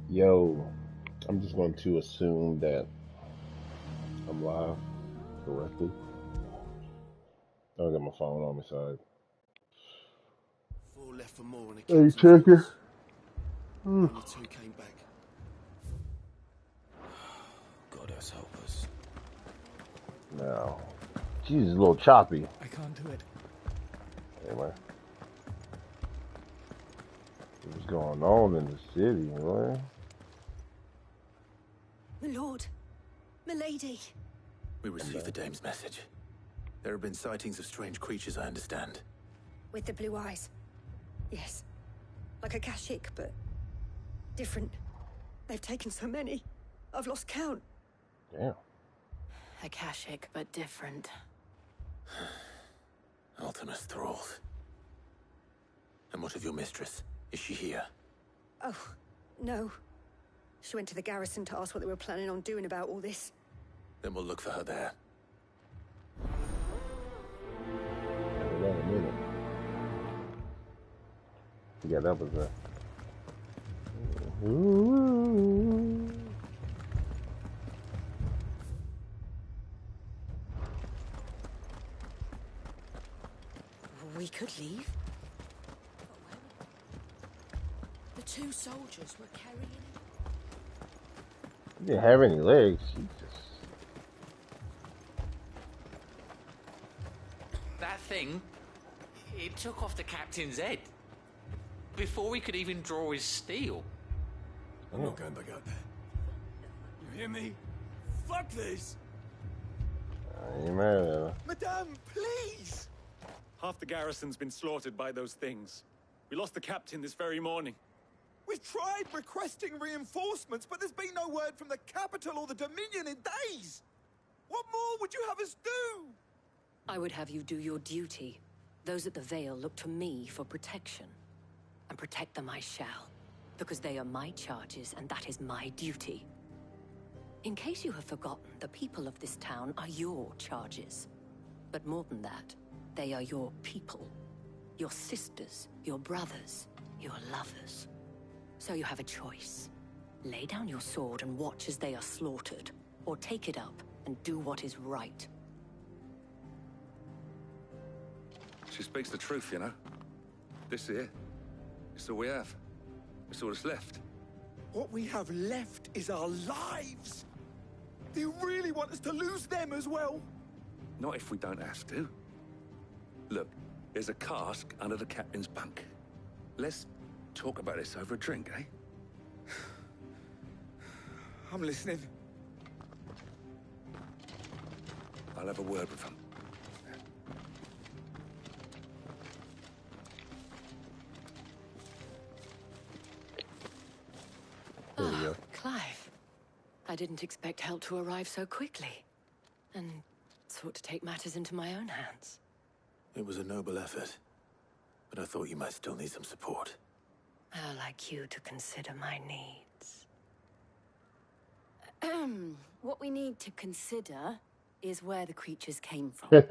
Yo, I'm just going to assume that I'm live correctly. I don't got my phone on my side. Four left for more and the Hey, captain checker. feels. Only two came back. God has help us. No. She's a little choppy. I can't do it. Anyway. What's going on in the city, boy? My lord, my lady. We received the dame's message. There have been sightings of strange creatures, I understand. With the blue eyes. Yes. Like a Kashik, but different. They've taken so many. I've lost count. Damn. Akashic, but different. Ultimus thralls. And what of your mistress? Is she here? Oh, no. She went to the garrison to ask what they were planning on doing about all this. Then we'll look for her there. Wait a minute. Yeah, that was a... Ooh. We could leave. The two soldiers were carrying him. She didn't have any legs. She just... That thing, it took off the captain's head before we could even draw his steel. I'm not going back out there. You hear me? Fuck this! I ain't mad at her. Madame, please! Half the garrison's been slaughtered by those things. We lost the captain this very morning. We've tried requesting reinforcements, but there's been no word from the capital or the Dominion in days! What more would you have us do? I would have you do your duty. Those at the Vale look to me for protection. And protect them I shall. Because they are my charges, and that is my duty. In case you have forgotten, the people of this town are your charges. But more than that, they are your people. Your sisters, your brothers, your lovers. So you have a choice. Lay down your sword and watch as they are slaughtered, or take it up and do what is right. She speaks the truth, you know. This here, it's all we have. It's all that's left. What we have left is our lives! Do you really want us to lose them as well? Not if we don't have to. Look, there's a cask under the captain's bunk. Let's talk about this over a drink, eh? I'm listening. I'll have a word with him. There we go. Clive. I didn't expect help to arrive so quickly. And sought to take matters into my own hands. It was a noble effort. But I thought you might still need some support. I'd like you to consider my needs. What we need to consider is where the creatures came from.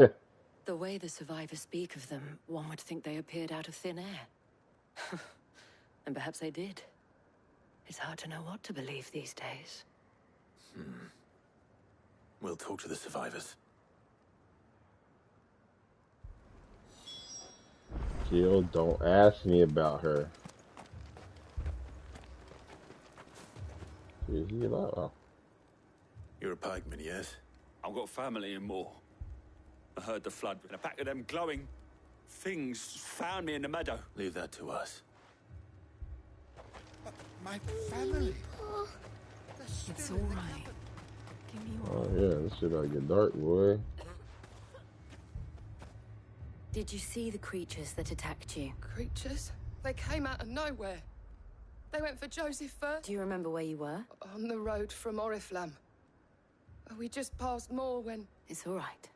The way the survivors speak of them, one would think they appeared out of thin air. And perhaps they did. It's hard to know what to believe these days. We'll talk to the survivors. Jill, don't ask me about her. Is he alive? Oh. You're a pikeman, yes? I've got family in Moor. I heard the flood, and a pack of them glowing things found me in the meadow. Leave that to us. My family. It's all right. Give me your... Oh yeah, this shit ought to get dark, boy. Did you see the creatures that attacked you? Creatures? They came out of nowhere. They went for Joseph first. Do you remember where you were? On the road from Oriflamme. We just passed Moor when... It's all right.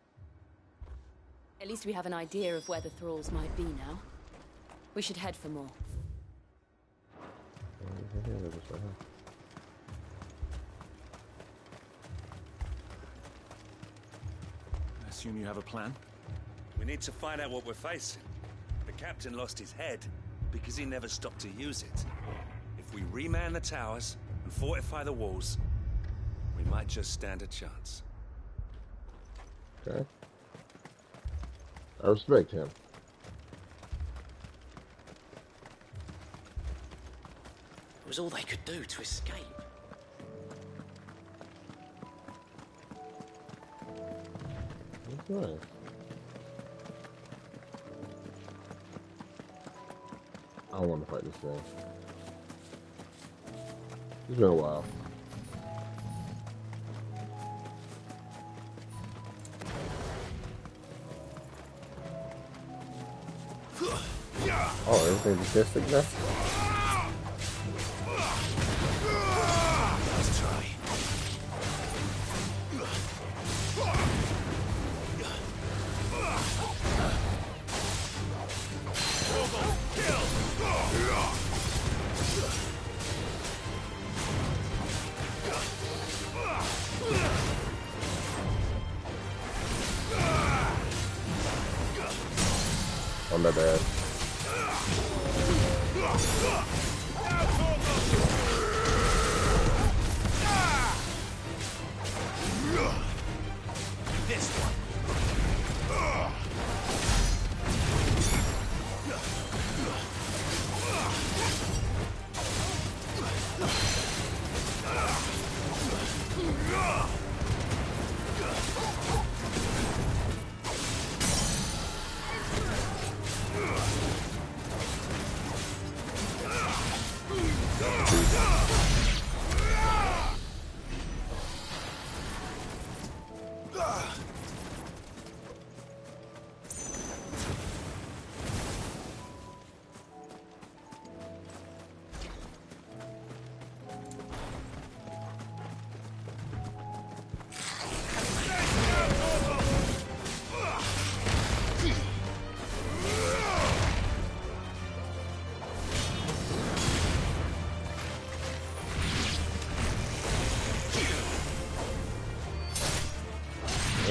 At least we have an idea of where the thralls might be now. We should head for more. I assume you have a plan? We need to find out what we're facing. The captain lost his head because he never stopped to use it. If we reman the towers, and fortify the walls, we might just stand a chance. Okay. I respect him. It was all they could do to escape. That's nice. I don't want to fight this thing. It's been a while. Oh, everything's statistic now? Let's try. Oh, my bad. This one.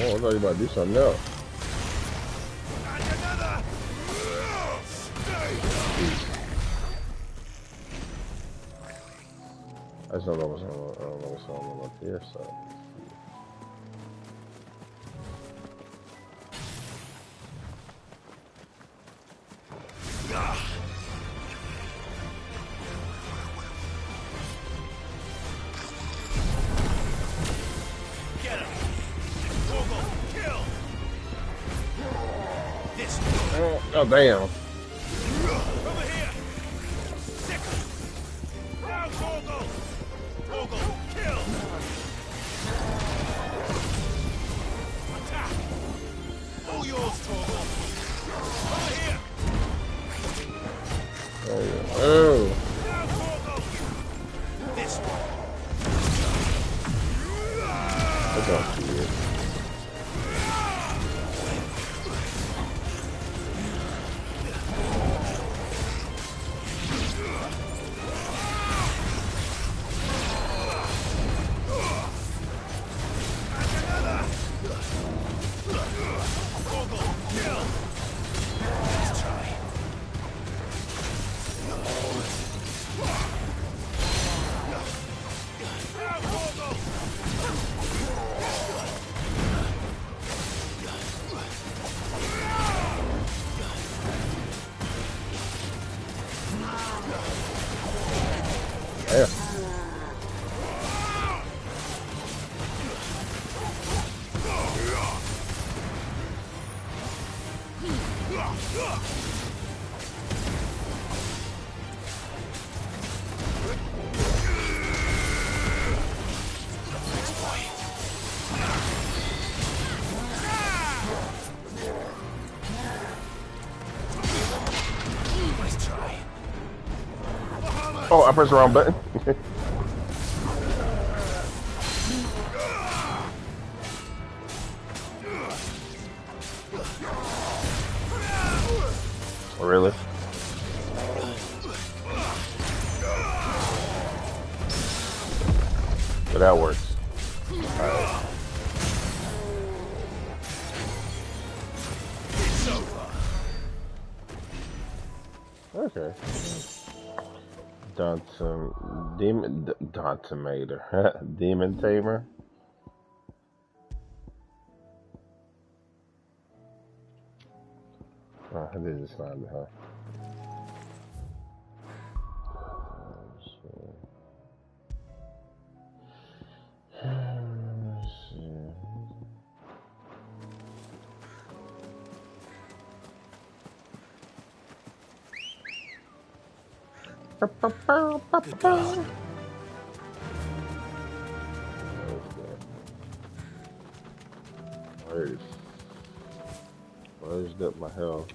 Oh, I thought you were about to do something else. I just don't know what's on. I don't know what's on up here. So. Oh damn. Over here. Second. Now Torgal. Torgal, kill. Attack. All yours, Torgal. Over here. Oh. Now Torgal. This one. That's all she is. Yeah. Oh, I pressed the wrong button. Oh, really? So that works. Alright. Okay. Dontomator. Demon Tamer. Oh, I did just find it, huh? Good girl. Where's up my health?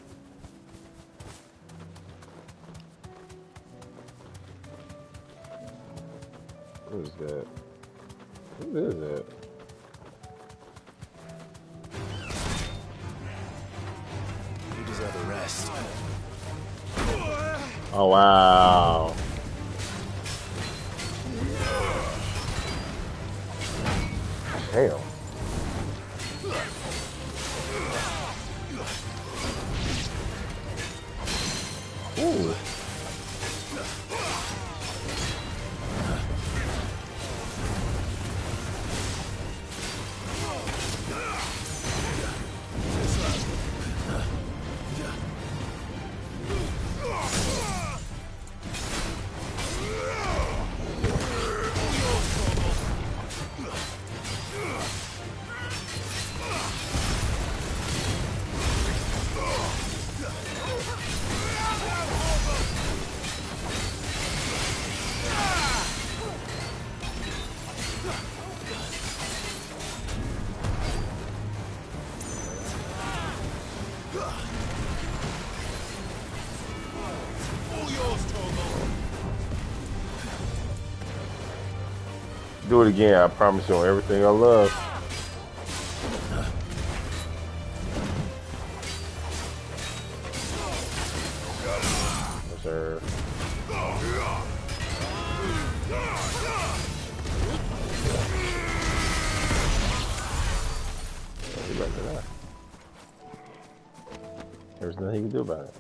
What is that? What is that? You deserve a rest. Oh wow. Damn. Ooh. Do it again. I promise you on everything I love. Yes, sir. He about to die. There's nothing he can do about it.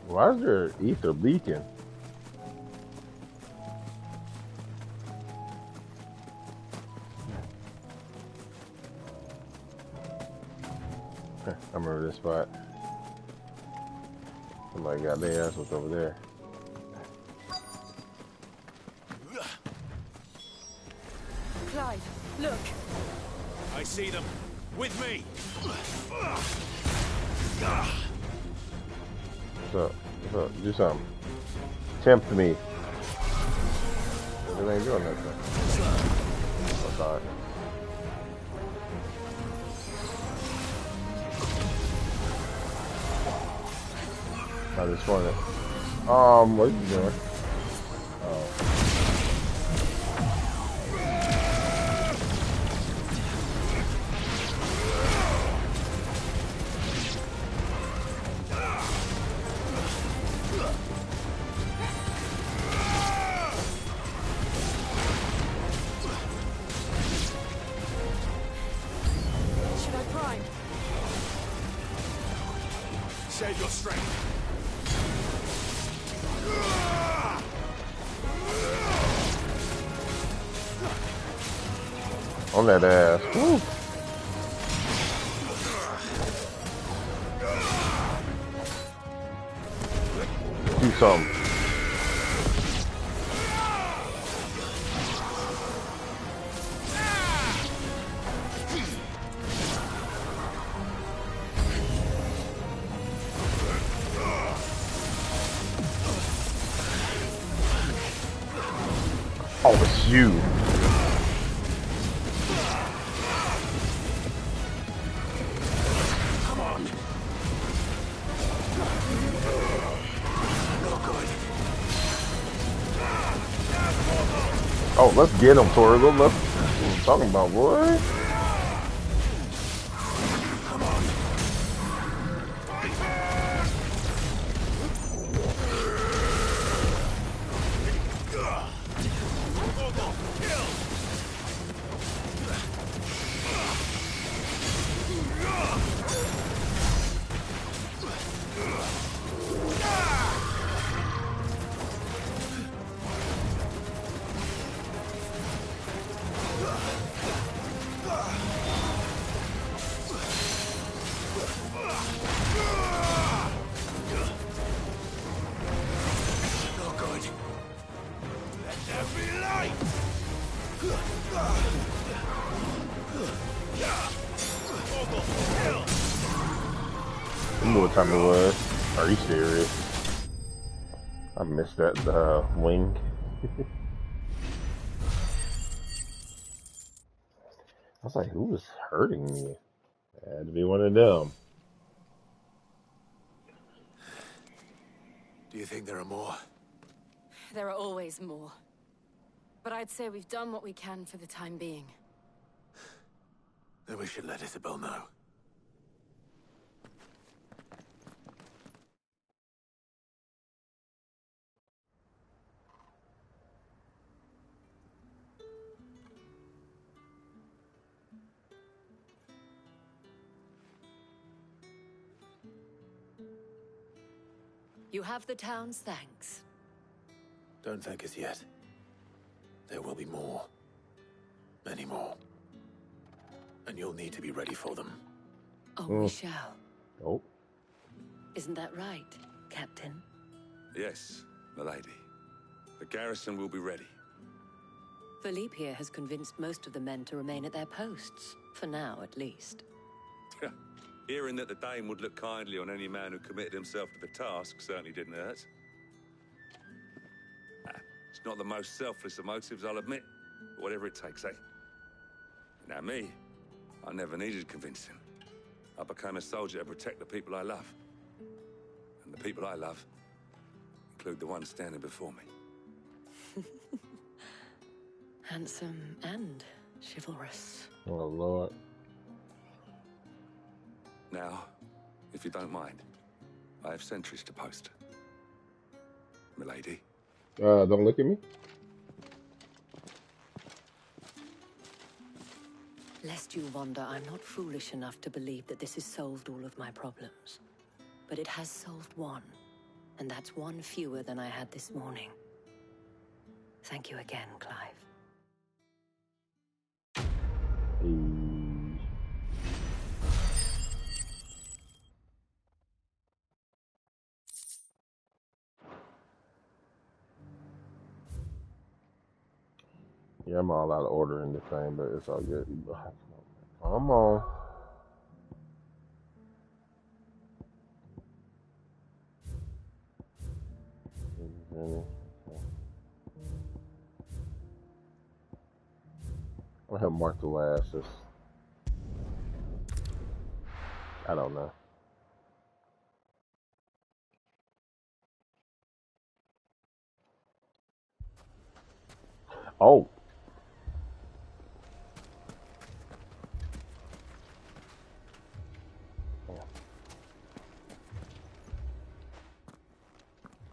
Why is there ether leaking? I remember this spot. Somebody got their ass what's over there. Clive, look. I see them. With me. What's up? What's up? Do something. Tempt me. It ain't doing nothing. Oh, sorry. I just wanted. What are you doing? Oh. Save your strength. On that ass. Woo. Do something. Oh, it's you. Come on. No good. Oh, let's get him, Torgo. Let's. What I'm talking about, boy. You knew what time it was. Are you serious? I missed that wing. I was like, who was hurting me? It had to be one of them. Do you think there are more? There are always more. But I'd say we've done what we can for the time being. Then we should let Isabel know. You have the town's thanks. Don't thank us yet. There will be more. Many more. And you'll need to be ready for them. Oh, we shall. Oh. Isn't that right, Captain? Yes, milady. The garrison will be ready. Philippe here has convinced most of the men to remain at their posts. For now, at least. Hearing that the Dame would look kindly on any man who committed himself to the task certainly didn't hurt. It's not the most selfless of motives, I'll admit. But whatever it takes, eh? Now me, I never needed convincing. I became a soldier to protect the people I love. And the people I love include the ones standing before me. Handsome and chivalrous. Oh, Lord. Now, if you don't mind, I have sentries to post. Milady. Don't look at me. Lest you wonder, I'm not foolish enough to believe that this has solved all of my problems. But it has solved one, and that's one fewer than I had this morning. Thank you again, Clive. Yeah, I'm all out of order in this thing, but it's all good. Come on. I'll have Mark the last. I don't know. Oh.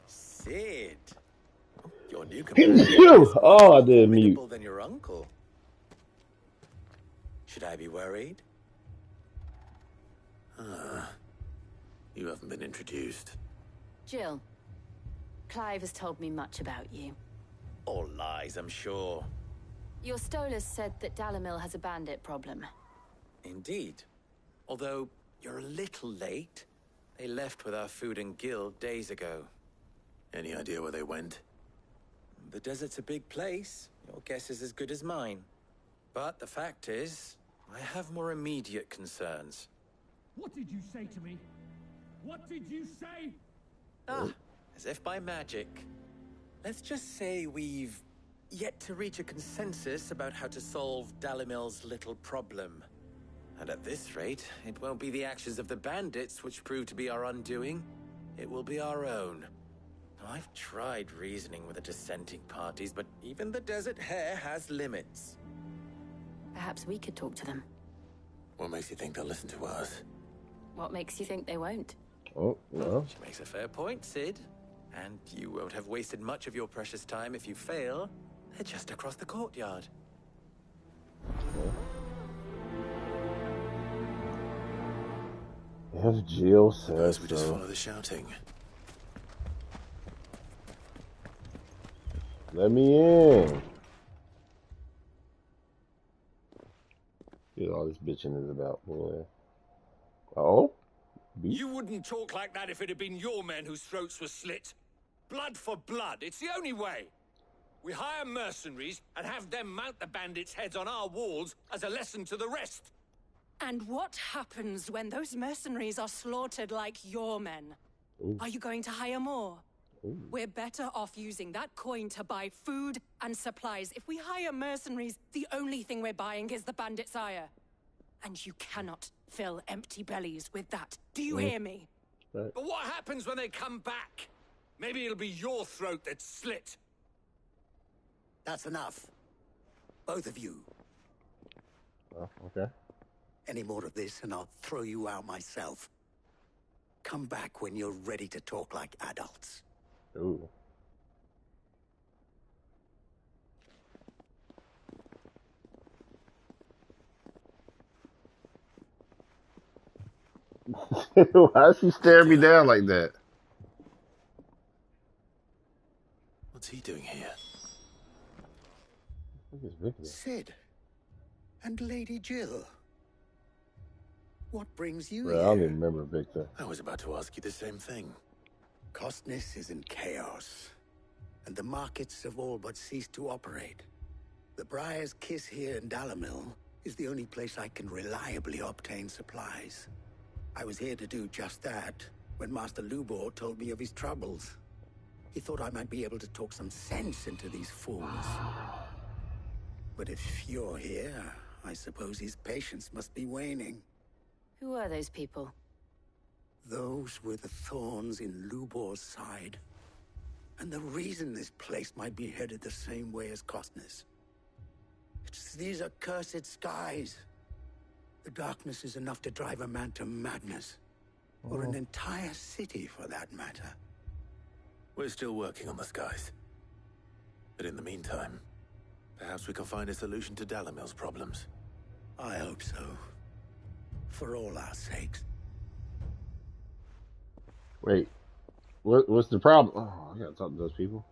Sid, your new Oh, I did mute. than your uncle. Should I be worried? You haven't been introduced. Jill, Clive has told me much about you. All lies, I'm sure. Your Stolas said that Dalimil has a bandit problem. Indeed. Although, you're a little late. They left with our food and guild days ago. Any idea where they went? The desert's a big place. Your guess is as good as mine. But the fact is, I have more immediate concerns. What did you say to me? What did you say? As if by magic. Let's just say we've yet to reach a consensus about how to solve Dalimil's little problem. And at this rate, it won't be the actions of the bandits which prove to be our undoing. It will be our own. I've tried reasoning with the dissenting parties, but even the Desert Hare has limits. Perhaps we could talk to them. What makes you think they'll listen to us? What makes you think they won't? Oh, no. She makes a fair point, Sid. And you won't have wasted much of your precious time if you fail. They're just across the courtyard. If Jill says we just follow the shouting. Let me in. Get all this bitching is about, boy. Oh? You wouldn't talk like that if it had been your men whose throats were slit. Blood for blood, it's the only way. We hire mercenaries and have them mount the bandits' heads on our walls as a lesson to the rest. And what happens when those mercenaries are slaughtered like your men? Ooh. Are you going to hire more? Ooh. We're better off using that coin to buy food and supplies. If we hire mercenaries, the only thing we're buying is the bandit's ire. And you cannot fill empty bellies with that. Do you hear me? Right. But what happens when they come back? Maybe it'll be your throat that's slit. That's enough. Both of you. Oh, okay. Any more of this and I'll throw you out myself. Come back when you're ready to talk like adults. Ooh. Why is he staring me down like that? What's he doing here? Sid. And Lady Jill. What brings you Bro, I here? don't even remember Victor. I was about to ask you the same thing. Costness is in chaos, and the markets have all but ceased to operate. The Briar's Kiss here in Dalamil is the only place I can reliably obtain supplies. I was here to do just that when Master Lubor told me of his troubles. He thought I might be able to talk some sense into these fools. But if you're here, I suppose his patience must be waning. Who are those people? Those were the thorns in Lubor's side. And the reason this place might be headed the same way as Costness. It's these accursed skies. The darkness is enough to drive a man to madness. Or an entire city, for that matter. We're still working on the skies. But in the meantime, perhaps we can find a solution to Dalamil's problems. I hope so. For all our sakes. Wait, what's the problem? Oh, I gotta talk to those people.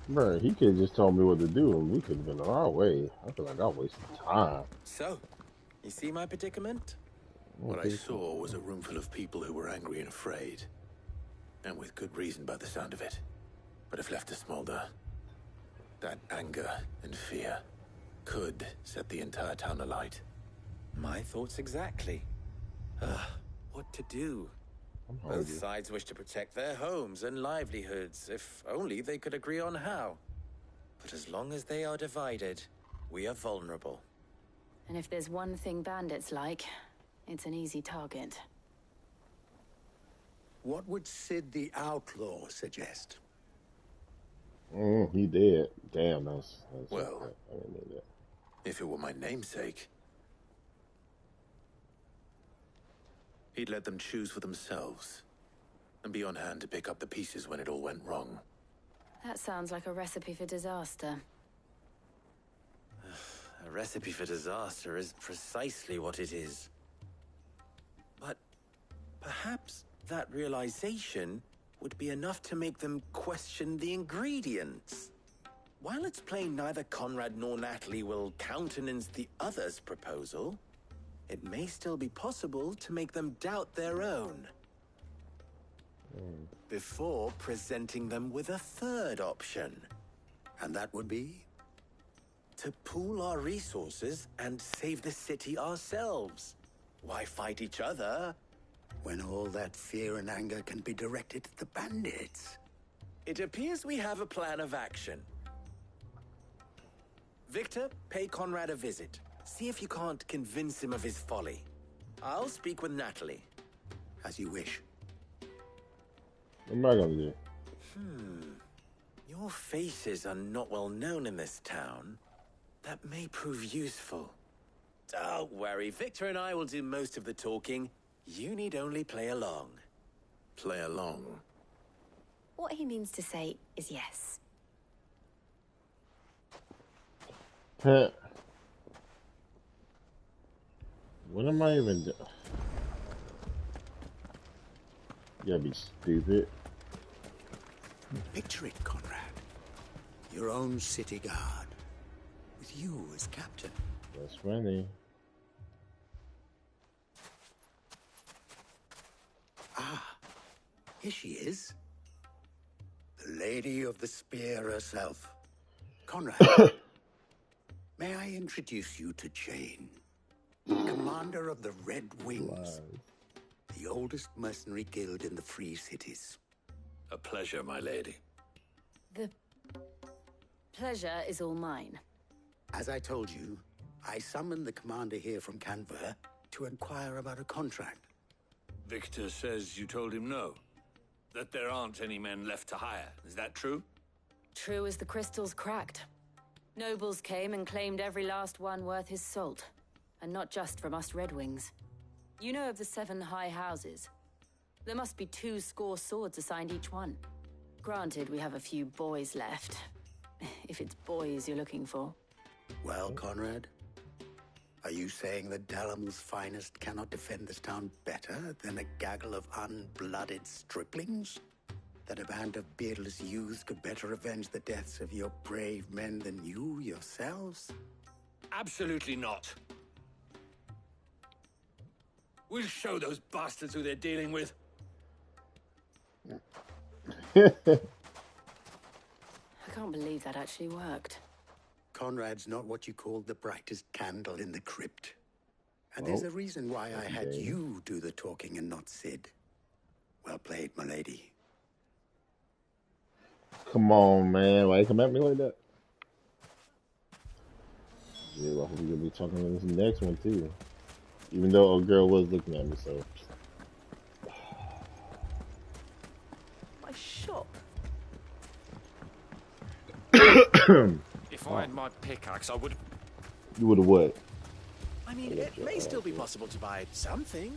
Bro, he could have just told me what to do and we could have been on our way. I feel like I wasted time. So, you see my predicament? What I saw was a room full of people who were angry and afraid. And with good reason by the sound of it. But if left to smolder, that anger and fear could set the entire town alight. My thoughts exactly. What to do? Both sides wish to protect their homes and livelihoods, if only they could agree on how. But as long as they are divided, we are vulnerable. And if there's one thing bandits like, it's an easy target. What would Sid the Outlaw suggest? He did. Damn, that's well, I didn't know that. If it were my namesake, he'd let them choose for themselves and be on hand to pick up the pieces when it all went wrong. That sounds like a recipe for disaster. A recipe for disaster is precisely what it is. But perhaps that realization would be enough to make them question the ingredients. While it's plain neither Conrad nor Natalie will countenance the other's proposal, it may still be possible to make them doubt their own. Before presenting them with a third option. And that would be? To pool our resources and save the city ourselves. Why fight each other when all that fear and anger can be directed at the bandits? It appears we have a plan of action. Victor, pay Conrad a visit. See if you can't convince him of his folly. I'll speak with Natalie. As you wish. What am I gonna do? Your faces are not well known in this town. That may prove useful. Don't worry, Victor and I will do most of the talking. You need only play along. Play along? What he means to say is yes. What am I even doing? You gotta be stupid. Picture it, Conrad. Your own city guard. With you as captain. That's funny. Ah, here she is. The Lady of the Spear herself. Conrad, may I introduce you to Jane, commander of the Red Wings, the oldest mercenary guild in the Free Cities. A pleasure, my lady. The pleasure is all mine. As I told you, I summoned the commander here from Canver to inquire about a contract. Victor says you told him no. That there aren't any men left to hire. Is that true? True as the crystals cracked. Nobles came and claimed every last one worth his salt. And not just from us Red Wings. You know of the 7 high houses. There must be 2 swords assigned each one. Granted, we have a few boys left. If it's boys you're looking for. Well, Conrad, are you saying that Dalam's finest cannot defend this town better than a gaggle of unblooded striplings? That a band of beardless youths could better avenge the deaths of your brave men than you yourselves? Absolutely not. We'll show those bastards who they're dealing with. I can't believe that actually worked. Conrad's not what you call the brightest candle in the crypt. And there's a reason why I had you do the talking and not Sid. Well played, my lady. Come on, man. Why you come at me like that? Yeah, well, I hope you're gonna be talking in this next one too. Even though a girl was looking at me, so. My shop. If I had my pickaxe, I would. You would have what? I mean, it may still be possible to buy something,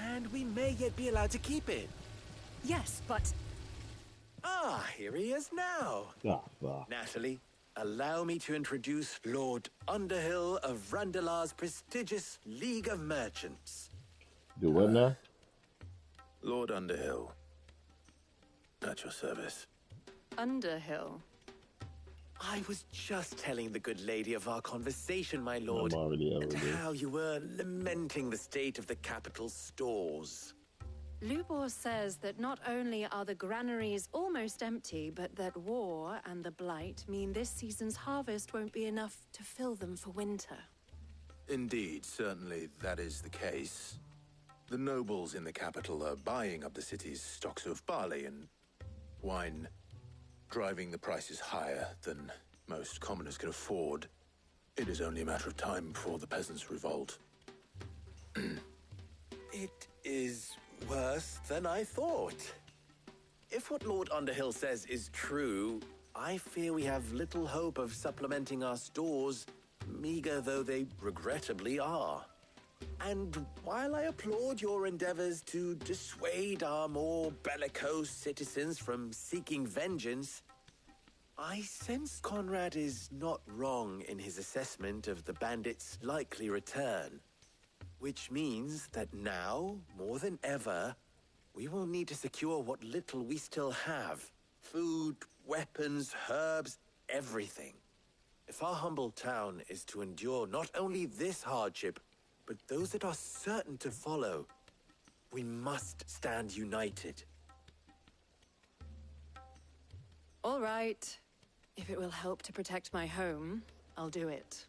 and we may yet be allowed to keep it. Yes, but... Ah, here he is now. Natalie, allow me to introduce Lord Underhill of Randalar's prestigious League of Merchants. Do what now? Lord Underhill. At your service. Underhill? I was just telling the good lady of our conversation, my lord, I'm already and how you were lamenting the state of the capital's stores. Lubor says that not only are the granaries almost empty, but that war and the Blight mean this season's harvest won't be enough to fill them for winter. Indeed, certainly that is the case. The nobles in the capital are buying up the city's stocks of barley and wine, driving the prices higher than most commoners can afford. It is only a matter of time before the peasants revolt. It is worse than I thought. If what Lord Underhill says is true, I fear we have little hope of supplementing our stores, meager though they regrettably are. And while I applaud your endeavors to dissuade our more bellicose citizens from seeking vengeance, I sense Conrad is not wrong in his assessment of the bandits' likely return. Which means that now, more than ever, we will need to secure what little we still have. Food, weapons, herbs, everything. If our humble town is to endure not only this hardship, but those that are certain to follow, we must stand united. All right. If it will help to protect my home, I'll do it.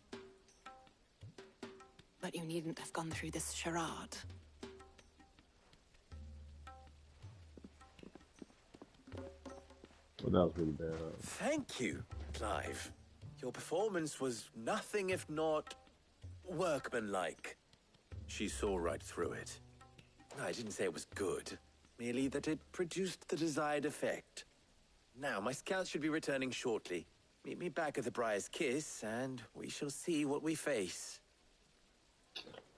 But you needn't have gone through this charade. Well, that was really bad. Thank you, Clive. Your performance was nothing if not workmanlike. She saw right through it. I didn't say it was good, merely that it produced the desired effect. Now, my scouts should be returning shortly. Meet me back at the Briar's Kiss, and we shall see what we face.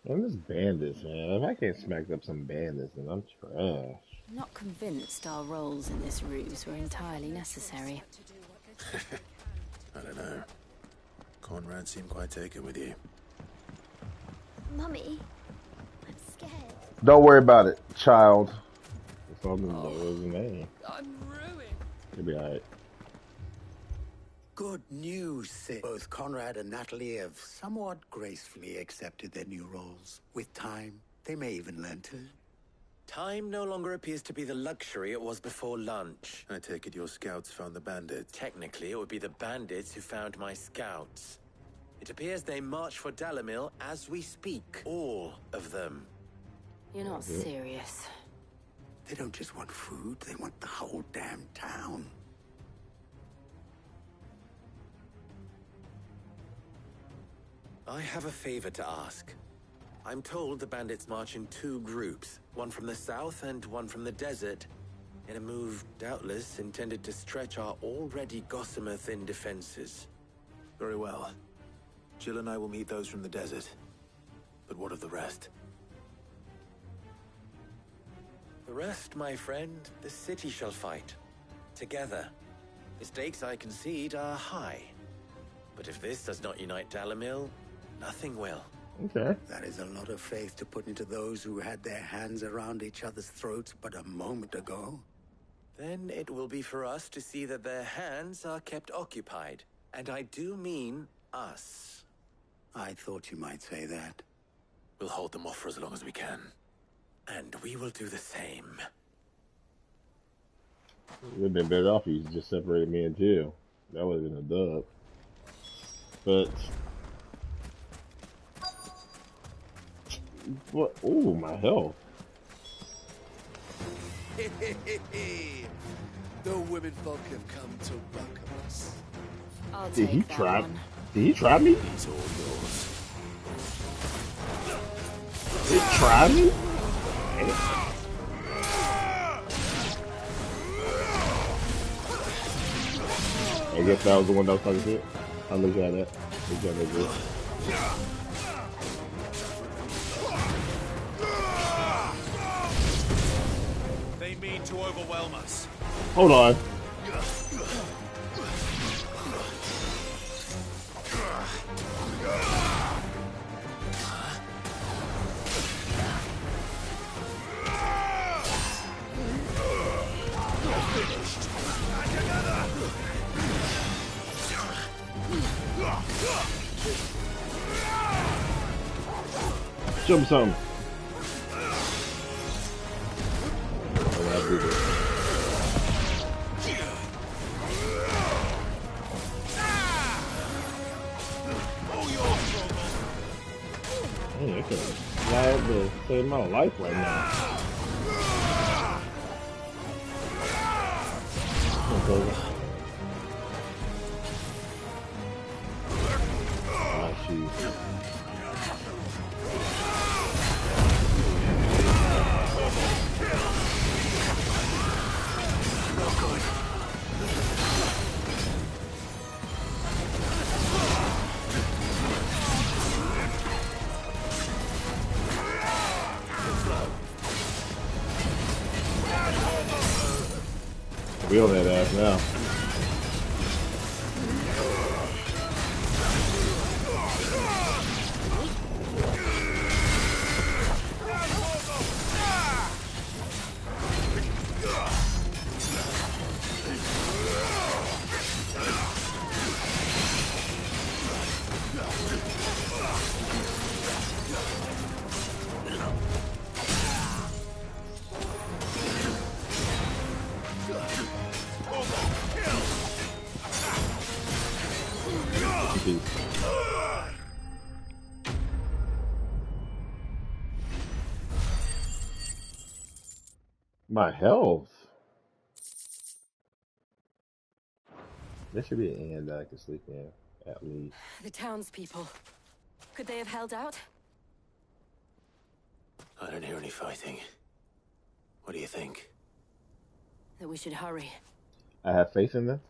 Man, this bandits, man. If I can't smack up some bandits, then I'm trash. I'm not convinced our roles in this ruse were entirely necessary. I don't know. Conrad seemed quite taken with you. Mummy, I'm scared. Don't worry about it, child. That's all that was his name. I'm ruined. He'll be alright. Good news, Sid. Both Conrad and Natalie have somewhat gracefully accepted their new roles. With time, they may even learn to Time no longer appears to be the luxury it was before lunch. I take it your scouts found the bandits. Technically, it would be the bandits who found my scouts. It appears they march for Dalimil as we speak. All of them. You're not serious. They don't just want food, they want the whole damn town. I have a favor to ask. I'm told the bandits march in 2 groups, one from the south and one from the desert, in a move doubtless intended to stretch our already gossamer-thin defenses. Very well. Jill and I will meet those from the desert. But what of the rest? The rest, my friend, the city shall fight. Together. The stakes, I concede, are high. But if this does not unite Dalimil, nothing will. Okay. That is a lot of faith to put into those who had their hands around each other's throats but a moment ago. Then it will be for us to see that their hands are kept occupied. And I do mean us. I thought you might say that. We'll hold them off for as long as we can. And we will do the same. It would have been better off if you just separated me and Jill. That would have been a dub. But what? Ooh, my health. The women folk have come to welcome us. I'll Did he take that try? one. Did he try me? He's all yours. He tried me? I guess that was the one that was talking shit. I'll look at that. Look at that. They mean to overwhelm us. Hold on. Show me something. Hey, I can fly up the same amount of life right now. Okay. Ah, shoot. Wheel that ass now. My health. There should be an inn that I can sleep in, at least. The townspeople. Could they have held out? I don't hear any fighting. What do you think? That we should hurry. I have faith in them.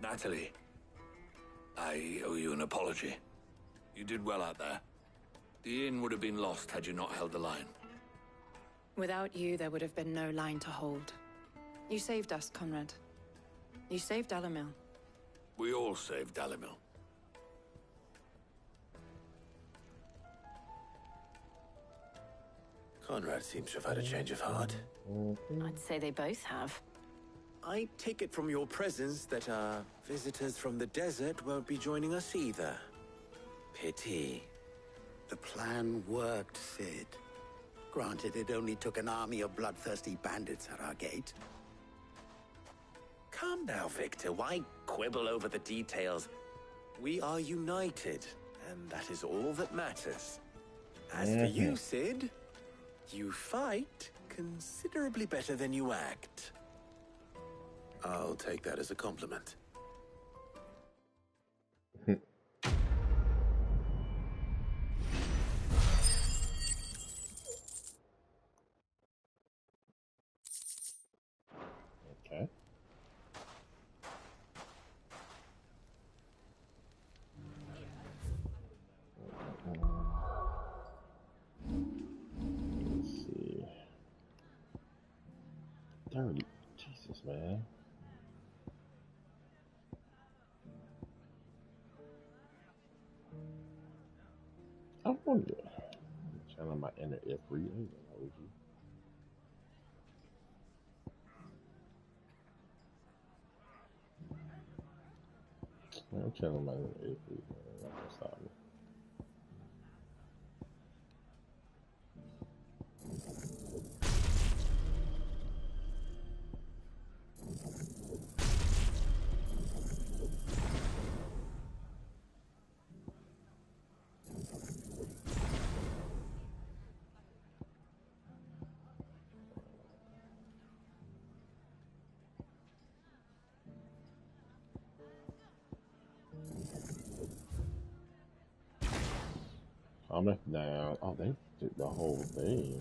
Natalie, I owe you an apology. You did well out there. The inn would have been lost had you not held the line. Without you, there would have been no line to hold. You saved us, Conrad. You saved Dalimil. We all saved Dalimil. Conrad seems to have had a change of heart. I'd say they both have. I take it from your presence that our visitors from the desert won't be joining us either. Pity. The plan worked, Sid. Granted, it only took an army of bloodthirsty bandits at our gate. Calm now, Victor. Why quibble over the details? We are united, and that is all that matters. As for you, Sid, you fight considerably better than you act. I'll take that as a compliment. Okay. Let's see. 30. Jesus, man. I wonder. I'm trying on my inner Ifrit. I ain't gonna hold you. I'm chilling my inner Ifrit, man. Not gonna stop me. Calm it down. Oh, they did the whole thing.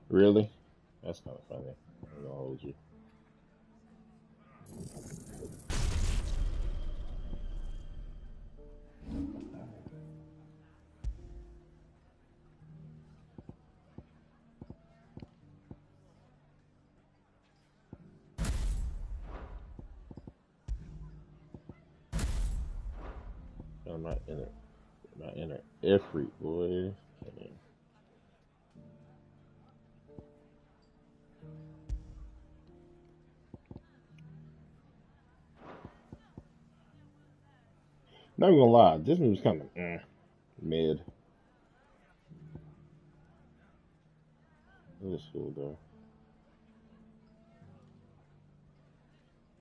Really? That's kind of funny. I'm gonna hold you. I'm not in it. Ifrit, boy. Damn. Not gonna lie, this one was kind of mid. It was cool though.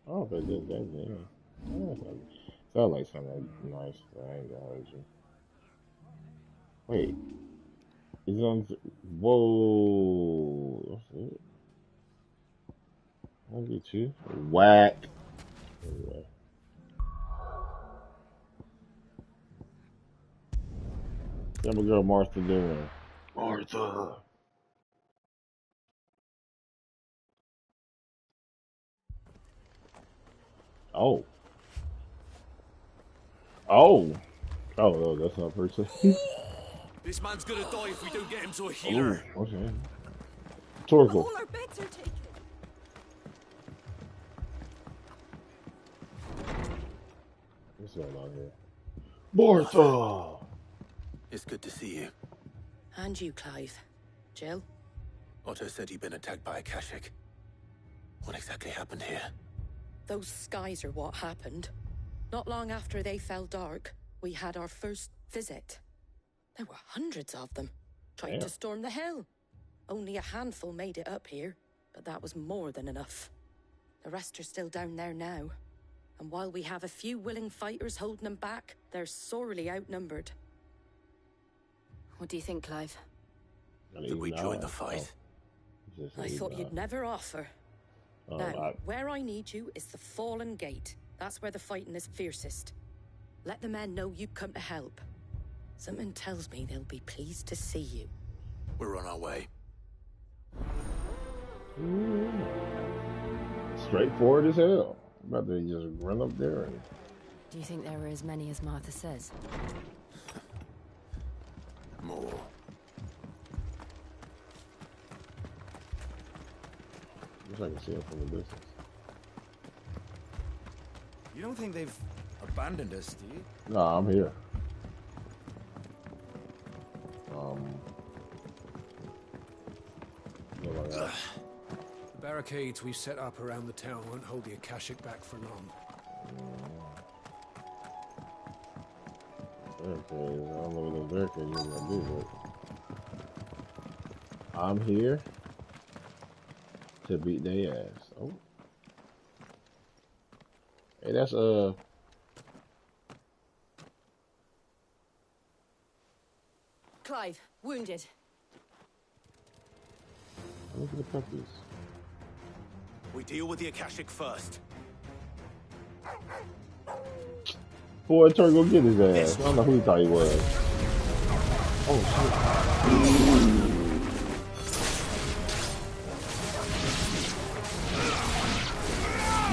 Oh, but that yeah. Sound like something nice. I ain't gonna hold you. Wait, he's on. Whoa, that's it. 1v2. Whack. Anyway. Yeah, my girl Martha doing. Martha. Oh. Oh. Oh, no, that's not per se. This man's gonna die if we don't get him to a healer. Oh, okay. Torkel. All our beds are taken. What's going on here? Martha! It's good to see you. And you, Clive. Jill? Otto said you'd been attacked by a Kashik. What exactly happened here? Those skies are what happened. Not long after they fell dark, we had our first visit. There were hundreds of them, trying to storm the hill. Only a handful made it up here, but that was more than enough. The rest are still down there now. And while we have a few willing fighters holding them back, they're sorely outnumbered. What do you think, Clive? That we join the fight? I thought you'd never offer. Now, where I need you is the Fallen Gate. That's where the fighting is fiercest. Let the men know you come to help. Something tells me they'll be pleased to see you. We're on our way. Straightforward as hell. I'm about to just run up there and... Do you think there were as many as Martha says? More. Wish I can see it from the distance. You don't think they've abandoned us, do you? No, I'm here. The barricades we've set up around the town won't hold the Akashic back for long. Barricades. I don't know what those barricades are gonna do, but I'm here to beat their ass. Oh. Hey, that's Clive, wounded. Look at the puppies. We deal with the Akashic first. Boy, Turk, go get his ass. I don't know who he thought he was. Oh, shit.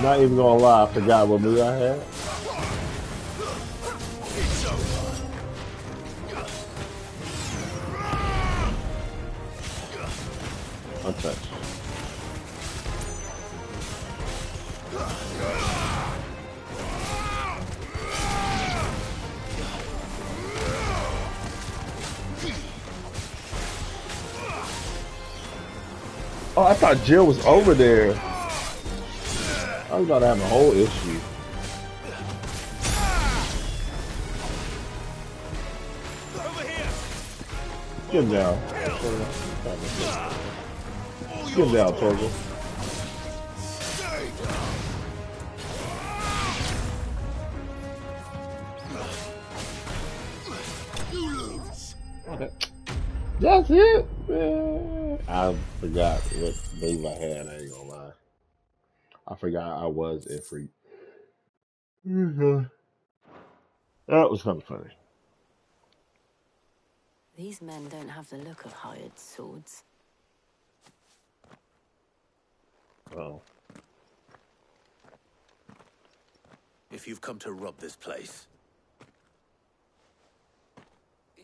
Not even gonna lie, I forgot what move I had. Untouched. Oh, I thought Jill was over there. I was about to have a whole issue. Get him down. Get him down, Torgo. That's it, man. I forgot what move I had. I ain't gonna lie. I forgot I was Ifrit. That was kind of funny. These men don't have the look of hired swords. Oh. If you've come to rob this place,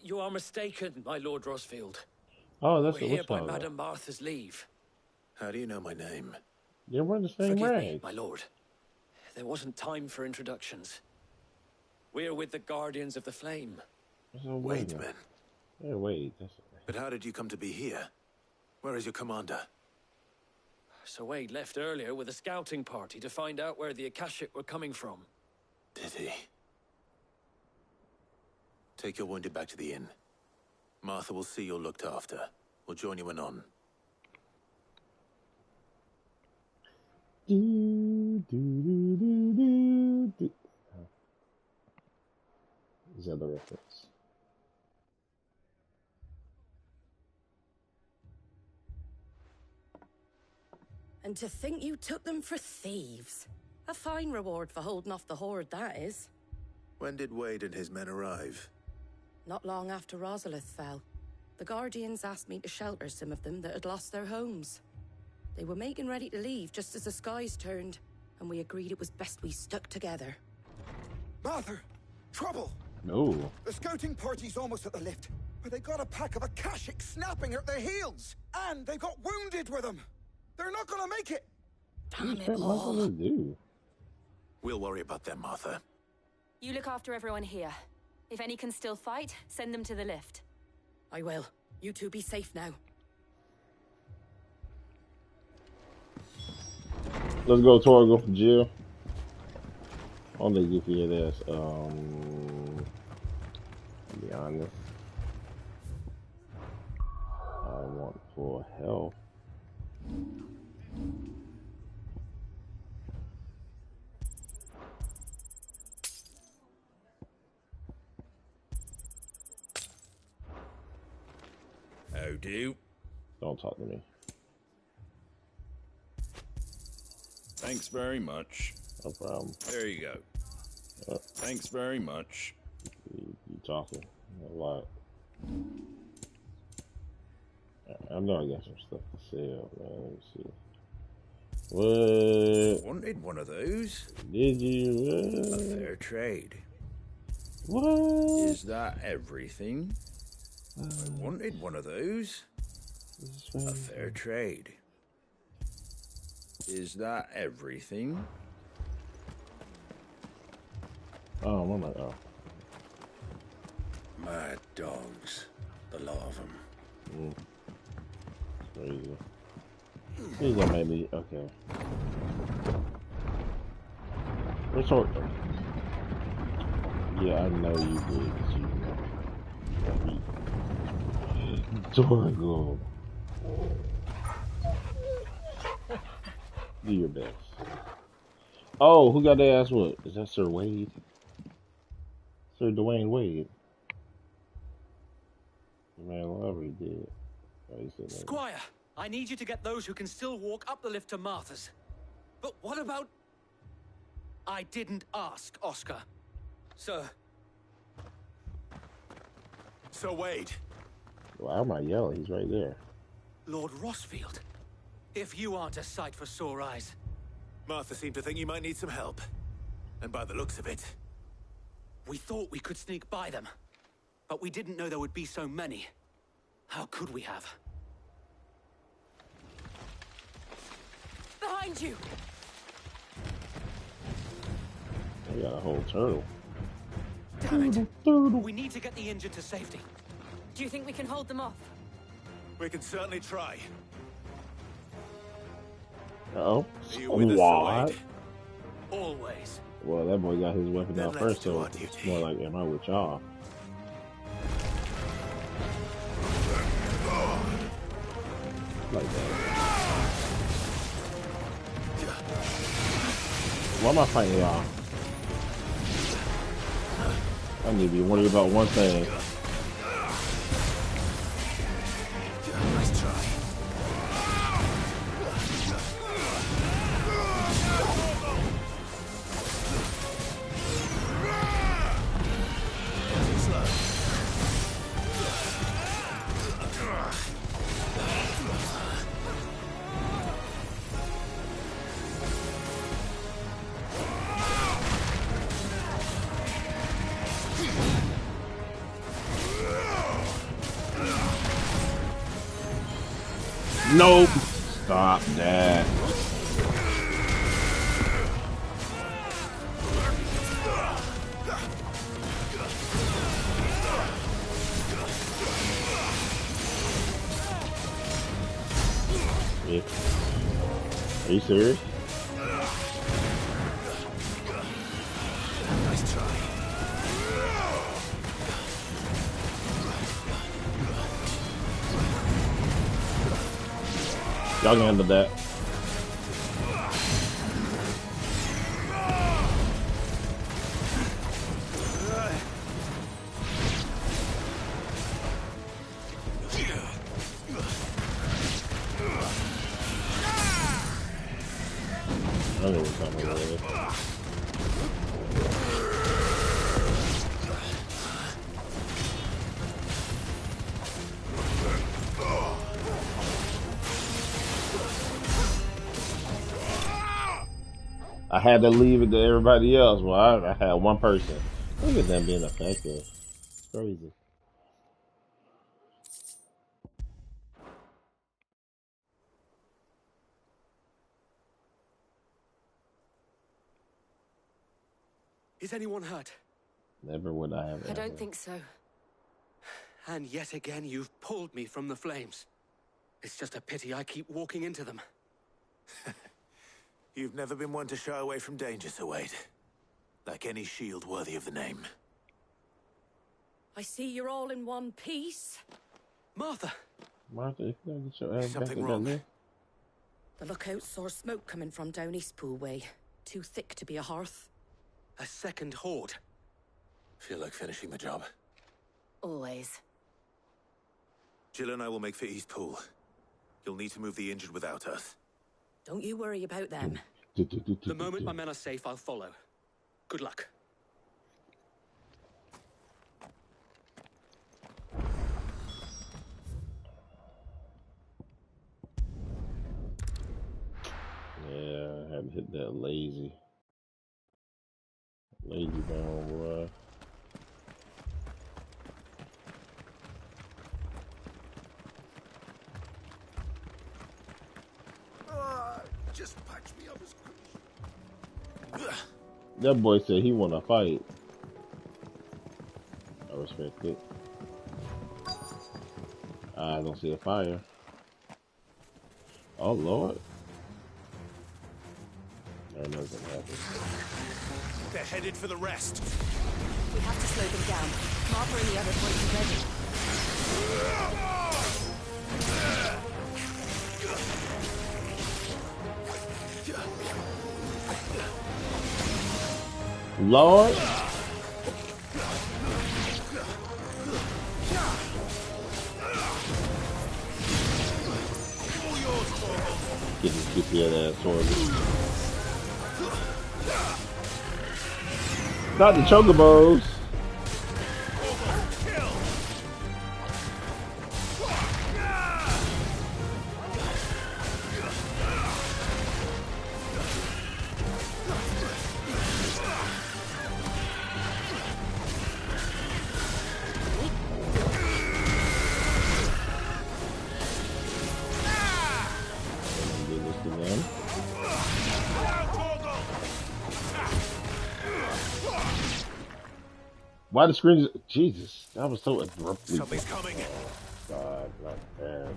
You are mistaken, my Lord Rosfield. Oh, that's We're what here what's by going on. Madame Martha's leave. how do you know my name? You're wearing the same Forgive me, rags. my lord. There wasn't time for introductions. We're with the Guardians of the Flame. Wait, men. Hey, wait. That's... But how did you come to be here? Where is your commander? Sir Wade left earlier with a scouting party to find out where the Akashic were coming from. Did he? Take your wounded back to the inn. Martha will see you're looked after. We'll join you anon. Is that the reference? And to think you took them for thieves. A fine reward for holding off the horde, that is. When did Wade and his men arrive? Not long after Rosalith fell. The Guardians asked me to shelter some of them that had lost their homes. They were making ready to leave just as the skies turned, and we agreed it was best we stuck together. Martha! Trouble! No. The scouting party's almost at the lift, but they got a pack of Akashic snapping at their heels! And they've got wounded with them! They're not gonna make it! Damn it What all. gonna do? We'll worry about them, Martha. You look after everyone here. If any can still fight, send them to the lift. I will. You two be safe now. Let's go, Torgo. Jill. I'll let you hear this. To be honest, I want full health. How do? Don't talk to me. Thanks very much. No problem. There you go. Thanks very much. You talking a lot. I know I got some stuff to sell, man. Let me see. What? Wanted one of those? Did you? A fair trade. What? Is that everything? I wanted one of those. A fair trade. Is that everything? Oh, what am I? Oh. Mad dogs. The lot of them. Crazy. He's gonna make me. Okay. What's sort? Yeah, I know you did. Dorgo. Do your best. Oh, who got their ass whooped? Is that Sir Wade? Sir Dwayne Wade. Man, whatever he did. Oh, he said that. Squire, I need you to get those who can still walk up the lift to Martha's. But what about... I didn't ask, Oscar. Sir. Sir Wade. Why am I yelling? He's right there. Lord Rossfield. If you aren't a sight for sore eyes. Martha seemed to think you might need some help. And by the looks of it... We thought we could sneak by them. But we didn't know there would be so many. How could we have? Behind you! They got a whole turtle. Damn it. We need to get the injured to safety. Do you think we can hold them off? We can certainly try. Uh-oh. Are you with us, Sir What? Wade? Always. Well, that boy got his weapon out Then first, let's do so our it's duty. more like, am I with y'all? Like that. Why am I fighting y'all? I need to be worried about one thing. Nice try. Too slow. Nope. Stop that. Yeah. Are you serious? Nice try. Y'all can handle that. I don't know what's happening over there. I had to leave it to everybody else. Well, I had one person. Look at them being effective. It's crazy. Is anyone hurt? Never would I have. I don't think so. And yet again, you've pulled me from the flames. It's just a pity I keep walking into them. You've never been one to shy away from danger, Sir Wade. Like any shield worthy of the name. I see you're all in one piece. Martha! Martha, if you don't get your ass back Something in wrong. that lift. The lookout saw smoke coming from down Eastpool way. Too thick to be a hearth. A second horde. Feel like finishing the job. Always. Jill and I will make for Eastpool. You'll need to move the injured without us. Don't you worry about them. The moment my men are safe, I'll follow. Good luck. Yeah, I had to hit that lazy down, boy. Just pack That boy said he wanna fight. I respect it. I don't see a fire. Oh Lord. No, nothing happened. They're headed for the rest. We have to slow them down. Martha and the other boys are ready. Lord. Get this stupid ass sword. Not the chocobos. Why the screen is... Jesus, that was so abruptly... Something's coming. Oh, God, not bad.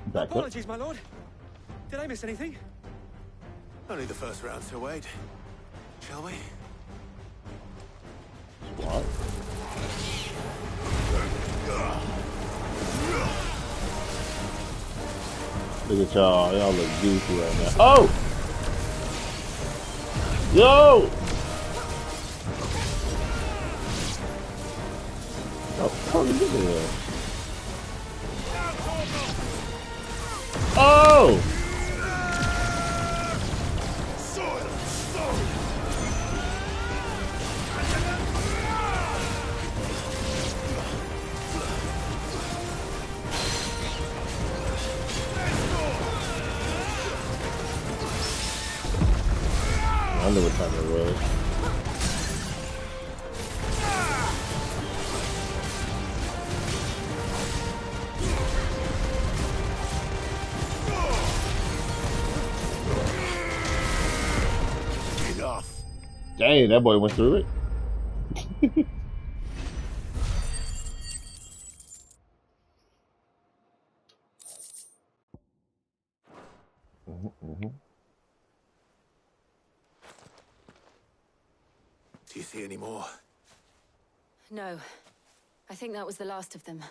Back Apologies, my lord. Did I miss anything? Only the first round to wait. Shall we? What? Look at y'all. Y'all look goofy right now. Oh! Yo! Oh, look at that. Oh! I know what time it was. Enough. Dang, that boy went through it. Do you see any more? No. I think that was the last of them.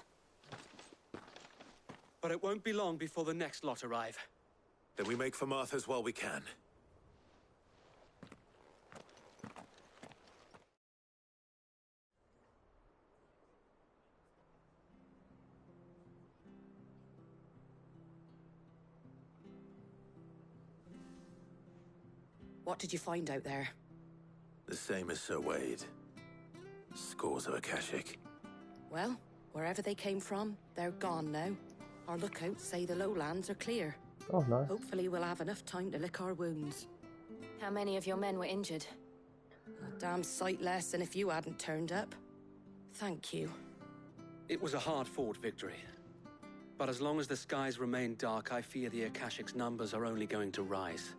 But it won't be long before the next lot arrive. Then we make for Martha's while we can. What did you find out there? The same as Sir Wade. Scores of Akashic. Well, wherever they came from, they're gone now. Our lookouts say the lowlands are clear. Oh, nice. Hopefully we'll have enough time to lick our wounds. How many of your men were injured? A damn sight less than if you hadn't turned up. Thank you. It was a hard-fought victory. But as long as the skies remain dark, I fear the Akashic's numbers are only going to rise.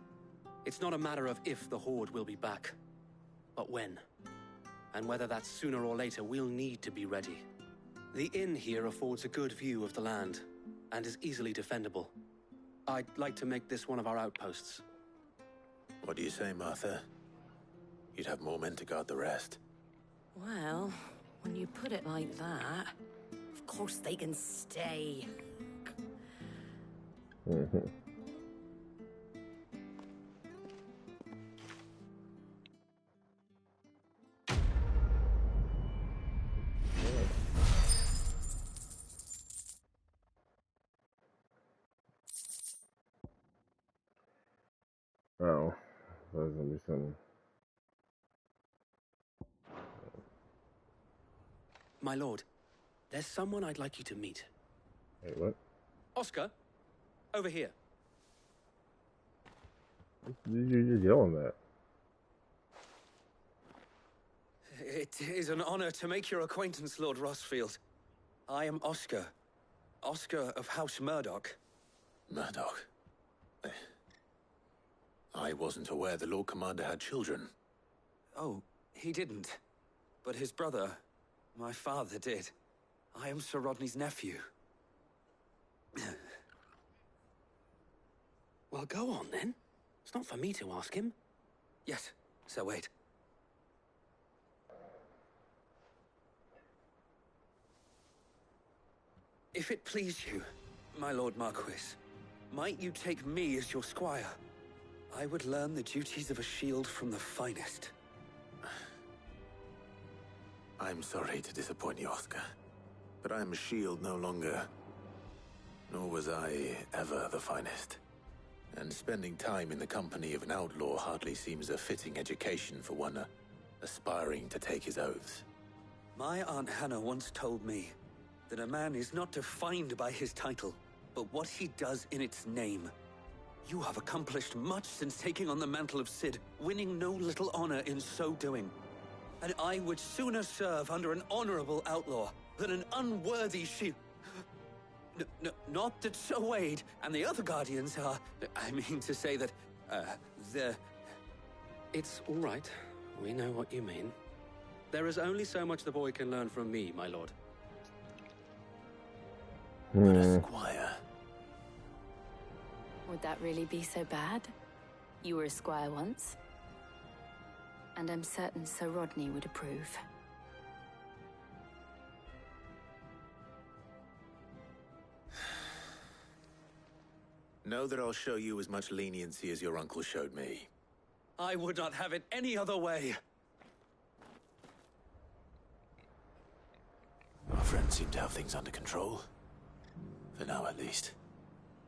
It's not a matter of if the Horde will be back, but when. And whether that's sooner or later, we'll need to be ready. The inn here affords a good view of the land, and is easily defendable. I'd like to make this one of our outposts. What do you say, Martha? You'd have more men to guard the rest. Well, when you put it like that, of course they can stay. Oh, there's gonna be something. My lord, there's someone I'd like you to meet. Hey, what? Oscar, over here. You're yelling that. It is an honor to make your acquaintance, Lord Rossfield. I am Oscar. Oscar of House Murdoch. Murdoch? I wasn't aware the Lord Commander had children. Oh, he didn't. But his brother, my father, did. I am Sir Rodney's nephew. Well, go on then. It's not for me to ask him. Yes, Sir Wade. If it please you, my Lord Marquis, might you take me as your squire? I would learn the duties of a shield from the finest. I'm sorry to disappoint you, Oscar, but I am a shield no longer. Nor was I ever the finest. And spending time in the company of an outlaw hardly seems a fitting education for one aspiring to take his oaths. My Aunt Hannah once told me that a man is not defined by his title, but what he does in its name. You have accomplished much since taking on the mantle of Cid, winning no little honor in so doing. And I would sooner serve under an honorable outlaw than an unworthy shield. Not that Sir Wade and the other Guardians are... I mean to say that, they're... It's all right. We know what you mean. There is only so much the boy can learn from me, my lord. But a squire... Would that really be so bad? You were a squire once. And I'm certain Sir Rodney would approve. Know that I'll show you as much leniency as your uncle showed me. I would not have it any other way. Our friends seem to have things under control. For now, at least.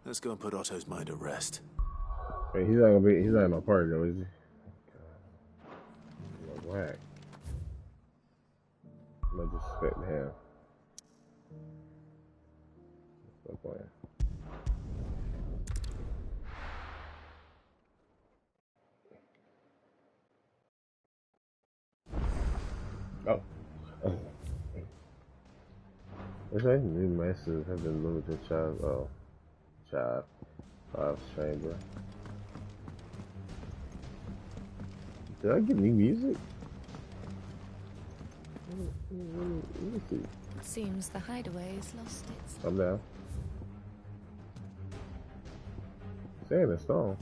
Let's go and put Otto's mind at rest. Hey, he's not in my party though, is he? Whack. No disrespect to him. Stop playing. Oh. Okay, new masters have been moved to child chamber. Did I get new music? Let me see. Seems the hideaway has lost its... I'm down. Saying a song.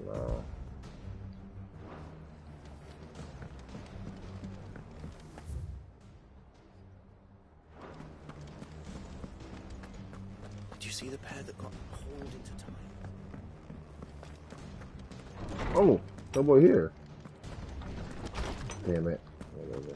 No. Did you see the pair that got hauled into time? Oh, no boy here. Damn it. Whatever.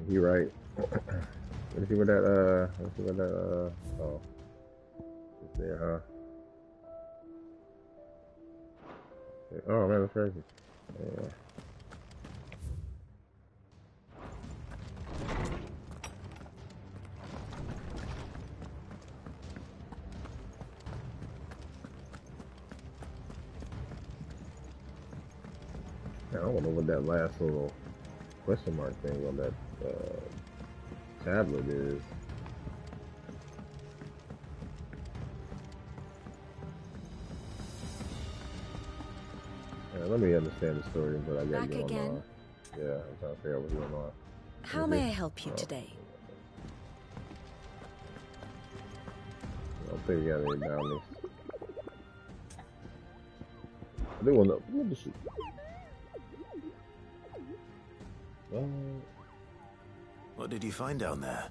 He right. Let's see what that oh. It's there, huh? Oh man, that's crazy. Yeah. I don't know what that last little question mark thing on that tablet is. Let me understand the story, but I got going on. Yeah, I'm trying to figure out what's going on. How may I help you today? don't think we got any bounties. I do want to. Let me see. What did you find down there?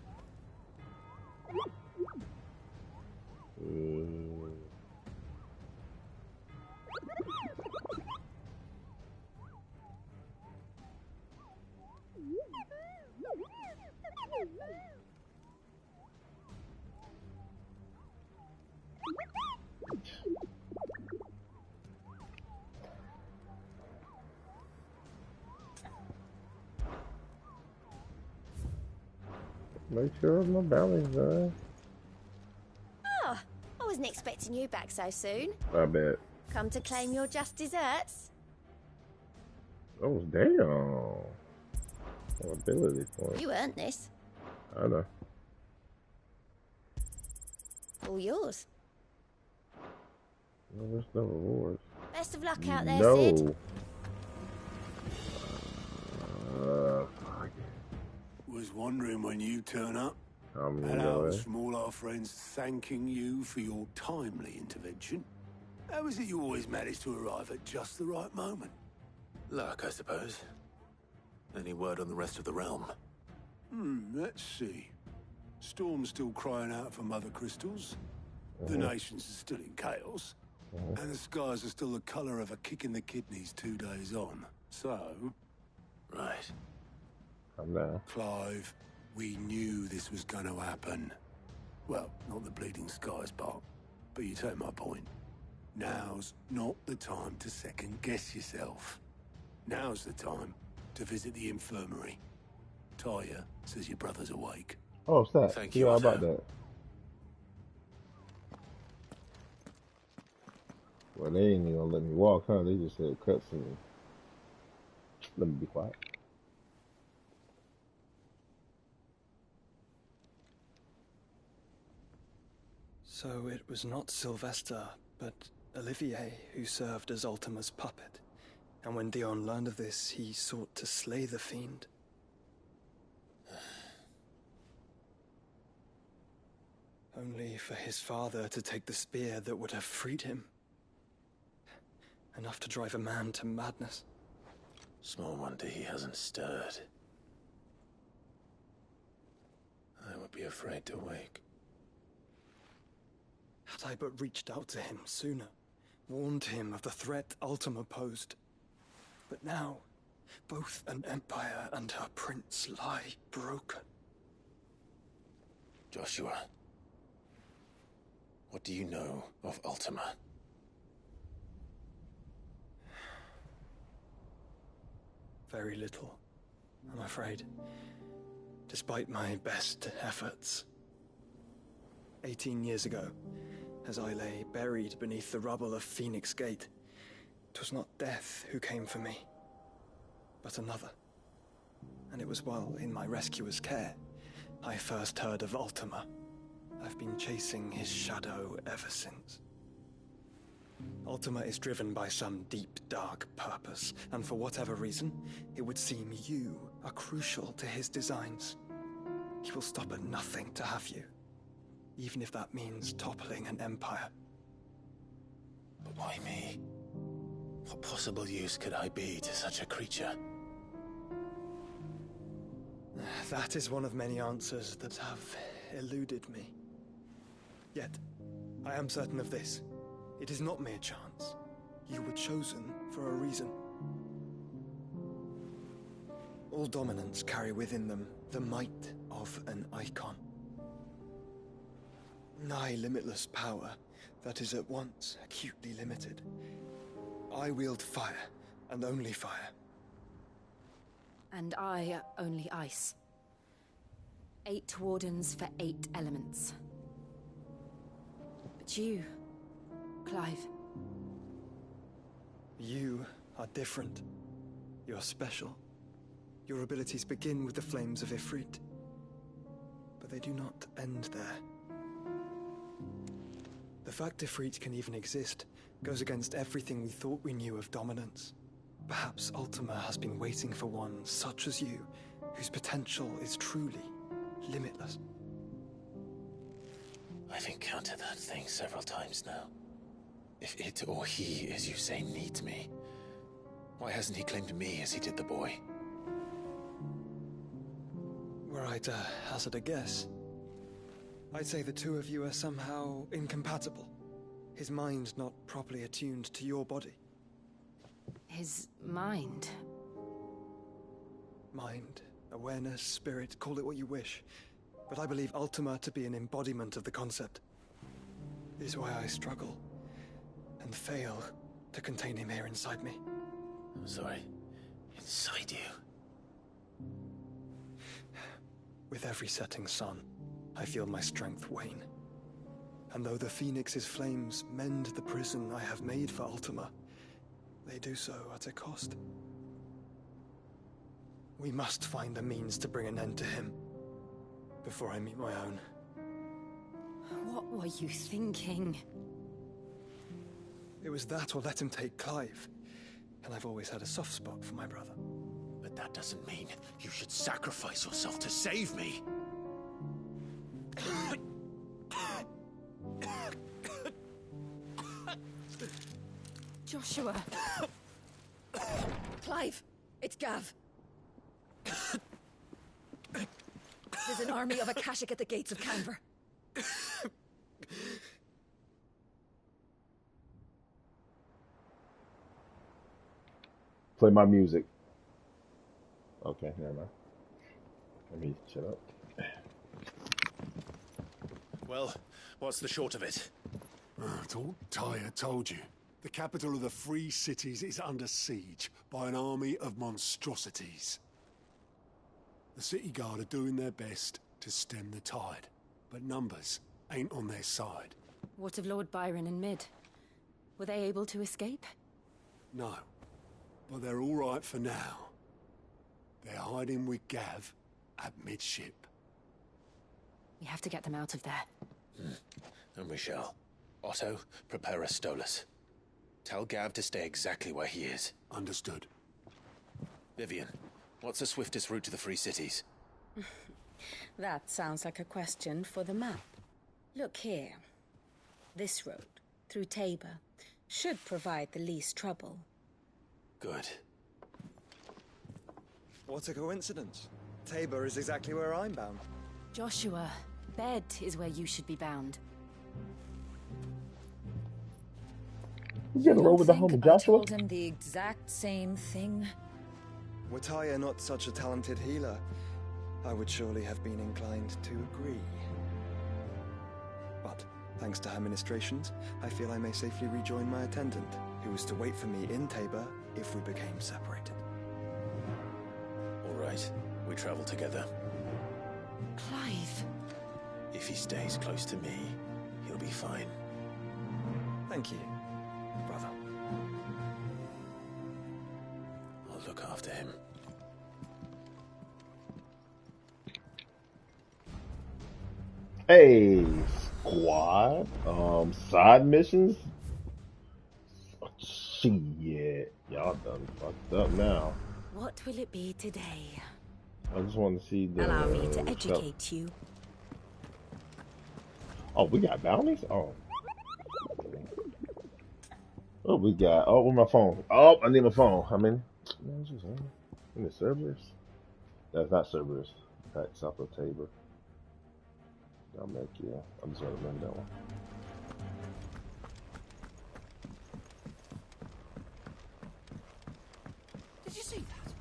Make sure my bounty's done. Ah, I wasn't expecting you back so soon. I bet. Come to claim your just desserts? Oh, damn. Ability point. You earned this. I know. All yours. No, there's no rewards. Best of luck out there, Sid. No. Was wondering when you turn up. I'm gonna And go ours in. from all our friends thanking you for your timely intervention. How is it you always manage to arrive at just the right moment? Luck, I suppose. Any word on the rest of the realm? Let's see. Storm's still crying out for Mother Crystals. The nations are still in chaos. And the skies are still the colour of a kick in the kidneys 2 days on. So... Right. I'm down. Clive, we knew this was going to happen. Well, not the bleeding skies part, but you take my point. Now's not the time to second-guess yourself. Now's the time to visit the infirmary. Talia says your brother's awake. Oh, it's that. Thank Yeah, you, how Otto. about that? Well, they ain't even gonna let me walk, huh? They just said cutscene. Let me be quiet. So it was not Sylvester, but Olivier who served as Ultima's puppet. And when Dion learned of this, he sought to slay the fiend. Only for his father to take the spear that would have freed him. Enough to drive a man to madness. Small wonder he hasn't stirred. I would be afraid to wake. Had I but reached out to him sooner, warned him of the threat Ultima posed. But now, both an empire and her prince lie broken. Joshua, what do you know of Ultima? Very little, I'm afraid. Despite my best efforts. 18 years ago, as I lay buried beneath the rubble of Phoenix Gate, 'twas not death who came for me, but another. And it was while in my rescuer's care, I first heard of Ultima. I've been chasing his shadow ever since. Ultima is driven by some deep, dark purpose, and for whatever reason, it would seem you are crucial to his designs. He will stop at nothing to have you, even if that means toppling an empire. But why me? What possible use could I be to such a creature? That is one of many answers that have eluded me. Yet, I am certain of this. It is not mere chance. You were chosen for a reason. All dominants carry within them the might of an icon. Nigh limitless power that is at once acutely limited. I wield fire, and only fire. And I only ice. 8 wardens for 8 elements. But you, Clive. You are different. You're special. Your abilities begin with the flames of Ifrit. But they do not end there. The fact Ifrit can even exist goes against everything we thought we knew of dominance. Perhaps Ultima has been waiting for one such as you, whose potential is truly limitless. I I've encountered that thing several times now. If it or he, as you say, needs me, why hasn't he claimed me as he did the boy? Were I to hazard a guess, I'd say the two of you are somehow incompatible. His mind not properly attuned to your body. His mind? Mind, awareness, spirit, call it what you wish. But I believe Ultima to be an embodiment of the concept. This is why I struggle and fail to contain him here inside me. I'm sorry. Inside you? With every setting sun, I feel my strength wane. And though the Phoenix's flames mend the prison I have made for Ultima, they do so at a cost. We must find a means to bring an end to him before I meet my own. What were you thinking? It was that or let him take Clive. And I've always had a soft spot for my brother. But that doesn't mean you should sacrifice yourself to save me. Joshua. Clive, it's Gav. There's an army of Akashic at the gates of Canver. Play my music. Okay, never mind. Let me shut up. Well, what's the short of it? Thought Tyre told you. The capital of the Free Cities is under siege by an army of monstrosities. The city guard are doing their best to stem the tide, but numbers ain't on their side. What of Lord Byron and Mid? Were they able to escape? No, but they're all right for now. They're hiding with Gav at midship. We have to get them out of there. And we shall. Otto, prepare a Stolas. Tell Gav to stay exactly where he is. Understood. Vivian, what's the swiftest route to the Free Cities? That sounds like a question for the map. Look here. This road, through Tabor, should provide the least trouble. Good. What a coincidence. Tabor is exactly where I'm bound. Joshua, Bed is where you should be bound. You gonna roll with the homie Joshua? I told him the exact same thing. Were Tyre not such a talented healer, I would surely have been inclined to agree. But, thanks to her ministrations, I feel I may safely rejoin my attendant, who was to wait for me in Tabor if we became separated. All right, we travel together. Clive. If he stays close to me, he'll be fine. Thank you, brother. I'll look after him. Hey, squad. Side missions? Shit. Y'all done fucked up now. What will it be today? I just want to see the... Allow me to educate you. Oh, we got bounties? Oh. Oh, we got... Oh, where's my phone? Oh, I need my phone. How many? In the Cerberus? That's not Cerberus. That's South of Tabor. I'll make you. I'm just gonna run that one. Did you see that?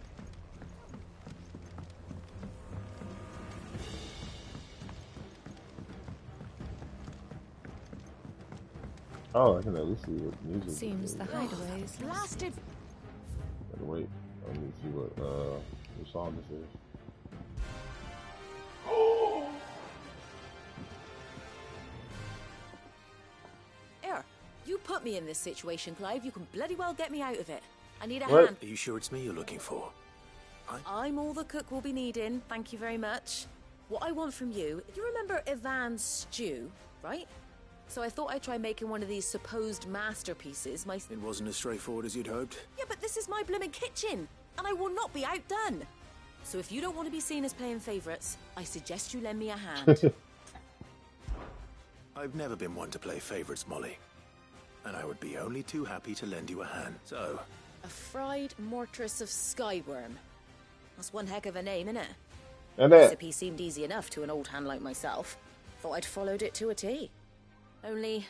Oh, I can at least see what music. Seems the hideaway is blasted. Gotta wait. I need to see what song this is. Here, you put me in this situation, Clive. You can bloody well get me out of it. I need a What? hand. Are you sure it's me you're looking for? I'm all the cook will be needing. Thank you very much. What I want from you, you remember Ivan's stew, right? So I thought I'd try making one of these supposed masterpieces. It wasn't as straightforward as you'd hoped. Yeah, but this is my blimmin' kitchen, and I will not be outdone. So if you don't want to be seen as playing favourites, I suggest you lend me a hand. I've never been one to play favorites, Molly. And I would be only too happy to lend you a hand. So... A fried mortress of skyworm. That's one heck of a name, innit? And The that. recipe seemed easy enough to an old hand like myself. Thought I'd followed it to a T. Only,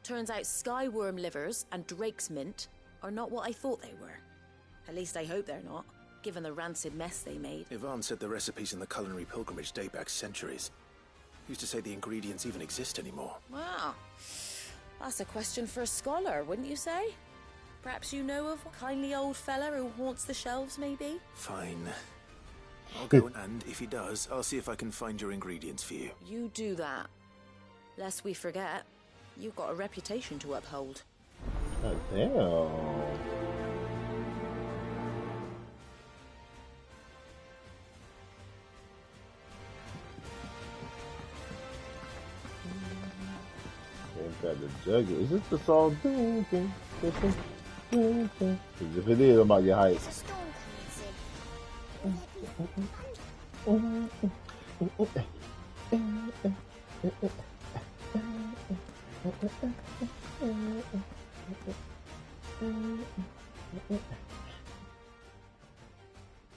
turns out skyworm livers and drake's mint are not what I thought they were. At least I hope they're not, given the rancid mess they made. Yvonne said the recipes in the culinary pilgrimage date back centuries. Used to say the ingredients even exist anymore. Wow. That's a question for a scholar, wouldn't you say? Perhaps you know of a kindly old fella who haunts the shelves, maybe? Fine. I'll go and if he does, I'll see if I can find your ingredients for you. You do that. Lest we forget, you've got a reputation to uphold. God damn. Ain't got the jug. Is this the song? Because if it is, I'm about to get hyped.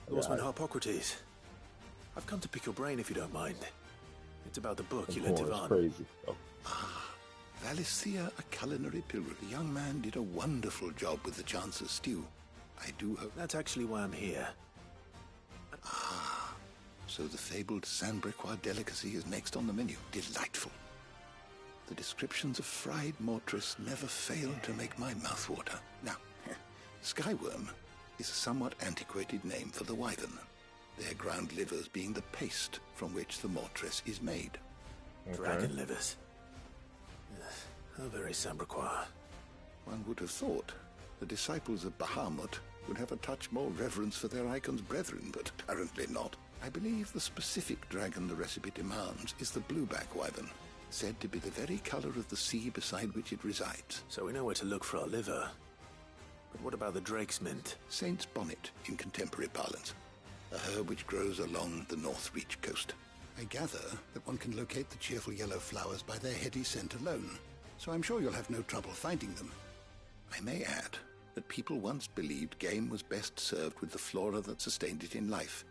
Lordman Harpocrates, I've come to pick your brain if you don't mind. It's about the book you lent Yvonne. Crazy. Oh. Valicia, a culinary pilgrim. The young man did a wonderful job with the Chance's stew. I do hope... That's actually why I'm here. Ah, so the fabled Saint-Brecois delicacy is next on the menu. Delightful. The descriptions of fried mortress never fail to make my mouth water. Now, skyworm is a somewhat antiquated name for the wyvern, their ground livers being the paste from which the mortress is made. Okay. Dragon livers. How very Saint-Brecois. One would have thought the disciples of Bahamut would have a touch more reverence for their icon's brethren, but apparently not. I believe the specific dragon the recipe demands is the blueback wyvern, said to be the very color of the sea beside which it resides. So we know where to look for our liver. But what about the drake's mint? Saint's bonnet in contemporary parlance, a herb which grows along the North Reach coast. I gather that one can locate the cheerful yellow flowers by their heady scent alone, so I'm sure you'll have no trouble finding them. I may add that people once believed game was best served with the flora that sustained it in life,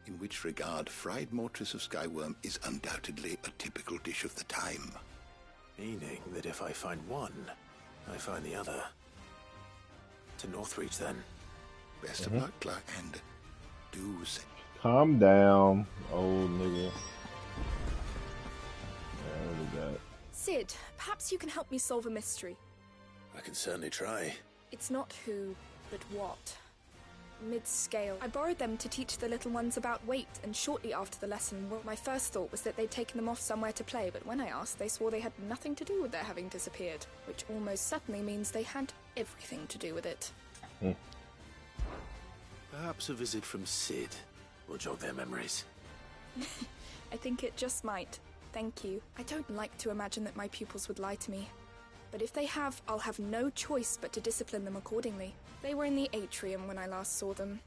in which regard fried mortress of skyworm is undoubtedly a typical dish of the time. Meaning that if I find one, I find the other. To Northreach, then. Best of luck, Clark, and do say... Calm down, old nigga. Sid, perhaps you can help me solve a mystery. I can certainly try. It's not who, but what. Mid-scale. I borrowed them to teach the little ones about weight, and shortly after the lesson, my first thought was that they'd taken them off somewhere to play, but when I asked, they swore they had nothing to do with their having disappeared, which almost certainly means they had everything to do with it. Perhaps a visit from Sid will jog their memories. I think it just might. Thank you. I don't like to imagine that my pupils would lie to me. But if they have, I'll have no choice but to discipline them accordingly. They were in the atrium when I last saw them.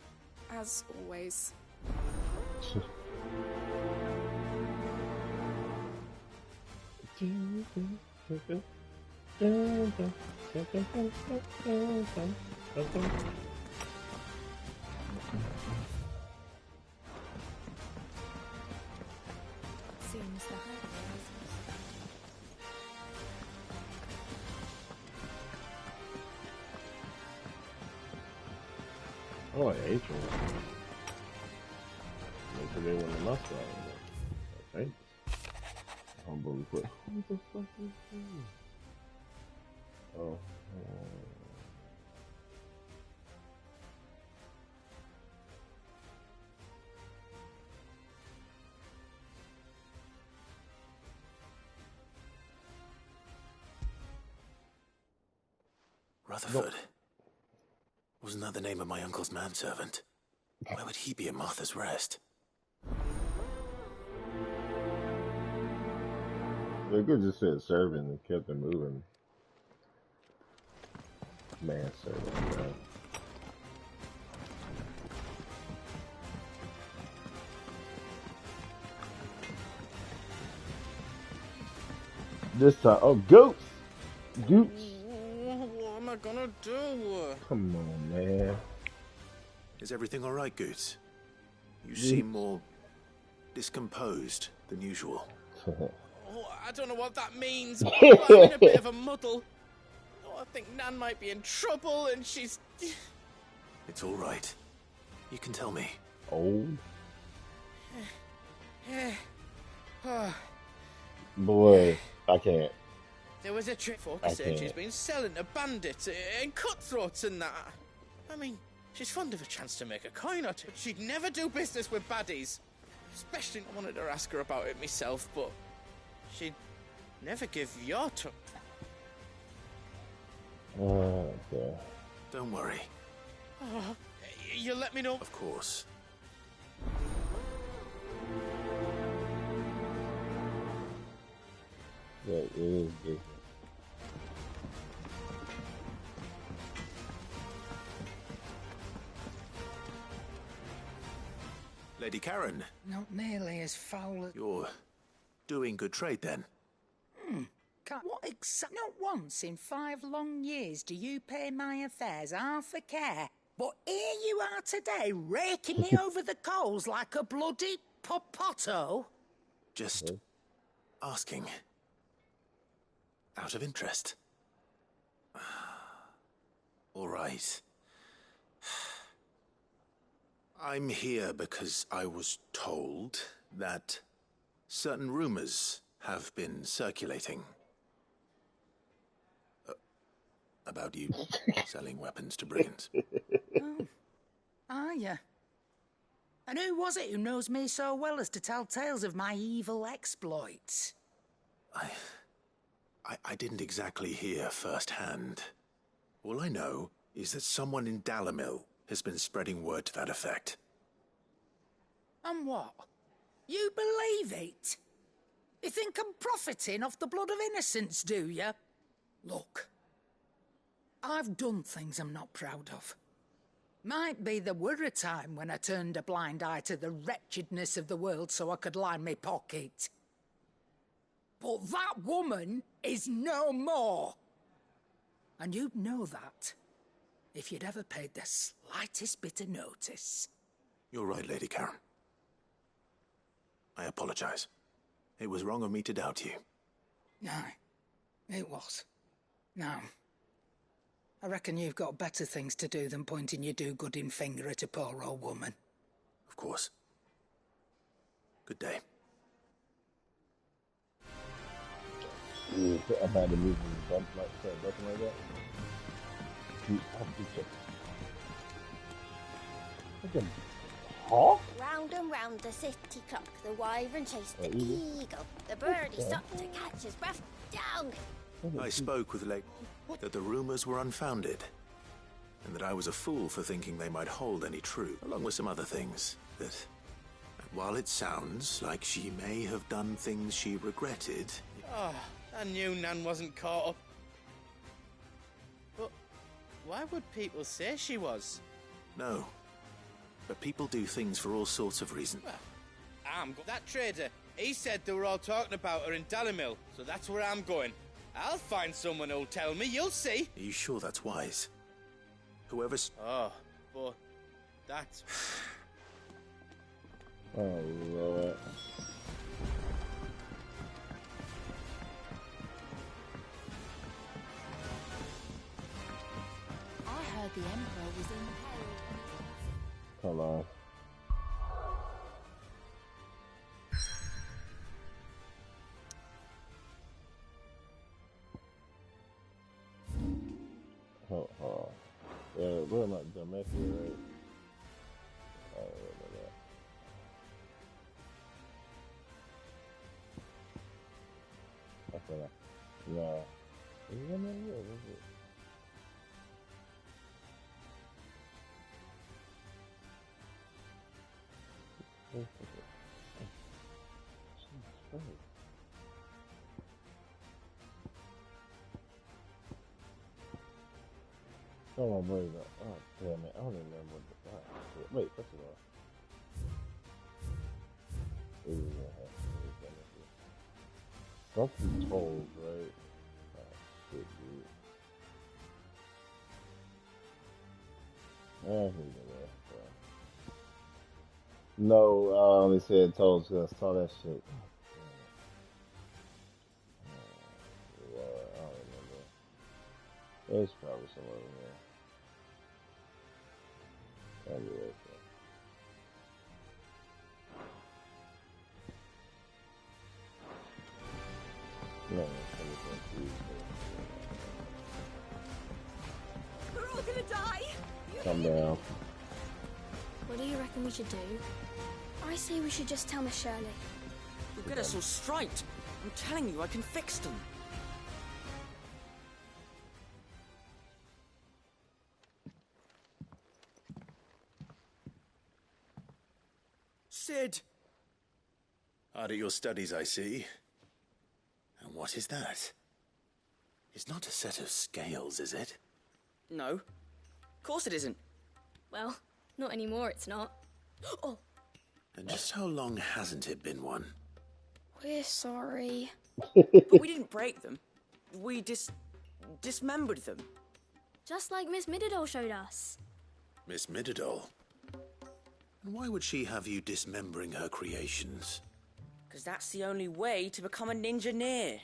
As always. Seems that. Oh, I hate you. Make sure they want the left side. Okay. Humble quick. What the fuck is this? Oh. Rutherford. Wasn't that the name of my uncle's manservant? Why would he be at Martha's Rest? They could just said servant and kept it moving. Manservant, man. This time, oh, goats! Goops! What am I gonna do? Come on, man. Is everything alright, Goots? You seem more discomposed than usual. Oh, I don't know what that means, but I'm in a bit of a muddle. Oh, I think Nan might be in trouble, and she's... It's alright. You can tell me. Oh. Oh. Boy, I can't. There was a trick Focus said she's been selling to bandits and cutthroats and that. I mean, she's fond of a chance to make a coin or two, but she'd never do business with baddies. Especially, I wanted to ask her about it myself, but she'd never give your tongue. Okay. Don't worry. Oh, you'll let me know? Of course. Yeah, it is good. Lady Karen. Not nearly as foul as... You're doing good trade then. What exactly? Not once in 5 long years do you pay my affairs half a care. But here you are today, raking me over the coals like a bloody popoto. Just asking. Out of interest. All right. I'm here because I was told that certain rumors have been circulating about you selling weapons to brigands. Oh, are you? And who was it who knows me so well as to tell tales of my evil exploits? I didn't exactly hear firsthand. All I know is that someone in Dalimil has been spreading word to that effect. And what? You believe it? You think I'm profiting off the blood of innocents, do you? Look, I've done things I'm not proud of. Might be there were a time when I turned a blind eye to the wretchedness of the world so I could line my pocket. But that woman is no more. And you'd know that if you'd ever paid the slightest bit of notice. You're right, Lady Karen. I apologize. It was wrong of me to doubt you. Aye, it was. Now, I reckon you've got better things to do than pointing your do-gooding finger at a poor old woman. Of course. Good day. I'm about to move in the bump like that, nothing like that. Hawk? Round and round the city clock, the wyvern chased the eagle. The birdie stopped to catch his breath. Down! I spoke with Lake that the rumors were unfounded, and that I was a fool for thinking they might hold any truth, along with some other things. That while it sounds like she may have done things she regretted... Oh, I knew Nan wasn't caught up. But why would people say she was? No. But people do things for all sorts of reasons. Well, that trader, he said they were all talking about her in Dalimil, so that's where I'm going. I'll find someone who'll tell me, you'll see. Are you sure that's wise? Whoever's... Oh, but that's... Oh, Lord. I heard the Emperor was in peril. Come on. Hold on. Yeah, where am I? Domestic, right? I don't remember that. I thought no. Is it in there? What is it? Oh my boy, oh damn it, I don't even remember what the wait, that's it all. Something told, right? Shit, dude. Here you go. No, they said told, so I saw that shit. I don't remember. It's probably somewhere in there. Anyway, no, We're all gonna die! calm down. What do you reckon we should do? I say we should just tell Miss Shirley. You'll get us all straight. I'm telling you, I can fix them. Sid! Hard at your studies, I see. And what is that? It's not a set of scales, is it? No. Of course it isn't. Well, not anymore, it's not. Oh! And just how long hasn't it been one? We're sorry. But we didn't break them. We dismembered them. Just like Miss Mididol showed us. Miss Mididol? And why would she have you dismembering her creations? Because that's the only way to become a ninja-neer.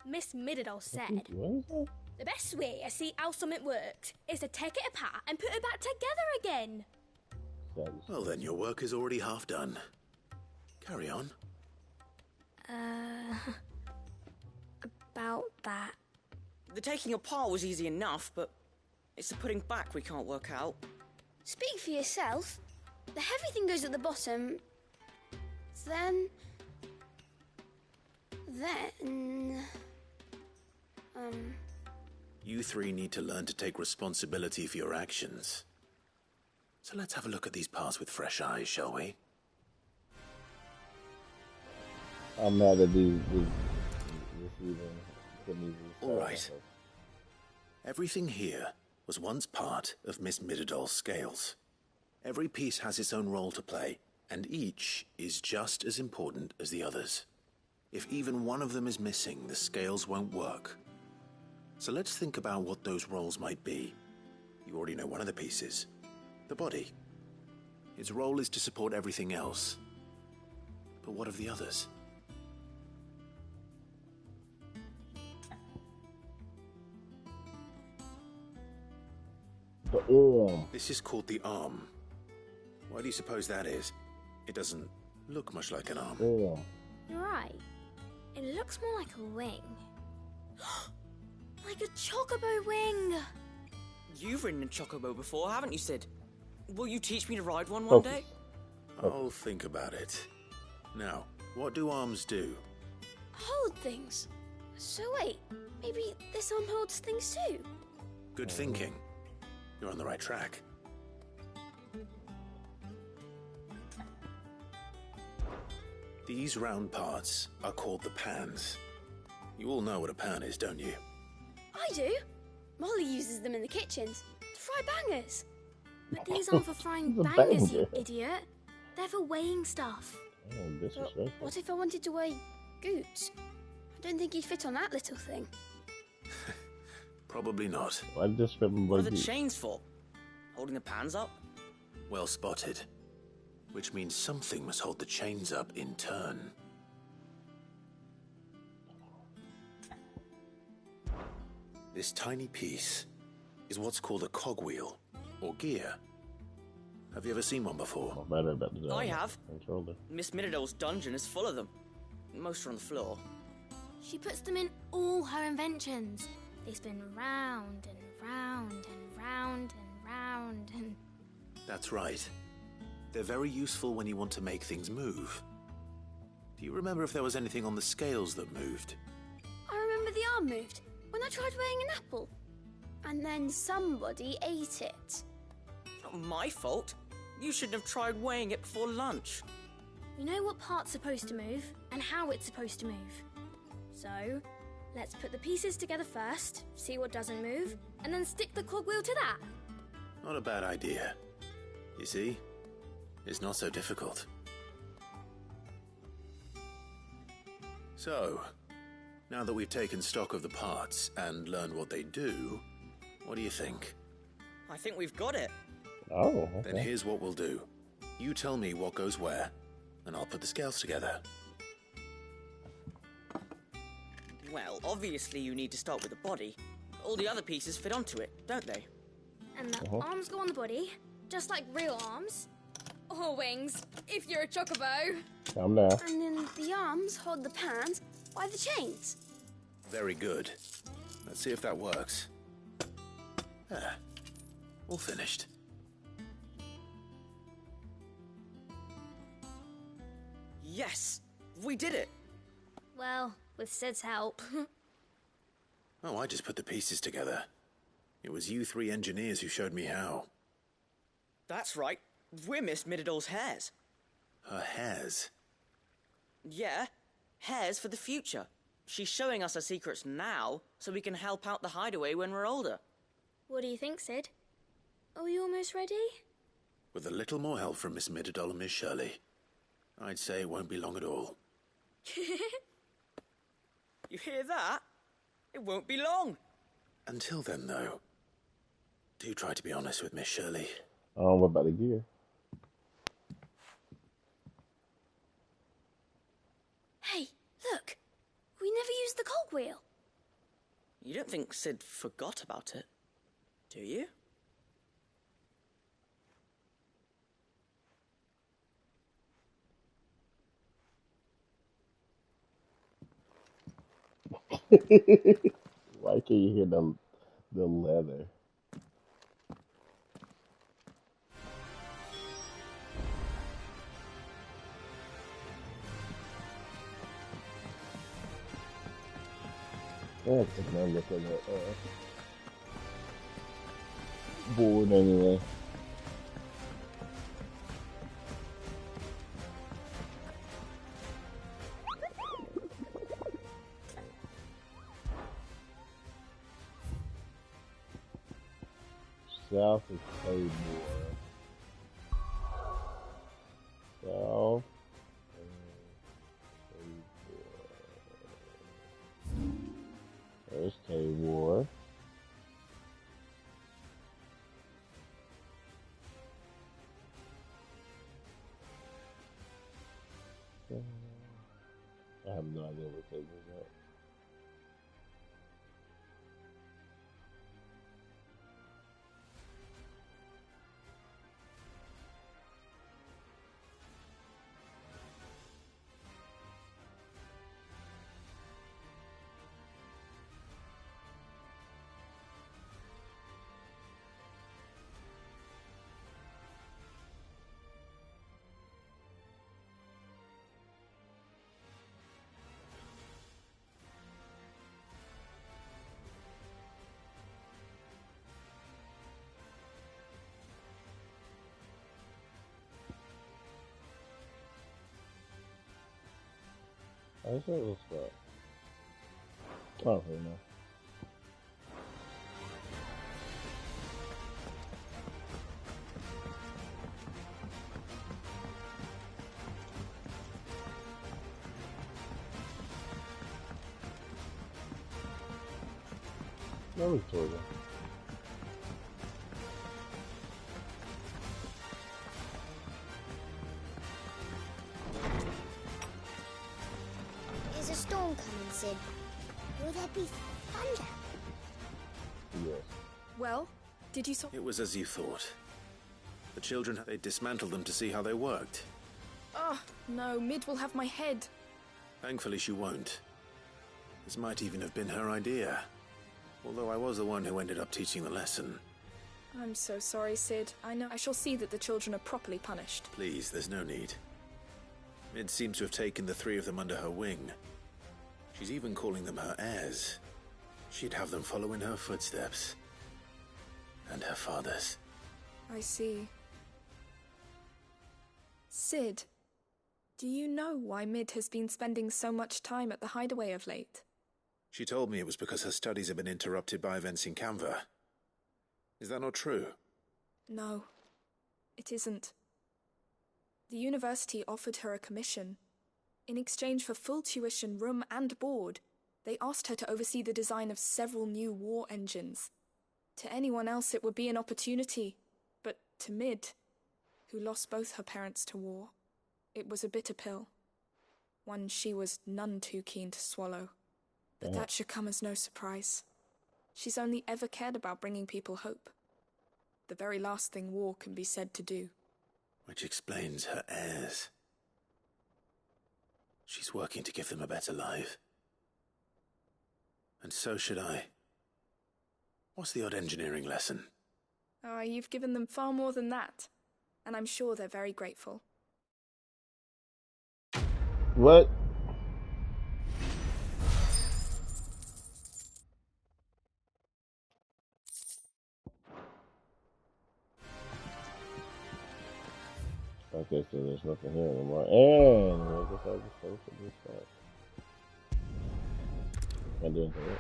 Miss Mididol said, the best way to see how something works is to take it apart and put it back together again. Well then, your work is already half done. Carry on. About that. The taking apart was easy enough, but it's the putting back we can't work out. Speak for yourself. The heavy thing goes at the bottom. Then... You three need to learn to take responsibility for your actions. So let's have a look at these parts with fresh eyes, shall we? I'm mad at these All right. Everything here was once part of Miss Mididol's scales. Every piece has its own role to play, and each is just as important as the others. If even one of them is missing, the scales won't work. So let's think about what those roles might be. You already know one of the pieces. The body. Its role is to support everything else. But what of the others? The arm. This is called the arm. Why do you suppose that is? It doesn't look much like an arm. Arm. You're right. It looks more like a wing. Like a chocobo wing. You've ridden a chocobo before, haven't you, Sid? Will you teach me to ride one day? I'll think about it. Now, what do arms do? Hold things. So wait, maybe this arm holds things too? Good thinking. You're on the right track. These round parts are called the pans. You all know what a pan is, don't you? I do. Molly uses them in the kitchens to fry bangers. But these aren't for frying bangers, you idiot. They're for weighing stuff. Disrespectful. What if I wanted to weigh Goots? I don't think he'd fit on that little thing. Probably not. I just remember What are the chains for? Holding the pans up? Well spotted. Which means something must hold the chains up in turn. This tiny piece is what's called a cogwheel, or gear. Have you ever seen one before? I have. Miss Mididol's dungeon is full of them. Most are on the floor. She puts them in all her inventions. They spin round and round and round and round and... That's right. They're very useful when you want to make things move. Do you remember if there was anything on the scales that moved? I remember the arm moved when I tried weighing an apple. And then somebody ate it. Not my fault. You shouldn't have tried weighing it before lunch. We know what part's supposed to move and how it's supposed to move. So, let's put the pieces together first, see what doesn't move, and then stick the cogwheel to that. Not a bad idea. You see? It's not so difficult. So, Now that we've taken stock of the parts and learned what they do, what do you think? I think we've got it. Oh, okay. Then here's what we'll do. You tell me what goes where, and I'll put the scales together. Well, obviously you need to start with the body. All the other pieces fit onto it, don't they? And the arms go on the body, just like real arms. Or wings, if you're a chocobo. I'm there. And then the arms hold the pans by the chains. Very good. Let's see if that works. Ah, all finished. Yes! We did it! Well, with Sid's help. Oh, I just put the pieces together. It was you three engineers who showed me how. That's right. We're Miss Mididol's hairs. Her hairs? Yeah, hairs for the future. She's showing us her secrets now, so we can help out the hideaway when we're older. What do you think, Sid? Are we almost ready? With a little more help from Miss Mididol and Miss Shirley, I'd say it won't be long at all. You hear that? It won't be long. Until then, though, do try to be honest with Miss Shirley. What about the gear? Hey, look! We never used the cogwheel. You don't think Sid forgot about it, do you? Why can't you hear the leather? Yeah, take another look at that board anyway. South is Claymore. South and Claymore. There's K-War. I have no idea what K-War's at. I just thought it was what? Oh, okay, no. No, Victoria. Is a storm coming, Sid? Will there be thunder? Yes. Well, did you saw? It was as you thought. The children, they dismantled them to see how they worked. Oh, no, Mid will have my head. Thankfully, she won't. This might even have been her idea. Although I was the one who ended up teaching the lesson. I'm so sorry, Sid. I know I shall see that the children are properly punished. Please, there's no need. Mid seems to have taken the three of them under her wing. She's even calling them her heirs. She'd have them follow in her footsteps. And her father's. I see. Sid, do you know why Mid has been spending so much time at the hideaway of late? She told me it was because her studies have been interrupted by events in Canva. Is that not true? No, it isn't. The university offered her a commission. In exchange for full tuition, room and board, They asked her to oversee the design of several new war engines. To anyone else, it would be an opportunity. But to Mid, who lost both her parents to war, it was a bitter pill. One she was none too keen to swallow. But that should come as no surprise. She's only ever cared about bringing people hope. The very last thing war can be said to do. Which explains her heirs. She's working to give them a better life. And so should I. What's the odd engineering lesson? Oh, you've given them far more than that. And I'm sure they're very grateful. What? Okay, so there's nothing here anymore. And I guess I'll just go for this side. Can't do anything else.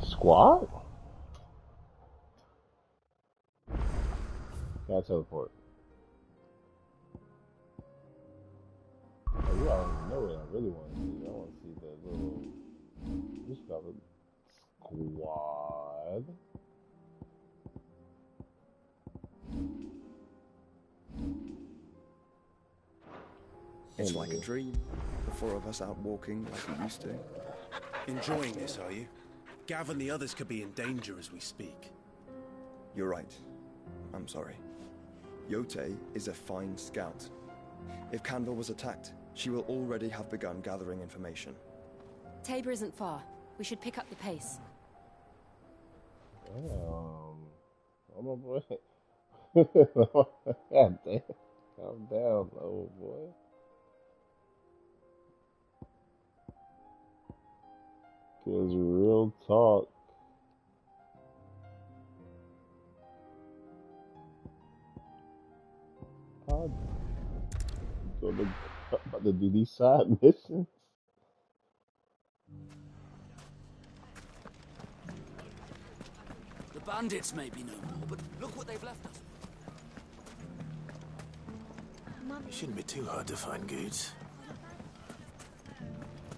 Squad? Gotta teleport. Oh, you already know what I really want to see. I want to see the little, what's it called? Squad. It's like a dream. The four of us out walking like we used to. Enjoying this, are you? Gav and the others could be in danger as we speak. You're right. I'm sorry. Yote is a fine scout. If Candle was attacked, she will already have begun gathering information. Tabor isn't far. We should pick up the pace. Oh my boy. God damn. Calm down, old boy. Cause real talk. I'm about to do these side missions. The bandits may be no more, but look what they've left us. It shouldn't be too hard to find goods.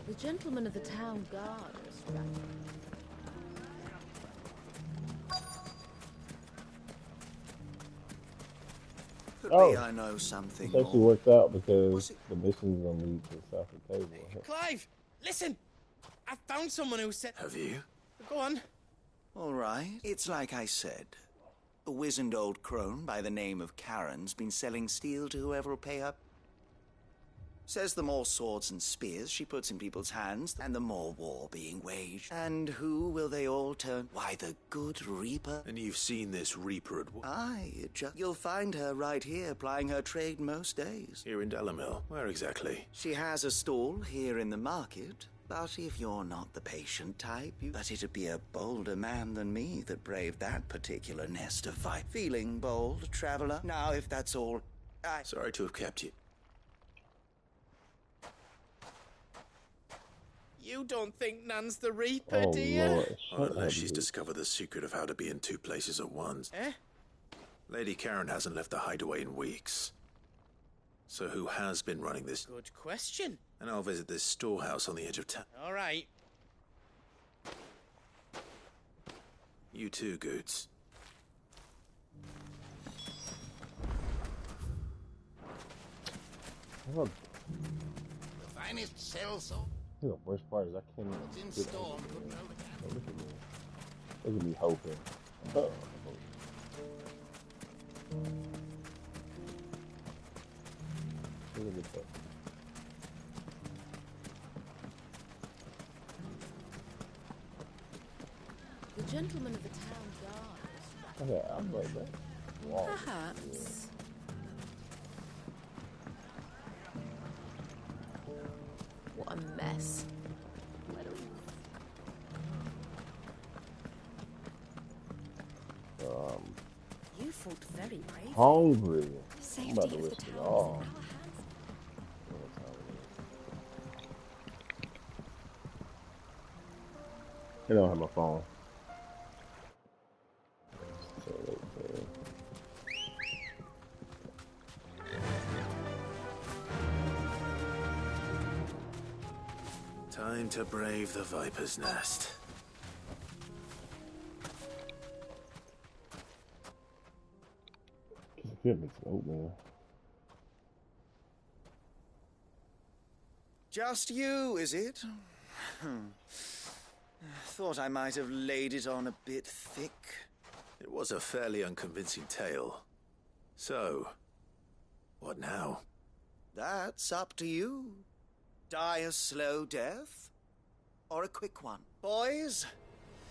The gentlemen of the town guard are strapped. Could Oh, be I know something it's actually more. worked out because the mission's gonna lead to the south of the table. Clive, listen! I found someone who said... Have you? Go on. All right. It's like I said. A wizened old crone by the name of Karen's been selling steel to whoever will pay up. Says the more swords and spears she puts in people's hands, and the more war being waged. And who will they all turn? Why, the good Reaper. And you've seen this Reaper at work? Aye, you'll find her right here, plying her trade most days. Here in Dalamil. Where exactly? She has a stall here in the market, but if you're not the patient type, but it'd be a bolder man than me that braved that particular nest of fight. Feeling bold, traveler? Now, if that's all, Sorry to have kept you. You don't think Nan's the Reaper, Oh, do you? Lord. Unless she's discovered the secret of how to be in two places at once. Eh? Lady Karen hasn't left the hideaway in weeks. So who has been running this? Good question. And I'll visit this storehouse on the edge of town. All right. You too, Goods. Oh, The finest cell so. the worst part is I can't even. What's in get store? anything. Couldn't know the Oh, look at me. Look at me hoping. Oh. Look at that. The gentlemen of the town guard are strapped. Okay, I'm like that. Perhaps. What a mess. You fought very brave. Hungry. I'm about to Safety of the risk it town all. is in our hands. I don't have my phone. Time to brave the Viper's Nest. Give me some oatmeal. Just you, is it? Thought I might have laid it on a bit thick. It was a fairly unconvincing tale. So, what now? That's up to you. Die a slow death, or a quick one. Boys,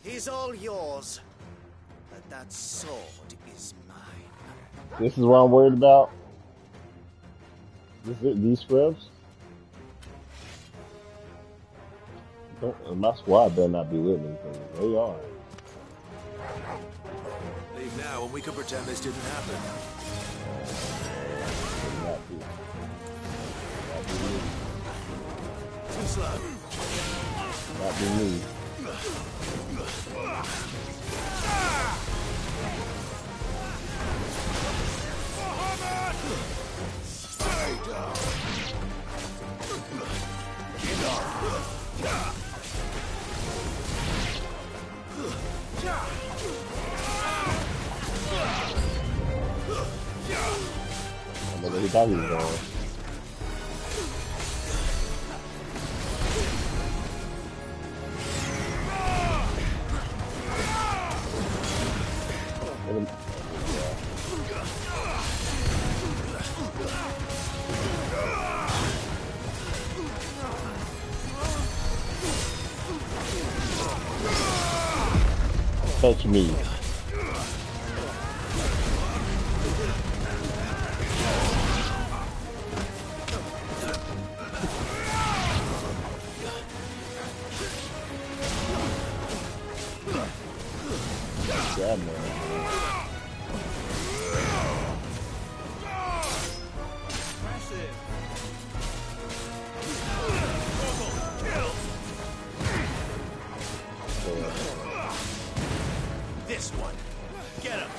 he's all yours. But that sword is mine. This is what I'm worried about. These scrubs. My squad better not be with me because they are. Leave now and we can pretend this didn't happen. Not be. Not be me. Too slow. Not be me. Stay down. Get off. I'm gonna hit that one. Touch me. Yeah, man. This one. Get him.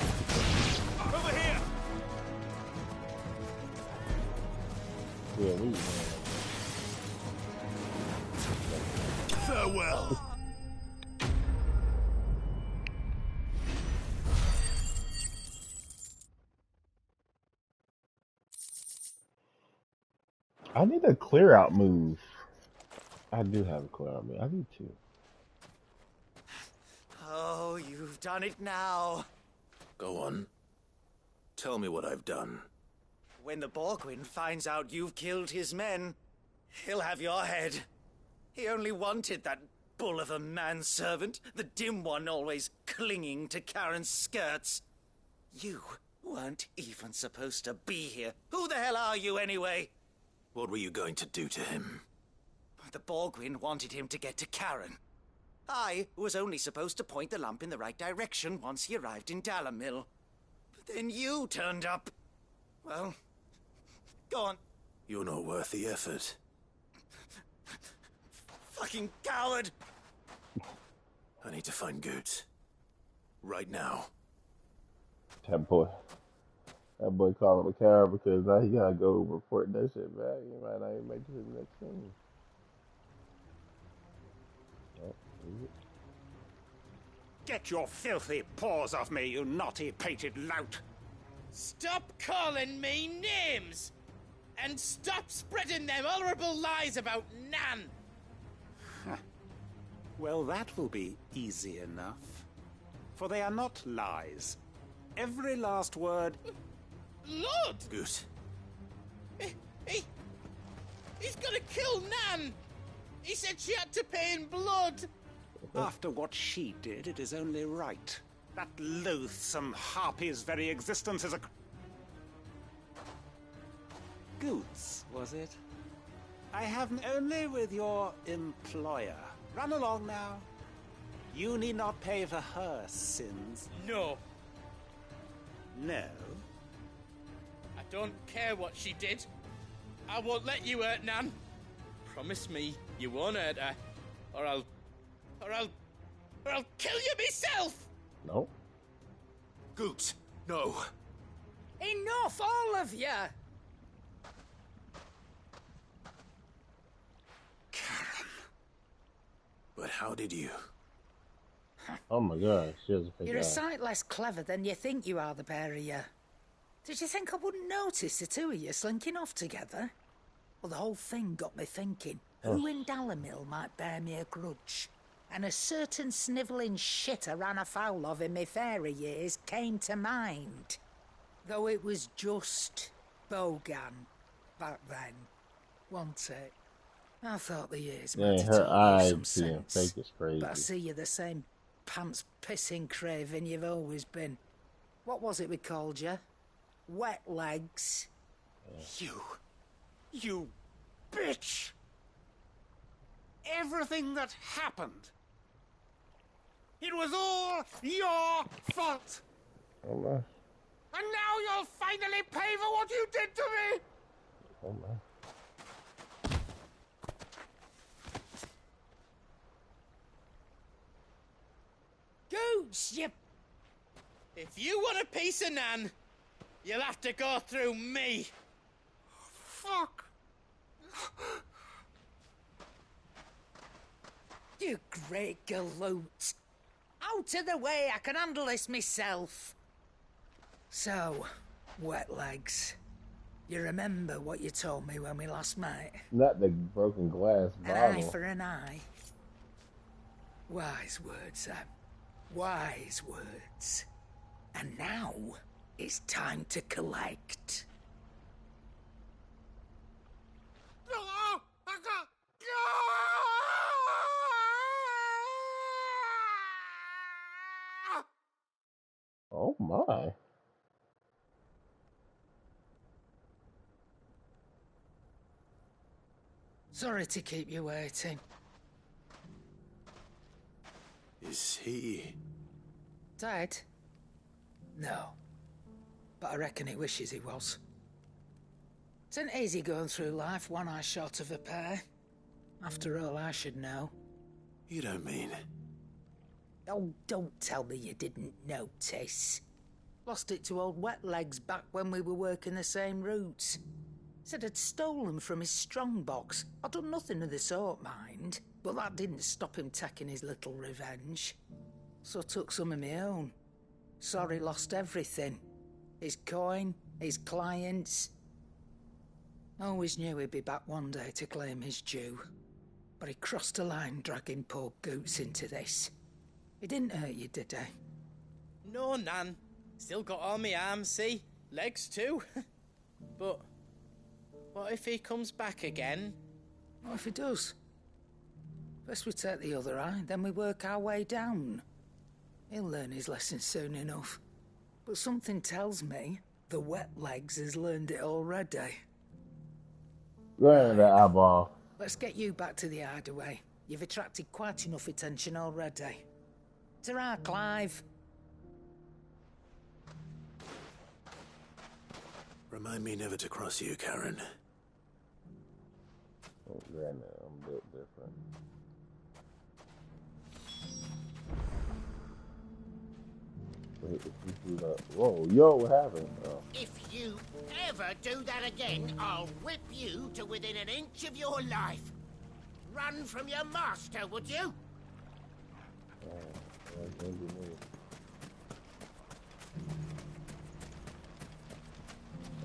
Over here. Yeah, we. Farewell. I need a clear out move. I do have a clear out move. I need to. Oh, you've done it now. Go on. Tell me what I've done. When the Borgwyn finds out you've killed his men, he'll have your head. He only wanted that bull of a manservant, the dim one always clinging to Karen's skirts. You weren't even supposed to be here. Who the hell are you anyway? What were you going to do to him? The Borgwyn wanted him to get to Karen. I was only supposed to point the lamp in the right direction once he arrived in Dalamil. But then you turned up. Well, go on. You're not worth the effort. Fucking coward! I need to find Goots. Right now. That boy called him a coward because now he gotta go report that shit back. He might not even make it to the next scene. Get your filthy paws off me, you naughty-pated lout! Stop calling me names! And stop spreading them horrible lies about Nan! Well, that will be easy enough. For they are not lies. Every last word... Lord! Goose. He's gonna kill Nan! He said she had to pay in blood! After what she did, it is only right. That loathsome harpy's very existence is a... Goods, was it? I have only with your employer. Run along now. You need not pay for her sins. No. No? I don't care what she did. I won't let you hurt Nan. Promise me you won't hurt her, or I'll kill you myself. No. Goots, no. Enough, all of you! But how did you? Oh my God, she has a fake You're a eye. sight less clever than you think you are, the pair of you. Did you think I wouldn't notice the two of you slinking off together? Well, the whole thing got me thinking, who in Dalimil might bear me a grudge? And a certain snivelling shit I ran afoul of in my fairy years came to mind. Though it was just Bogan back then, wasn't it? I thought the years might have her taught you eyes some being sense. fake is crazy. But I see you're the same pants-pissing craven you've always been. What was it we called you? Wet legs. You bitch! Everything that happened, it was all your fault! Oh my. And now you'll finally pay for what you did to me! Oh my. Goots, you... If you want a piece of Nan, you'll have to go through me. Fuck! You great galoot. Out of the way, I can handle this myself. So, wet legs. You remember what you told me when we last met? Not the broken glass An bottle. eye for an eye. Wise words, Sam. Wise words. And now, it's time to collect. Oh my. Sorry to keep you waiting. Is he... Dead? No. But I reckon he wishes he was. It ain't easy going through life one eye short of a pair. After all, I should know. You don't mean... Oh, don't tell me you didn't notice. Lost it to old Wet Legs back when we were working the same routes. Said I'd stolen from his strongbox. I'd done nothing of the sort, mind. But that didn't stop him taking his little revenge. So I took some of my own. Sorry, lost everything. His coin, his clients. Always knew he'd be back one day to claim his due. But he crossed a line dragging poor Goots into this. He didn't hurt you, did he? No, Nan. Still got all my arms, see? Legs too. But what if he comes back again? What if he does? First we take the other eye, then we work our way down. He'll learn his lesson soon enough. But something tells me the Wet Legs has learned it already. Learn the eyeball. Let's get you back to the hideaway. You've attracted quite enough attention already. Ta-ra, Clive. Remind me never to cross you, Karen. Oh, granted, I'm built different. Wait, if you do that. Whoa, yo, what happened? Oh. If you ever do that again, I'll whip you to within an inch of your life. Run from your master, would you?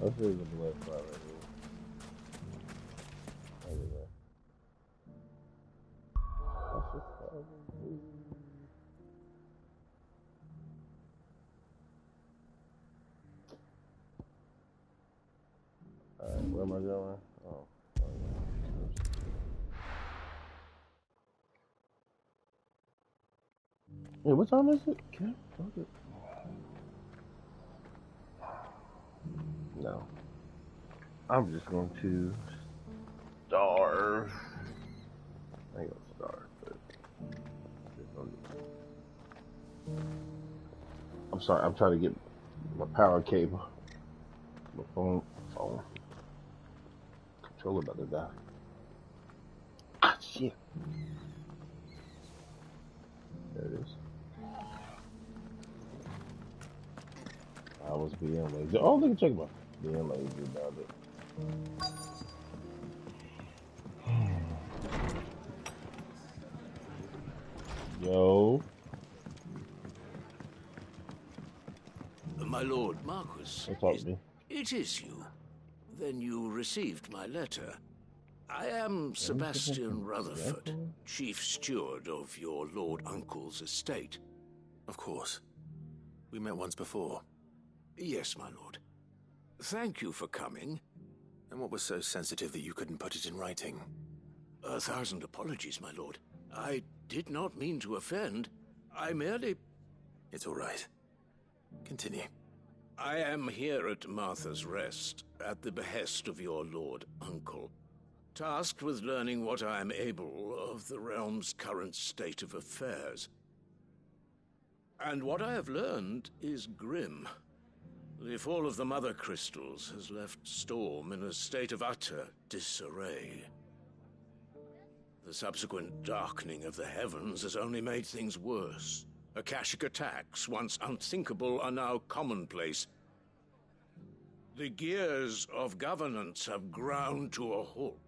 I'll show you the left part right here. There we go. That's just probably... Alright, where am I going? Oh. Wait, what time is it? Can I fuck it? No. I'm just going to starve. I ain't gonna starve, but I'm sorry. I'm trying to get my power cable. My phone controller about to die. Ah, shit. There it is. I was being lazy. Oh, look at check my being lazy about it. Yo. My lord Marquis, Don't talk to me. it is you. Then you received my letter. I am Sebastian Rutherford, chief steward of your lord uncle's estate. Of course. We met once before. Yes, my lord. Thank you for coming. And what was so sensitive that you couldn't put it in writing? 1,000 apologies, my lord. I did not mean to offend. I merely... It's all right. Continue. I am here at Martha's Rest, at the behest of your lord uncle, tasked with learning what I am able of the realm's current state of affairs. And what I have learned is grim. The fall of the Mother Crystals has left Storm in a state of utter disarray. The subsequent darkening of the heavens has only made things worse. Akashic attacks, once unthinkable, are now commonplace. The gears of governance have ground to a halt,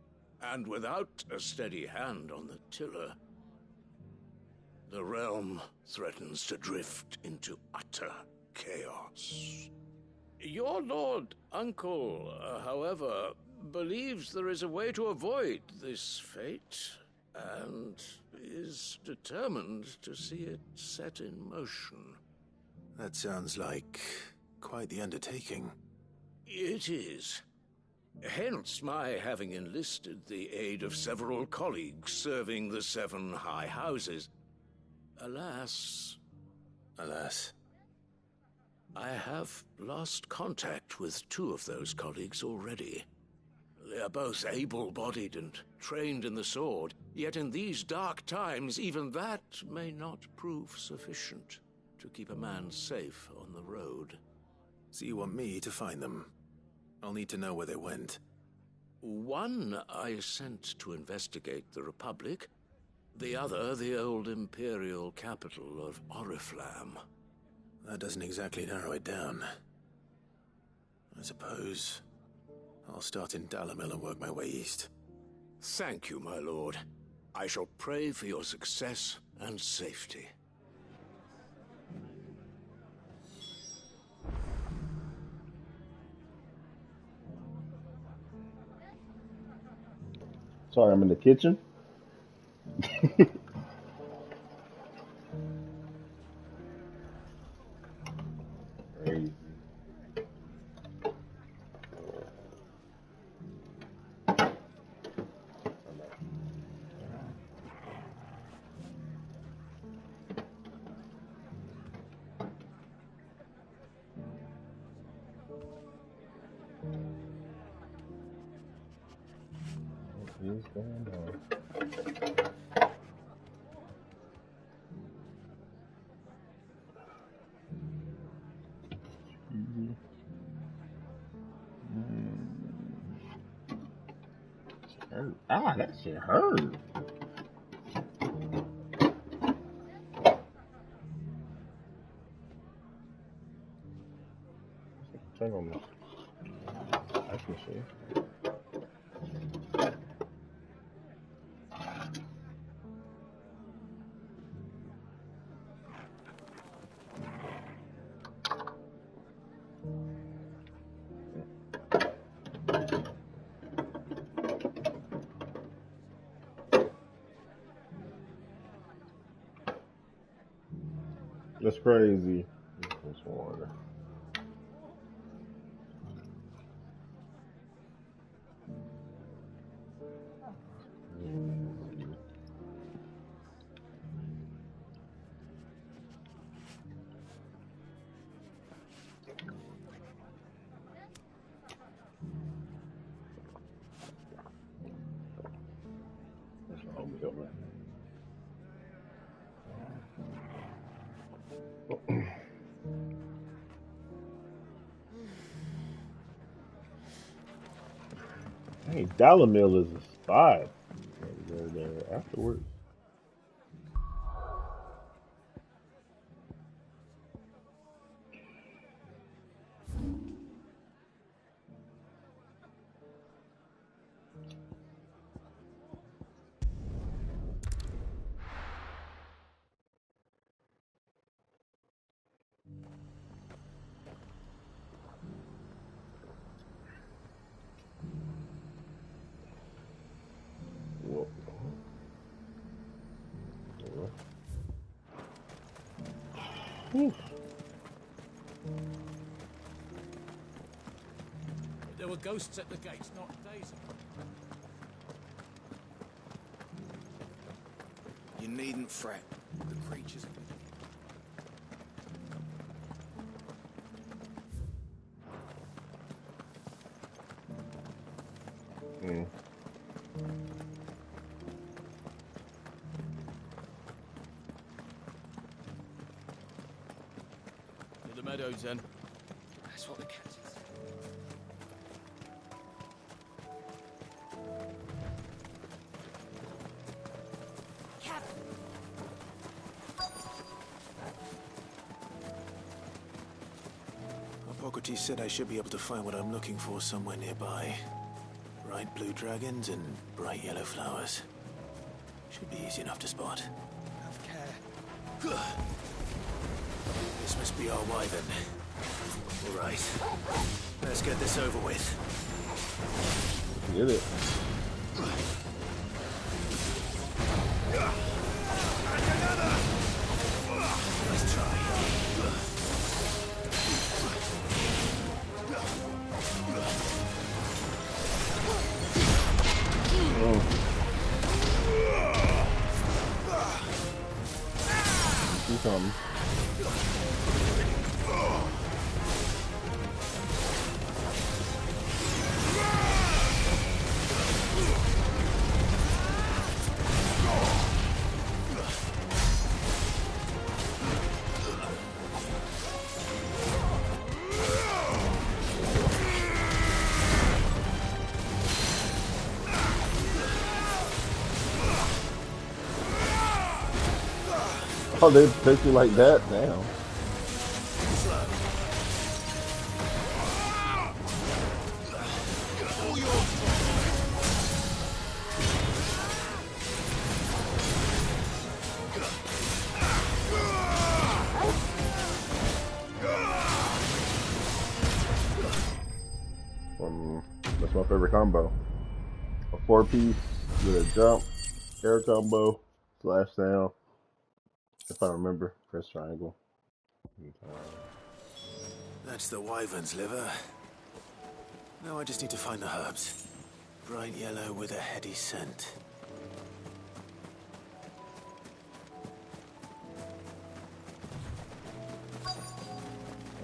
and without a steady hand on the tiller, the realm threatens to drift into utter chaos. Your lord uncle, however, believes there is a way to avoid this fate, and is determined to see it set in motion. That sounds like quite the undertaking. It is. Hence my having enlisted the aid of several colleagues serving the 7 high houses. Alas, I have lost contact with 2 of those colleagues already. They are both able-bodied and trained in the sword, yet in these dark times, even that may not prove sufficient to keep a man safe on the road. So you want me to find them? I'll need to know where they went. One I sent to investigate the Republic, the other the old Imperial capital of Oriflamme. That doesn't exactly narrow it down. I suppose I'll start in Dalimil and work my way east. Thank you, my lord. I shall pray for your success and safety. Sorry, I'm in the kitchen. Crazy. What is going on? Hurt. Ah, that shit hurt. Turn on this. That's machine. That's crazy. This water. Help me, help me. Hey, Dollar Mill is a spot. Go there afterwards. Whoa. There were ghosts at the gates not days ago. You needn't fret. The creatures are Mm. To the meadows, then. That's what the cat is. Hippocrates said I should be able to find what I'm looking for somewhere nearby. Bright blue dragons and bright yellow flowers. Should be easy enough to spot. have care. This must be our wyvern. All right. Let's get this over with. Get it. Nice try. Do something. Oh, they take you like that? Damn. That's my favorite combo. A 4-piece with a jump, air combo, slash down. If I remember, press triangle. That's the wyvern's liver. Now I just need to find the herbs. Bright yellow with a heady scent.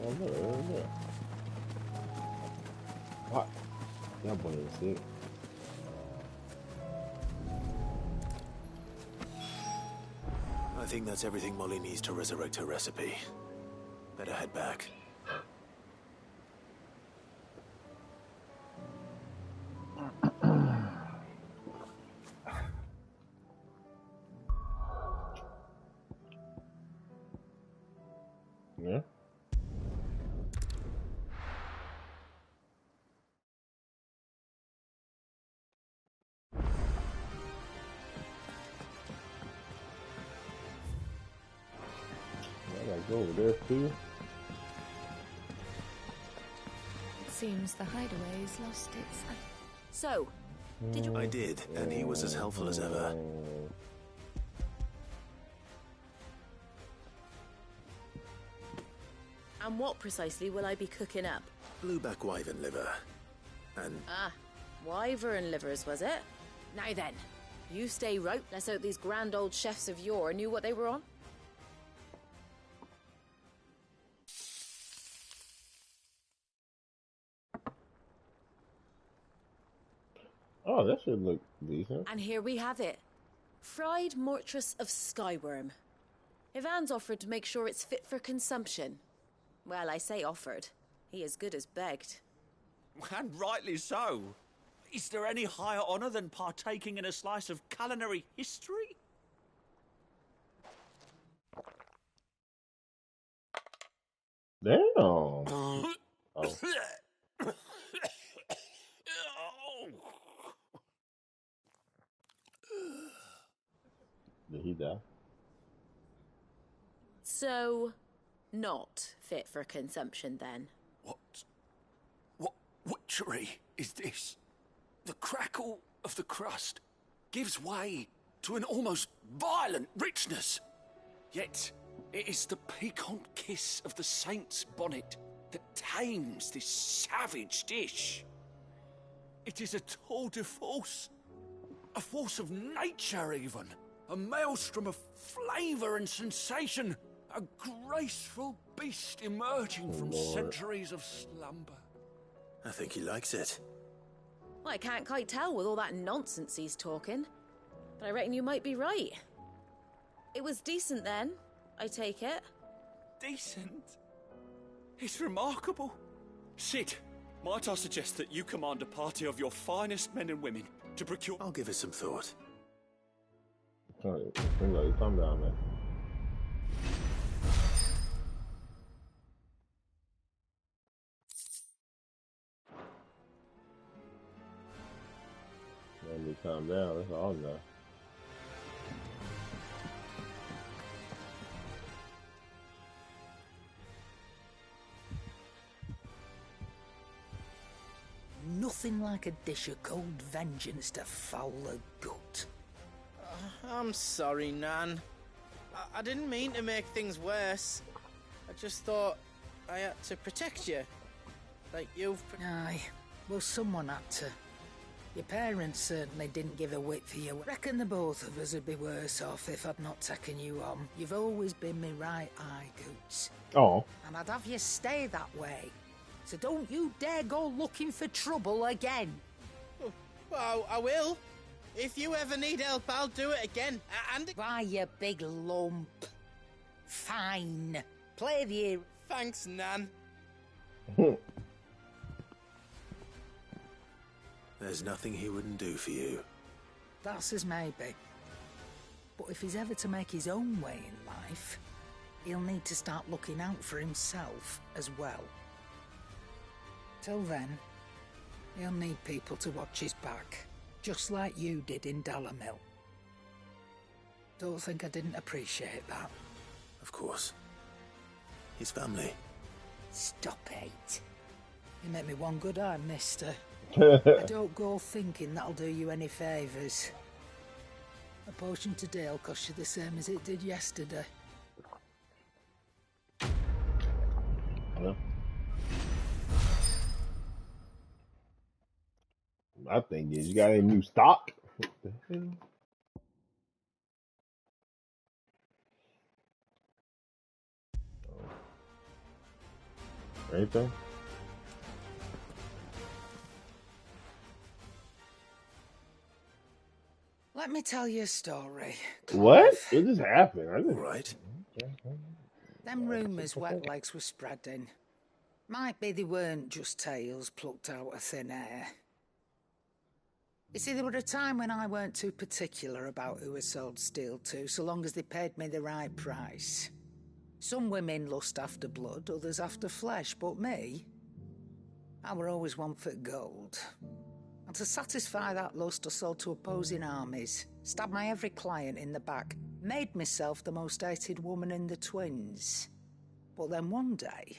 Oh, look. What? That boy is sick. I think that's everything Molly needs to resurrect her recipe. Better head back. Yeah. I gotta go over there too. It seems the hideaway's lost its... So, did you... I did, and he was as helpful as ever. And what precisely will I be cooking up? Blueback wyvern liver. And Ah, wyvern livers, was it? Now then, you stay rope. Let's hope these grand old chefs of yore knew what they were on. Oh, that should look decent. And here we have it. Fried mortress of skyworm. Ivan's offered to make sure it's fit for consumption. Well, I say offered. He as good as begged. And rightly so. Is there any higher honour than partaking in a slice of culinary history? Damn. Oh. Did he die? So, not fit for consumption then? What witchery is this? The crackle of the crust gives way to an almost violent richness. Yet, it is the piquant kiss of the saint's bonnet that tames this savage dish. It is a tour de force, a force of nature even, a maelstrom of flavour and sensation, a graceful beast emerging from centuries of slumber. I think he likes it. Well, I can't quite tell with all that nonsense he's talking, but I reckon you might be right. It was decent then, I take it. Decent? It's remarkable. Sid, might I suggest that you command a party of your finest men and women to procure... I'll give it some thought. Calm down, man. Let me calm down, that's all now. Nothing like a dish of cold vengeance to foul the gut. I'm sorry, Nan. I didn't mean to make things worse. I just thought I had to protect you. Like you've... Aye, well, someone had to. Your parents certainly didn't give a whit for you. Reckon the both of us would be worse off if I'd not taken you on. You've always been me right eye, Goots. Oh. And I'd have you stay that way. So don't you dare go looking for trouble again. Well, I will. If you ever need help, I'll do it again. And... Why, you big lump. Fine. Play the hero. Thanks, Nan. There's nothing he wouldn't do for you. That's as maybe. But if he's ever to make his own way in life, he'll need to start looking out for himself as well. Till then, he'll need people to watch his back, just like you did in Dalamil. Don't think I didn't appreciate that. Of course. His family. Stop it. You make me one good eye, mister. I don't go thinking that'll do you any favours. A potion today'll cost you the same as it did yesterday. Well, my thing is, you got any new stock? What the hell? Anything? Let me tell you a story. Clive. What? What just happened? I didn't... Right. Them rumours wet legs were spreading. Might be they weren't just tales plucked out of thin air. You see, there were a time when I weren't too particular about who I sold steel to, so long as they paid me the right price. Some women lust after blood, others after flesh, but me, I were always one for gold. And to satisfy that lust, I sold to opposing armies, stabbed my every client in the back, made myself the most hated woman in the twins. But then one day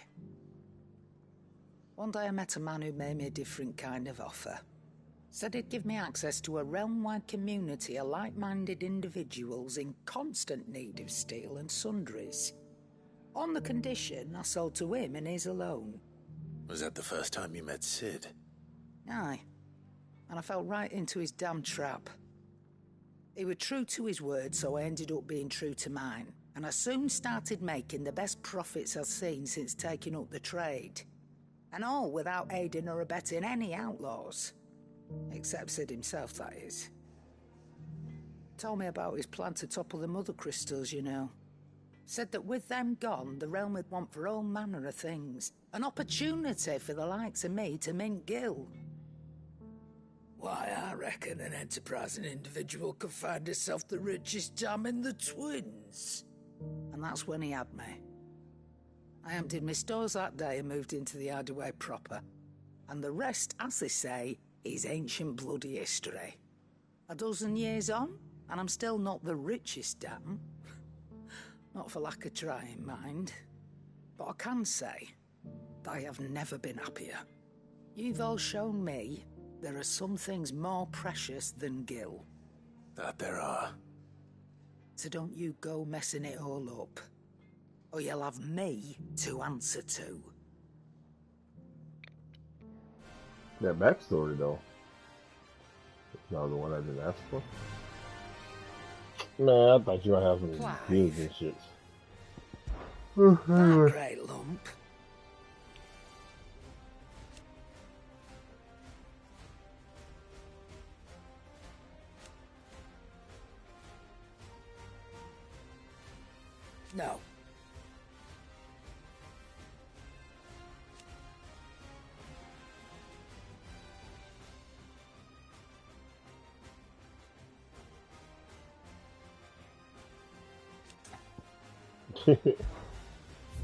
I met a man who made me a different kind of offer. Said he'd give me access to a realm-wide community of like-minded individuals in constant need of steel and sundries. On the condition I sold to him and his alone. Was that the first time you met Sid? Aye. And I fell right into his damn trap. He was true to his word, so I ended up being true to mine. And I soon started making the best profits I've seen since taking up the trade. And all without aiding or abetting any outlaws. Except Sid himself, that is. Told me about his plan to topple the mother crystals, you know. Said that with them gone, the realm would want for all manner of things. An opportunity for the likes of me to mint Gil. Why, I reckon an enterprising individual could find himself the richest dam in the Twins. And that's when he had me. I emptied my stores that day and moved into the hideaway proper. And the rest, as they say, is ancient bloody history. A dozen years on, and I'm still not the richest dam. Not for lack of trying, mind. But I can say that I have never been happier. You've all shown me there are some things more precious than Gil. That there are. So don't you go messing it all up, or you'll have me to answer to. That backstory, though. It's not the one I didn't ask for. Man, I thought you might have some views and shit. That great lump. No.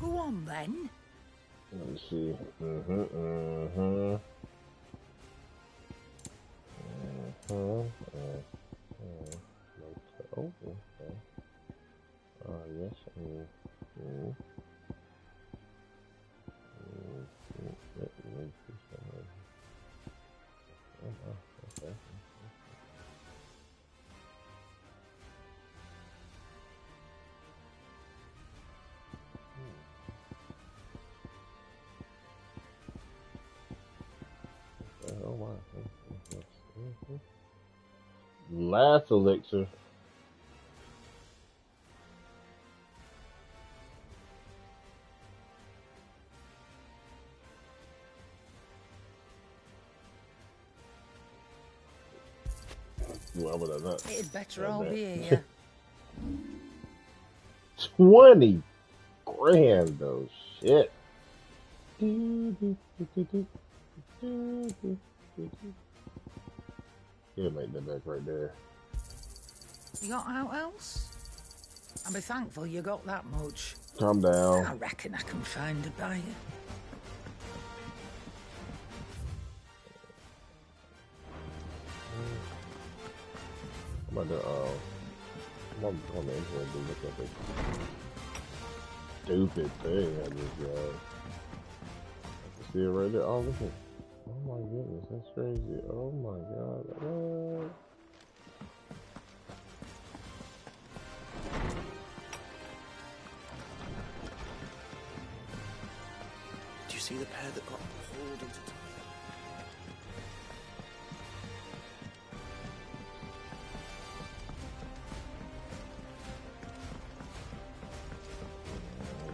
Go on then. Let me see. Oh, okay. Yes. Okay. Oh wow. Last elixir. Well, but not. It'd better all be here. 20 grand though. Shit. Yeah, make that back right there. You got out else? I'll be thankful you got that much. Calm down. I reckon I can find a buyer. I'm about to, I'm on the internet to look at this stupid thing I just got. See it right there? Oh, look at, oh my goodness, that's crazy. Oh my god. Do you see the pair that got pulled into time?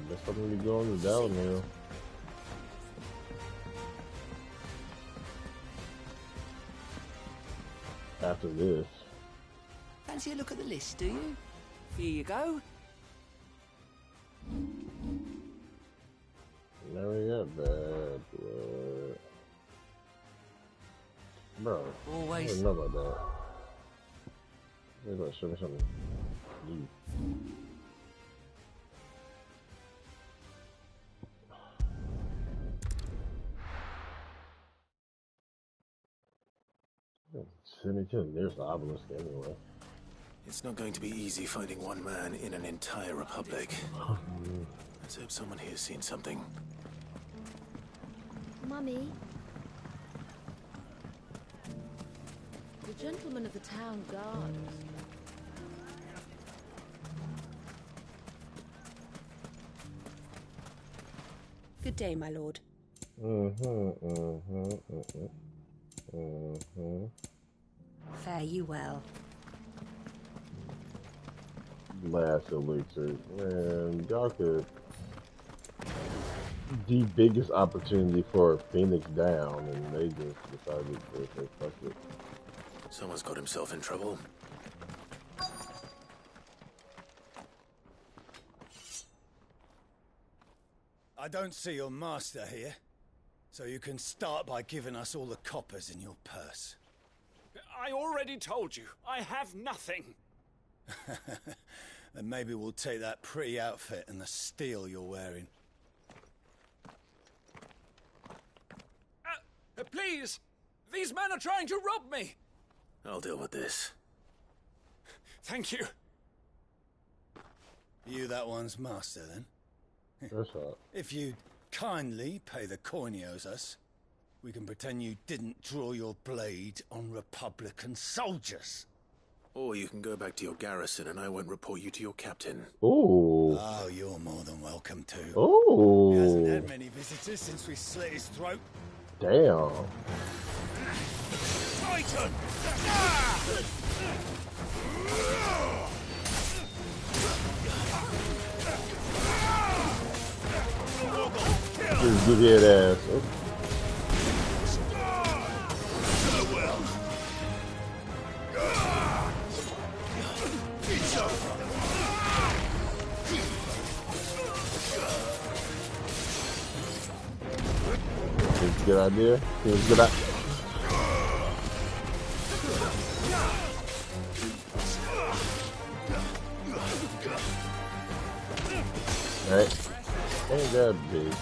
That's something to go on the downhill. After this. Fancy a look at the list, do you? Here you go. Never got bad, bro. Always. I didn't know about that. Maybe I'll show me something new. Send me to the nearest obelisk anyway. It's not going to be easy finding one man in an entire republic. Let's hope someone here's seen something. Mummy? The gentleman of the town guard. Good day, my lord. Fare you well. Last elixir. Man, y'all could. The biggest opportunity for Phoenix down, and they just decided to say fuck it. Someone's got himself in trouble. I don't see your master here, so you can start by giving us all the coppers in your purse. I already told you, I have nothing. Then maybe we'll take that pretty outfit and the steel you're wearing. Please! These men are trying to rob me! I'll deal with this. Thank you. You that one's master, then? That's right. If you'd kindly pay the coin he owes us, we can pretend you didn't draw your blade on Republican soldiers. Or you can go back to your garrison and I won't report you to your captain. Ooh. Oh, you're more than welcome to. Ooh. He hasn't had many visitors since we slit his throat. Damn. Titan! Just give you that ass. It's a good idea. It's a good idea. Alright. Ain't that big.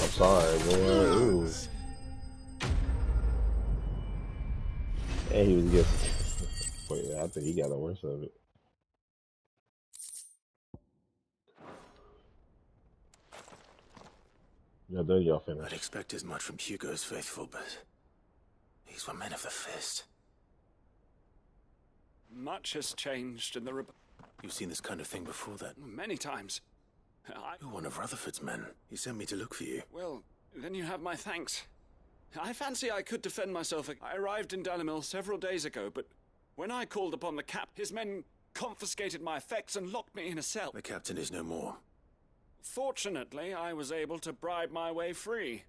I'm sorry, boy. Ooh. And he was getting. Wait, I think he got the worst of it. Y'all done, y'all finished. I'd expect as much from Hugo's faithful, but these were men of the fist. Much has changed in the You've seen this kind of thing before then? Many times. You're one of Rutherford's men. He sent me to look for you. Well, then you have my thanks. I fancy I could defend myself. I arrived in Dalamil several days ago, but when I called upon the cap, his men confiscated my effects and locked me in a cell. The captain is no more. Fortunately, I was able to bribe my way free.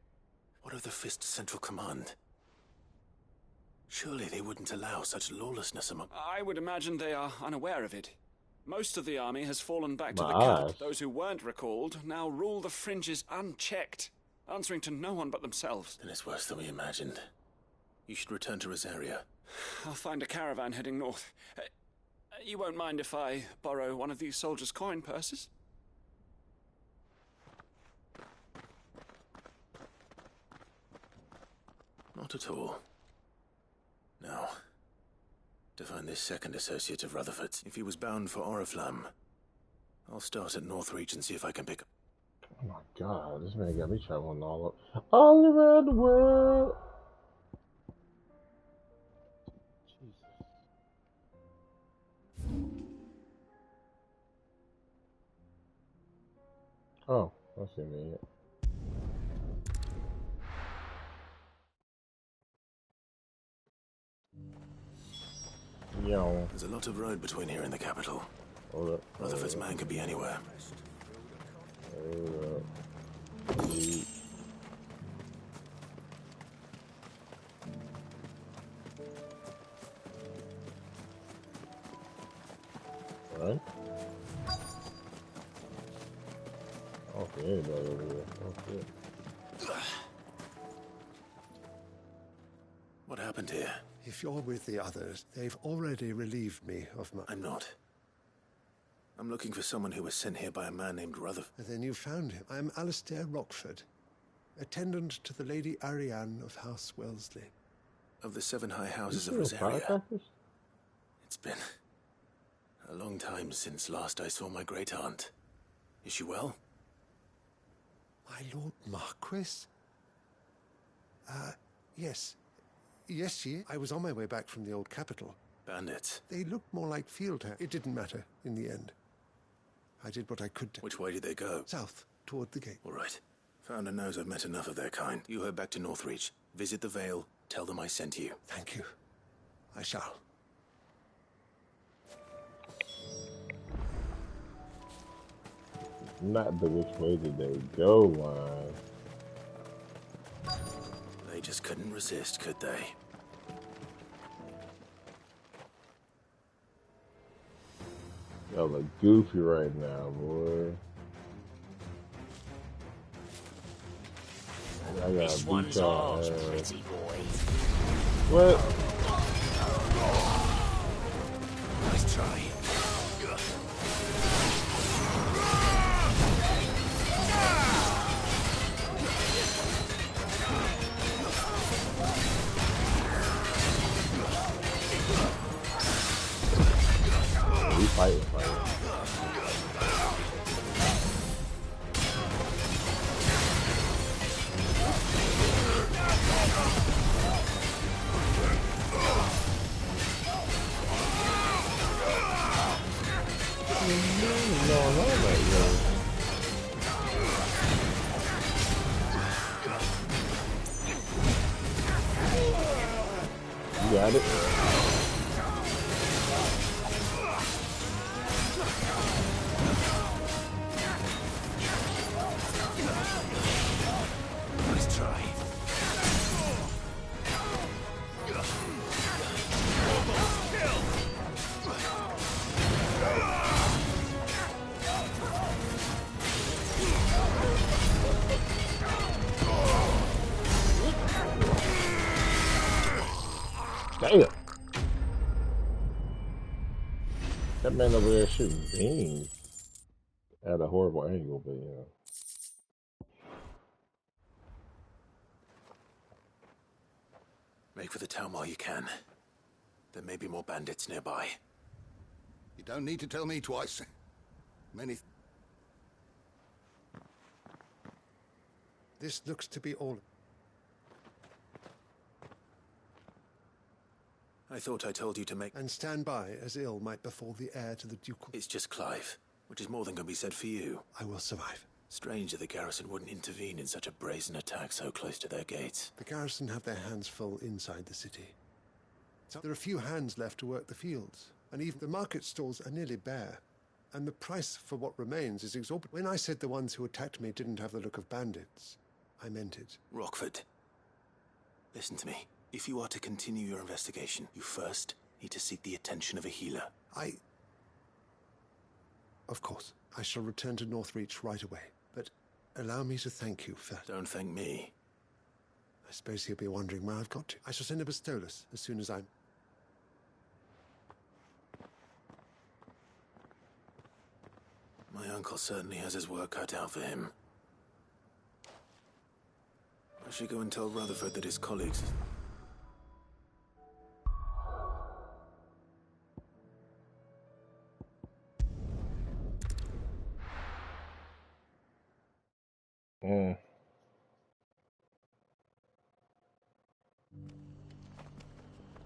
What of the Fist's central command? Surely they wouldn't allow such lawlessness among... I would imagine they are unaware of it. Most of the army has fallen back to the My capital. eyes. Those who weren't recalled now rule the fringes unchecked, answering to no one but themselves. Then it's worse than we imagined. You should return to Rosaria. I'll find a caravan heading north. You won't mind if I borrow one of these soldiers' coin purses? Not at all. Now, to find this second associate of Rutherford's. If he was bound for Oriflamme, I'll start at Northreach and see if I can pick up. Oh my god, this man got me traveling all around the world. Oh, I see me. Yo. There's a lot of road between here and the capital. Hold up. Rutherford's man could be anywhere. Hold up. Alright. Okay, anybody over here. Okay. What happened here? If you're with the others, they've already relieved me of my... I'm not. I'm looking for someone who was sent here by a man named Rutherford. Then you found him. I'm Alistair Rockford, attendant to the Lady Ariane of House Wellesley. Of the 7 high houses of Rosaria. It's been a long time since last I saw my great-aunt. Is she well? My Lord Marquis? Yes. Yes, she is. I was on my way back from the old capital. Bandits. They looked more like field hands. It didn't matter in the end. I did what I could. Which way did they go? South, toward the gate. All right. Founder knows I've met enough of their kind. You head back to Northreach. Visit the Vale. Tell them I sent you. Thank you. I shall. Not the which way did they go line. They just couldn't resist, could they? Y'all look goofy right now, boy. I got This one's ours, pretty boy. What? Nice try. We fighting. You got it. Nice try. Damn. That man over there shooting beams at a horrible angle, but yeah. Make for the town while you can. There may be more bandits nearby. You don't need to tell me twice. Many... This looks to be all. I thought I told you to make... And stand by, as ill might befall the heir to the ducal... It's just Clive, which is more than can be said for you. I will survive. Strange that the garrison wouldn't intervene in such a brazen attack so close to their gates. The garrison have their hands full inside the city. So there are few hands left to work the fields, and even the market stalls are nearly bare. And the price for what remains is exorbitant. When I said the ones who attacked me didn't have the look of bandits, I meant it. Rockford, listen to me. If you are to continue your investigation, you first need to seek the attention of a healer. Of course, I shall return to Northreach right away. But allow me to thank you first. Don't thank me. I suppose he'll be wondering where I've got to. I shall send a Bistolus as soon as I'm... My uncle certainly has his work cut out for him. I should go and tell Rutherford that his colleagues...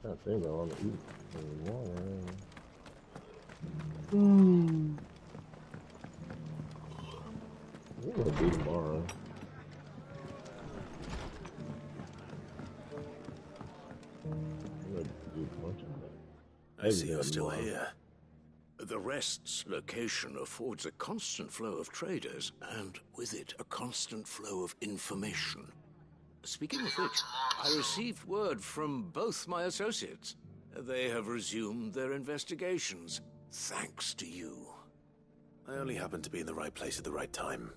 I think I want to eat anymore. We'll do tomorrow. I see you're still here. The Rest's location affords a constant flow of traders, and with it, a constant flow of information. Speaking of which, I received word from both my associates. They have resumed their investigations, thanks to you. I only happened to be in the right place at the right time.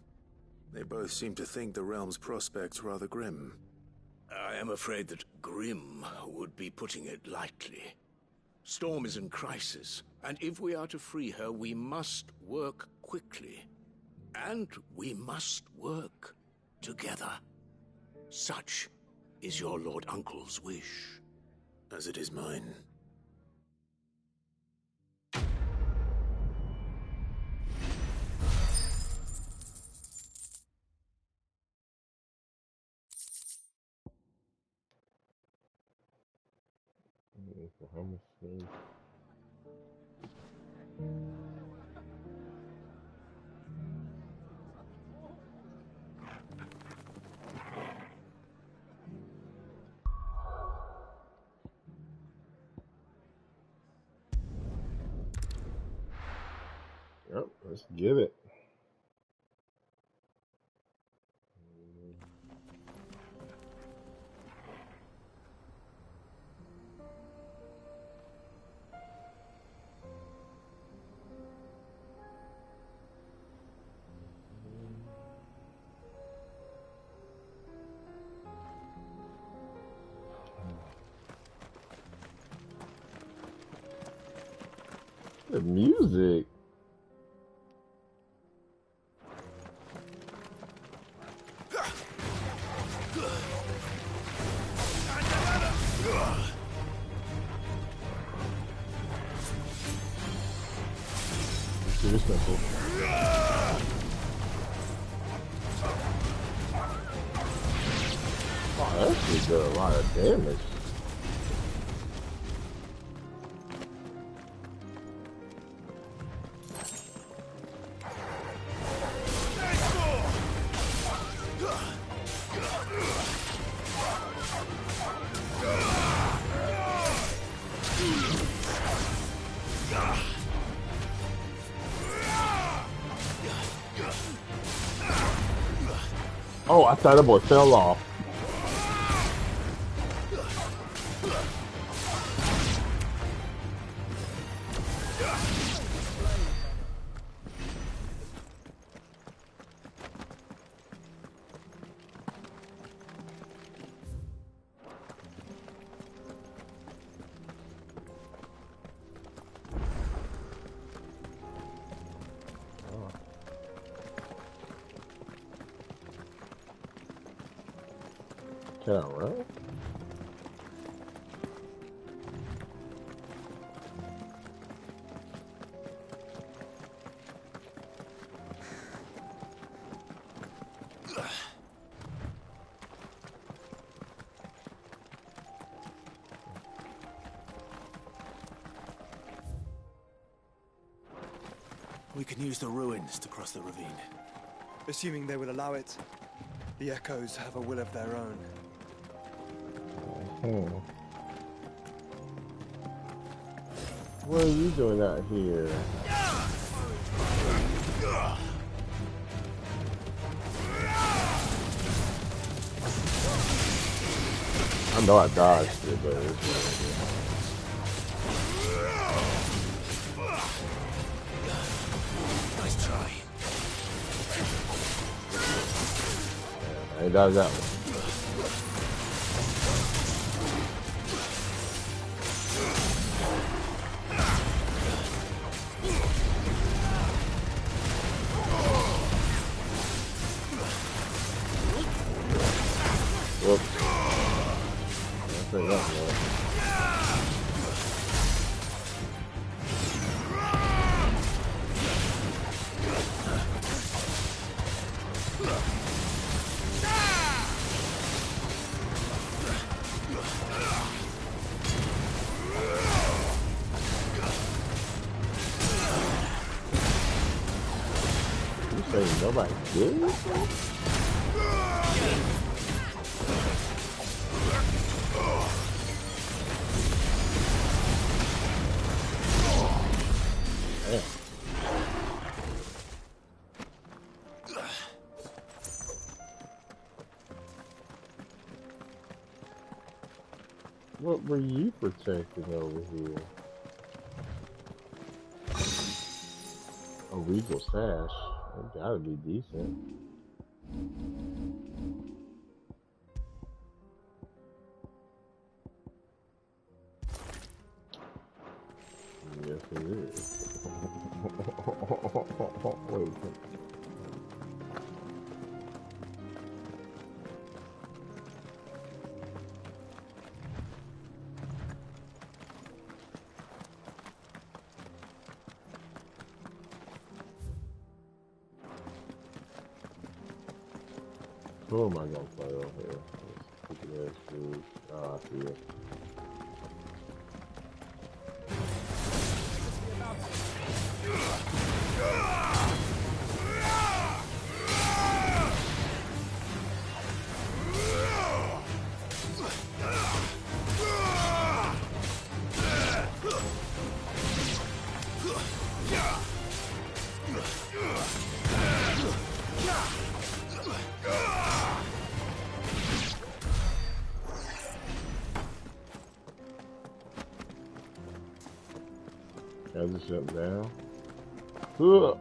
They both seem to think the realm's prospects rather grim. I am afraid that grim would be putting it lightly. Storm is in crisis, and if we are to free her, we must work quickly. And we must work together. Such is your Lord Uncle's wish. As it is mine. Yep, let's get it. The music. See this missile. Oh, that actually did a lot of damage. Oh, I thought that boy fell off. Can I run? We can use the ruins to cross the ravine. Assuming they will allow it. The echoes have a will of their own. What are you doing out here? I know I dodged it, but it's Nice try. I ain't dodged that one. Whoops. I think that's one. You say nobody did anything? What were you protecting over here? A regal sash. That gotta be decent. Yes, it is. Wait. Who am I gonna play over here? Stupid ass dude. Ah, I see it. I just jump down. Ugh.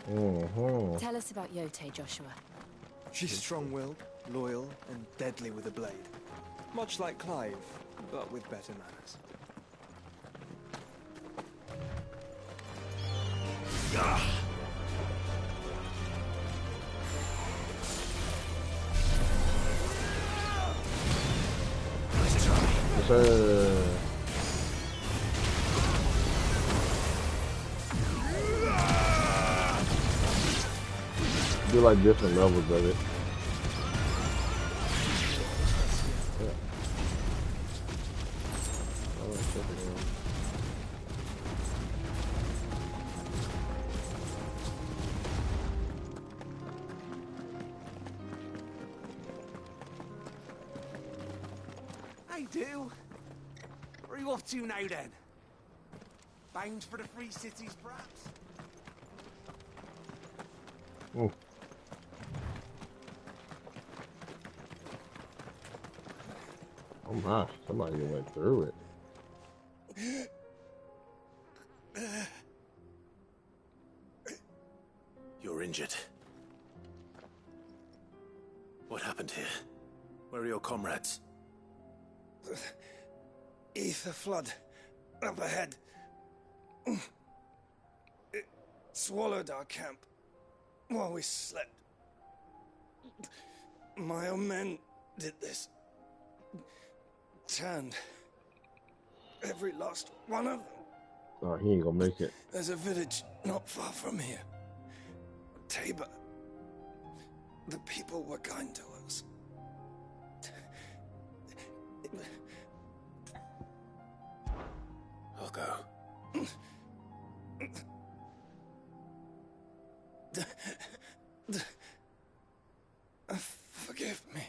Tell us about Yote, Joshua. She's strong-willed, loyal, and deadly with a blade. Much like Clive, but with better manners. Yes, sir. Do like different levels of it. Yeah. I like checking it out. Hey, do. Where are you off to now, then? Bound for the Free Cities, perhaps? Ooh. Oh my, somebody went through it. You're injured. What happened here? Where are your comrades? Ether flood. Up ahead. It swallowed our camp while we slept. My own men did this. Turned. Every last one of them. Oh, he ain't gonna make it. There's a village not far from here. Tabor. The people were kind to us. I'll go. Forgive me.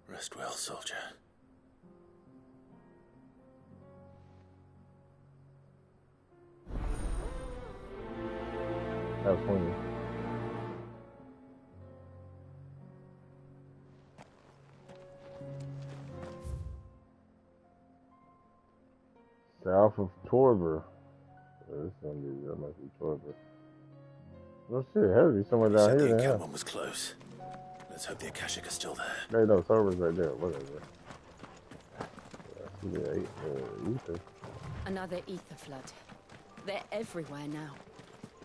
Rest well, soldier. That was funny. South of Torber. This gonna be that must be Torber. No shit, it has to be somewhere down Said here. the Then, encampment was close. Let's hope the Akashic are still there. Hey, no, Torber's right there. Whatever. Yeah, ether. Another ether flood. They're everywhere now.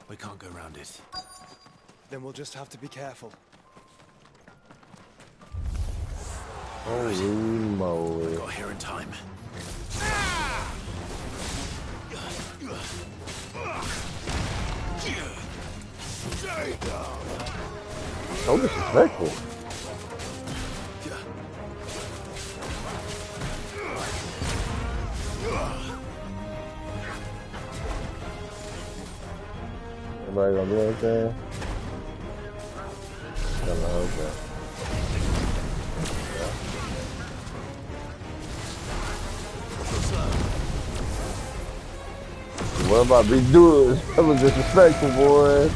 We can't go round it. Then we'll just have to be careful. Holy moly. Got here in time. So disrespectful. Everybody gonna do anything? Okay. What about these dudes? That was disrespectful, boy.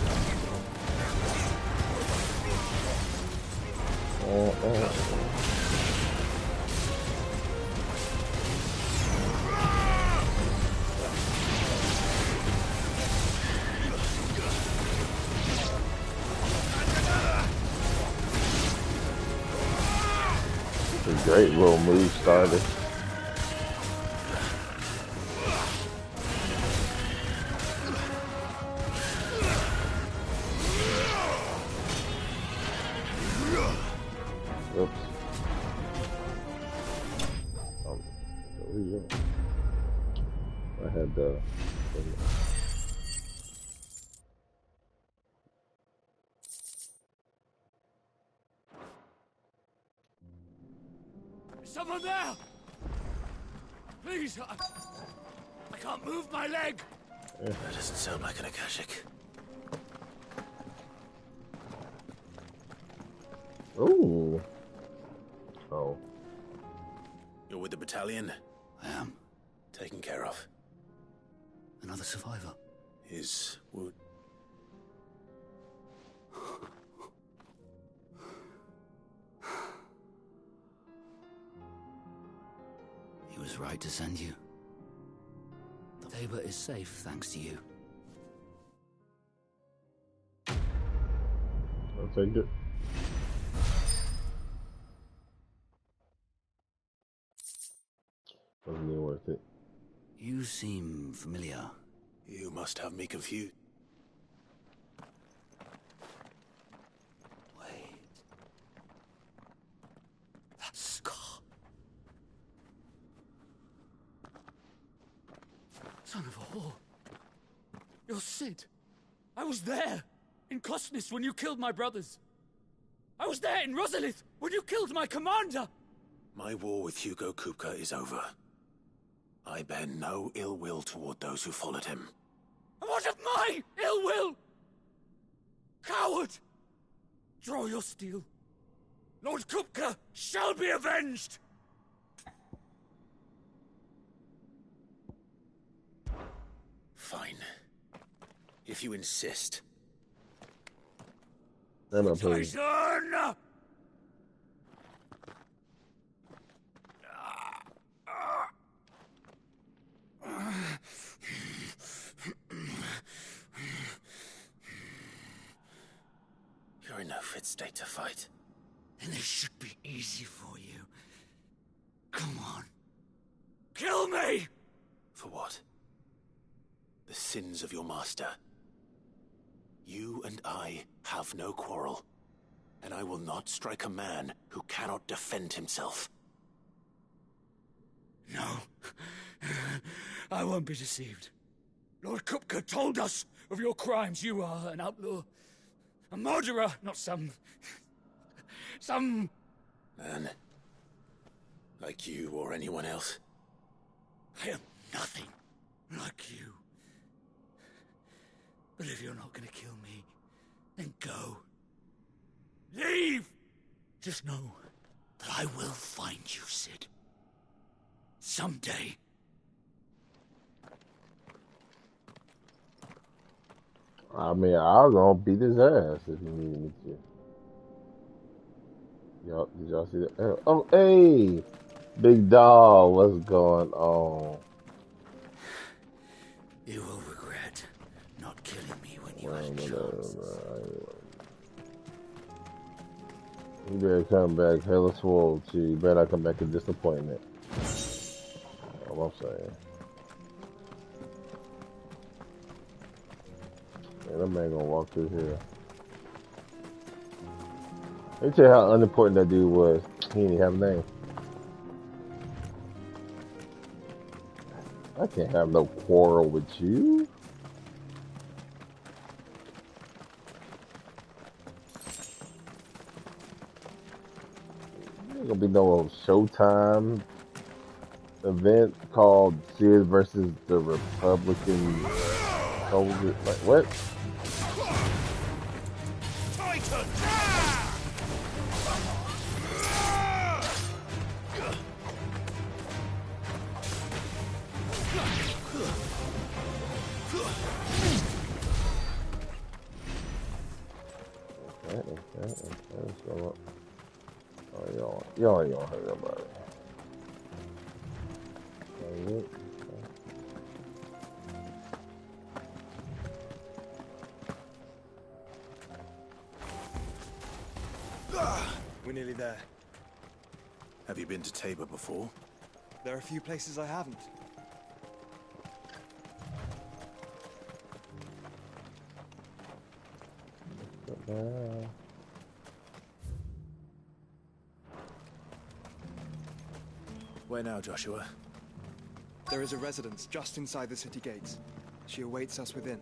It's a great little move started. Oops. I had Is someone there? Please, I can't move my leg. That doesn't sound like an Akashic. Ooh. Oh. You're with the battalion? I am. Taken care of. Another survivor. His wound. He was right to send you. The Tabor is safe thanks to you. take it. Wasn't even worth it. You seem familiar. You must have me confused. Wait. That scar. Son of a whore. You're Sid. I was there in Costness when you killed my brothers. I was there in Rosalith when you killed my commander. My war with Hugo Kupka is over. I bear no ill will toward those who followed him. And what of my ill will? Coward! Draw your steel. Lord Kupka shall be avenged! Fine. If you insist. Tyson! You're in no fit state to fight. Then this should be easy for you. Come on. Kill me! For what? The sins of your master. You and I have no quarrel, and I will not strike a man who cannot defend himself. No. I won't be deceived. Lord Kupka told us of your crimes. You are an outlaw. A murderer, not some Man. Like you or anyone else. I am nothing like you. But if you're not gonna kill me, then go. Leave! Just know that I will find you, Sid. Someday. I mean, I was gonna beat his ass if he needed me to. Y'all, did y'all see that? Oh, hey! Big dog, what's going on? You will regret not killing me when you had a chance. You better come back hella swole too. You better not come back a disappointment. All I'm saying. Man, that man gonna walk through here. Let me tell you how unimportant that dude was. He didn't even have a name. I can't have no quarrel with you. There ain't gonna be no Showtime event called Sid versus the Republican soldier. Like, what? Y'all ain't gonna hurt nobody. We're nearly there. Have you been to Tabor before? There are a few places I haven't. Where now, Joshua? There is a residence just inside the city gates. She awaits us within.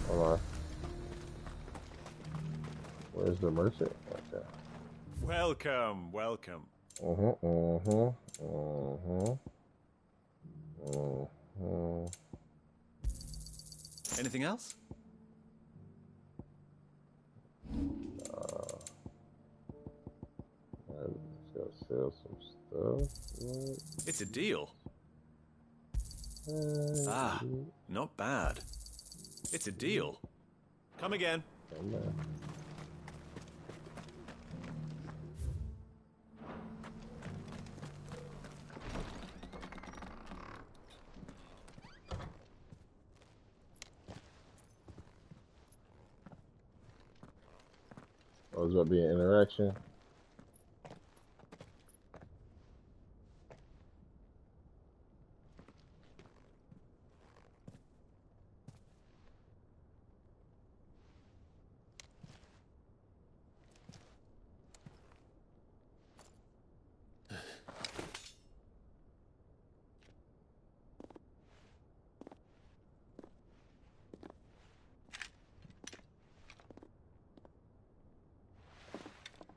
Hold on. Where's the merchant? Okay. Welcome, welcome. Anything else? Let's go sell some stuff. It's a deal. Ah, not bad. It's a deal. Come again. was about to be an interaction.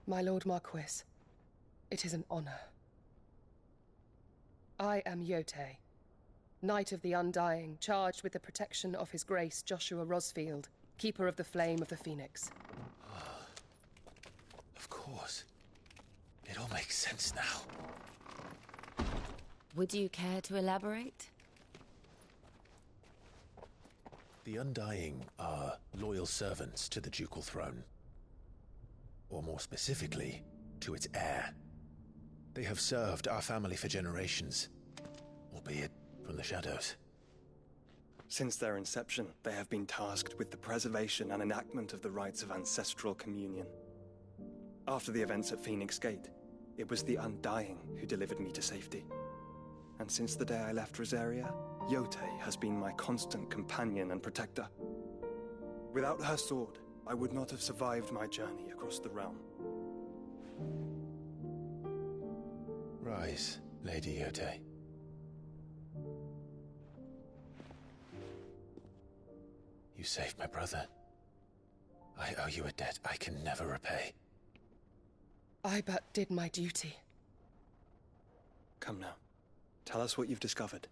My Lord Marquis, it is an honor. I am Yotei, Knight of the Undying, charged with the protection of His Grace Joshua Rosfield, Keeper of the Flame of the Phoenix. Of course. It all makes sense now. Would you care to elaborate? The Undying are loyal servants to the ducal throne. Or more specifically, to its heir. They have served our family for generations, albeit from the shadows. Since their inception, they have been tasked with the preservation and enactment of the rites of ancestral communion. After the events at Phoenix Gate, it was the Undying who delivered me to safety. And since the day I left Rosaria, Yotei has been my constant companion and protector. Without her sword, I would not have survived my journey across the realm. Rise, Lady Yotei. You saved my brother. I owe you a debt I can never repay. I but did my duty. Come now. Tell us what you've discovered.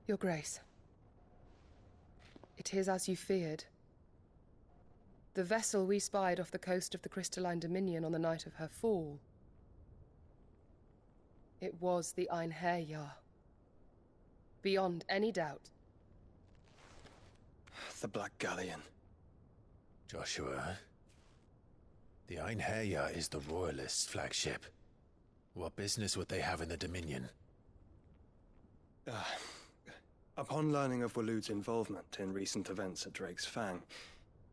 Your Grace. It is as you feared. The vessel we spied off the coast of the Crystalline Dominion on the night of her fall. It was the Einherjar. Beyond any doubt. The Black Galleon. Joshua, the Einherjar is the Royalists' flagship. What business would they have in the Dominion? Upon learning of Waloed's involvement in recent events at Drake's Fang,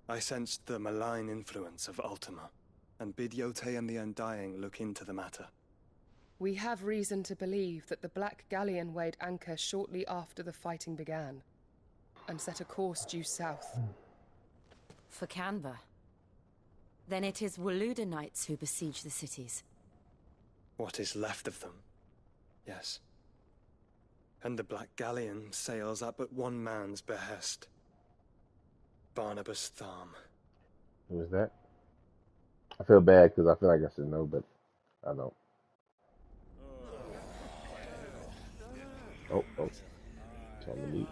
I sensed the malign influence of Ultima, and bid Yotei and the Undying look into the matter. We have reason to believe that the Black Galleon weighed anchor shortly after the fighting began, and set a course due south. For Canva. Then it is Waloed Knights who besiege the cities. What is left of them, yes. And the Black Galleon sails at but one man's behest. Barnabas Tharm. Who was that? I feel bad because I feel like I should know, but I don't. Oh. Time to meet.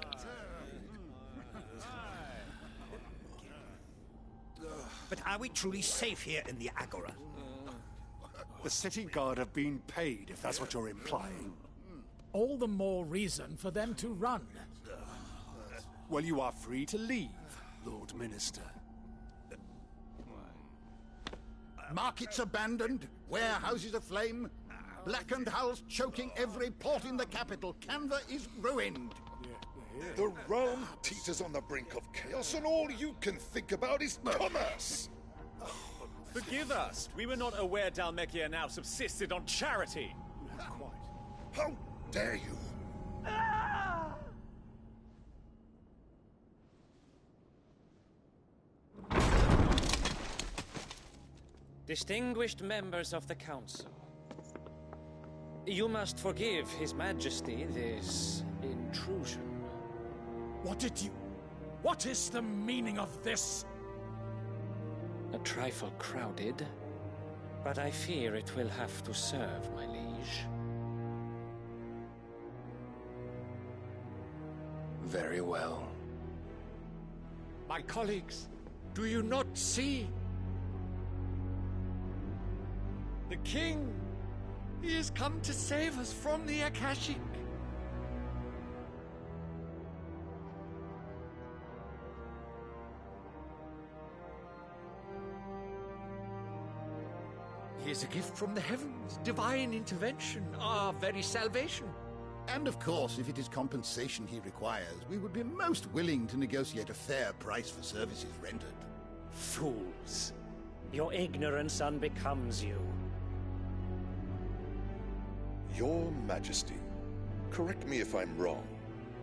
But are we truly safe here in the Agora? The city guard have been paid, if that's what you're implying. All the more reason for them to run. Well, you are free to leave, Lord Minister. Markets abandoned, warehouses aflame, blackened hulls choking every port in the capital. Canva is ruined. The realm teeters on the brink of chaos, and all you can think about is commerce. Forgive us. We were not aware Dhalmekia now subsisted on charity. How dare you? Distinguished members of the Council, you must forgive His Majesty this intrusion. What is the meaning of this? A trifle crowded, but I fear it will have to serve, my liege. Very well. My colleagues, do you not see? The King! He has come to save us from the Akashic! He is a gift from the heavens, divine intervention, our very salvation. And of course, if it is compensation he requires, we would be most willing to negotiate a fair price for services rendered. Fools. Your ignorance unbecomes you. Your Majesty, correct me if I'm wrong,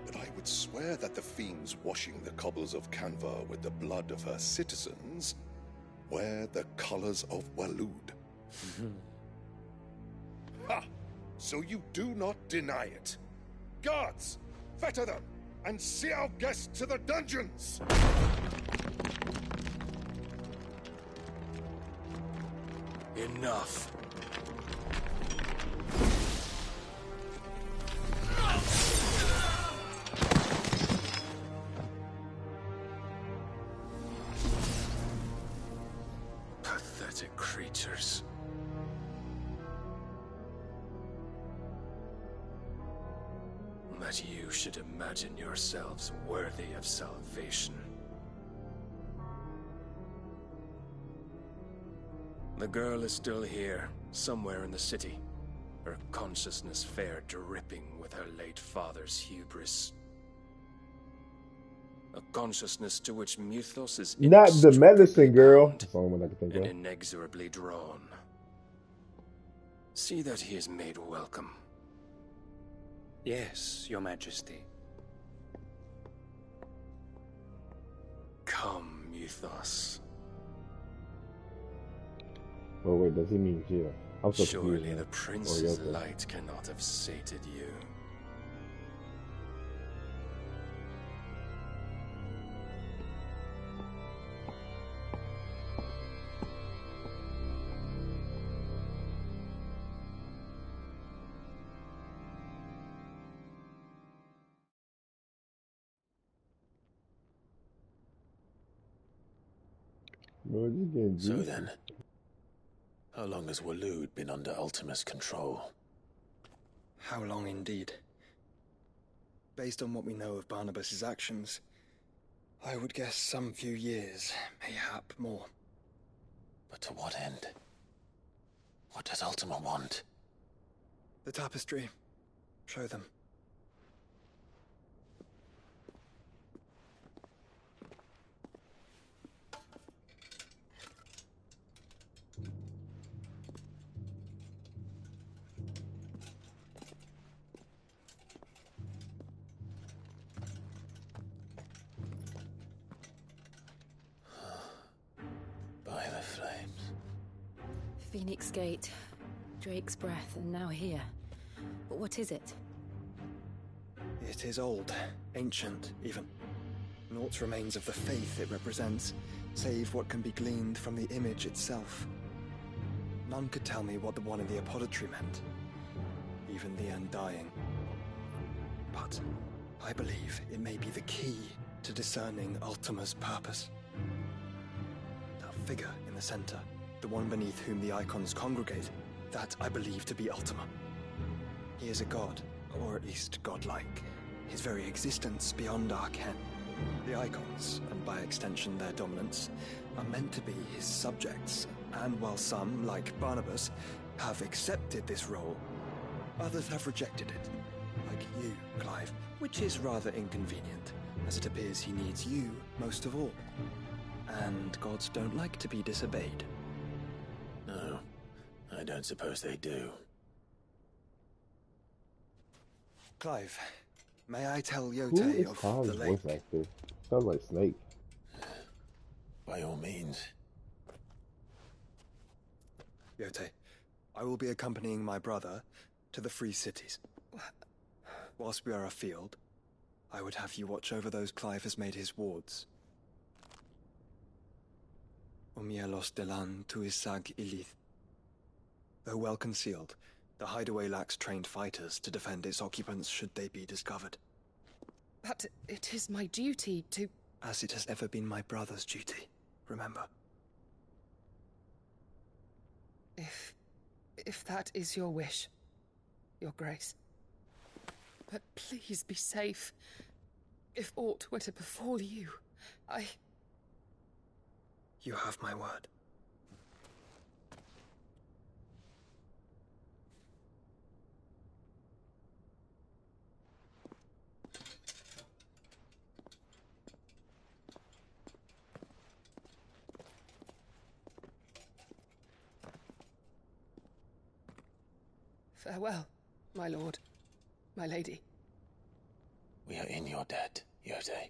but I would swear that the fiends washing the cobbles of Canva with the blood of her citizens wear the colors of Waloed. Ha! So you do not deny it. Guards, fetter them, and see our guests to the dungeons! Enough. Pathetic creatures. That you should imagine yourselves worthy of salvation. The girl is still here, somewhere in the city. Her consciousness fair dripping with her late father's hubris. A consciousness to which Mythos is Not the medicine girl. That's the only one I can think and of. inexorably drawn. See that he is made welcome. Yes, Your Majesty. Come, Mythos. Oh wait, does he mean Jill? I'm so Surely confused. the Or prince's Yoko. light cannot have sated you. Bro, this getting So juicy. then, how long has Waloed been under Ultima's control? How long indeed? Based on what we know of Barnabas's actions, I would guess some few years, mayhap more. But to what end? What does Ultima want? The tapestry. Show them. By the flames. Phoenix Gate, Drake's breath, and now here. But what is it? It is old, ancient, even. Naught remains of the faith it represents, save what can be gleaned from the image itself. None could tell me what the one in the apothecary meant, even the Undying. But I believe it may be the key to discerning Ultima's purpose. That figure in the center, the one beneath whom the icons congregate, that I believe to be Ultima. He is a god, or at least godlike, his very existence beyond our ken. The icons, and by extension their dominants, are meant to be his subjects, and while some, like Barnabas, have accepted this role, others have rejected it, like you, Clive, which is rather inconvenient, as it appears he needs you most of all. And gods don't like to be disobeyed. No, I don't suppose they do. Clive, may I tell Who Yote is of Kyle's the lake? voice actor? Sounds like Snake. By all means. Yote, I will be accompanying my brother to the Free Cities. Whilst we are afield, I would have you watch over those Clive has made his wards. Umielos delan tuisag ilith. Though well concealed, the hideaway lacks trained fighters to defend its occupants should they be discovered. But it is my duty to... As it has ever been my brother's duty, remember. If that is your wish, Your Grace. But please be safe. If aught were to befall you, You have my word. Farewell, my lord, my lady. We are in your debt, Yode.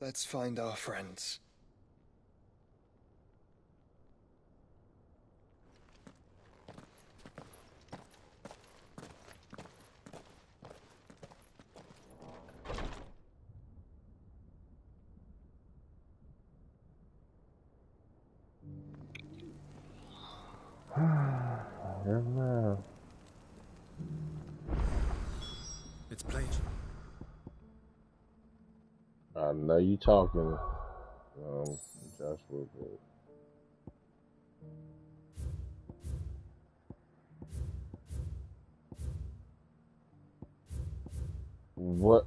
Let's find our friends. It's played. I know you talking, Joshua. But what?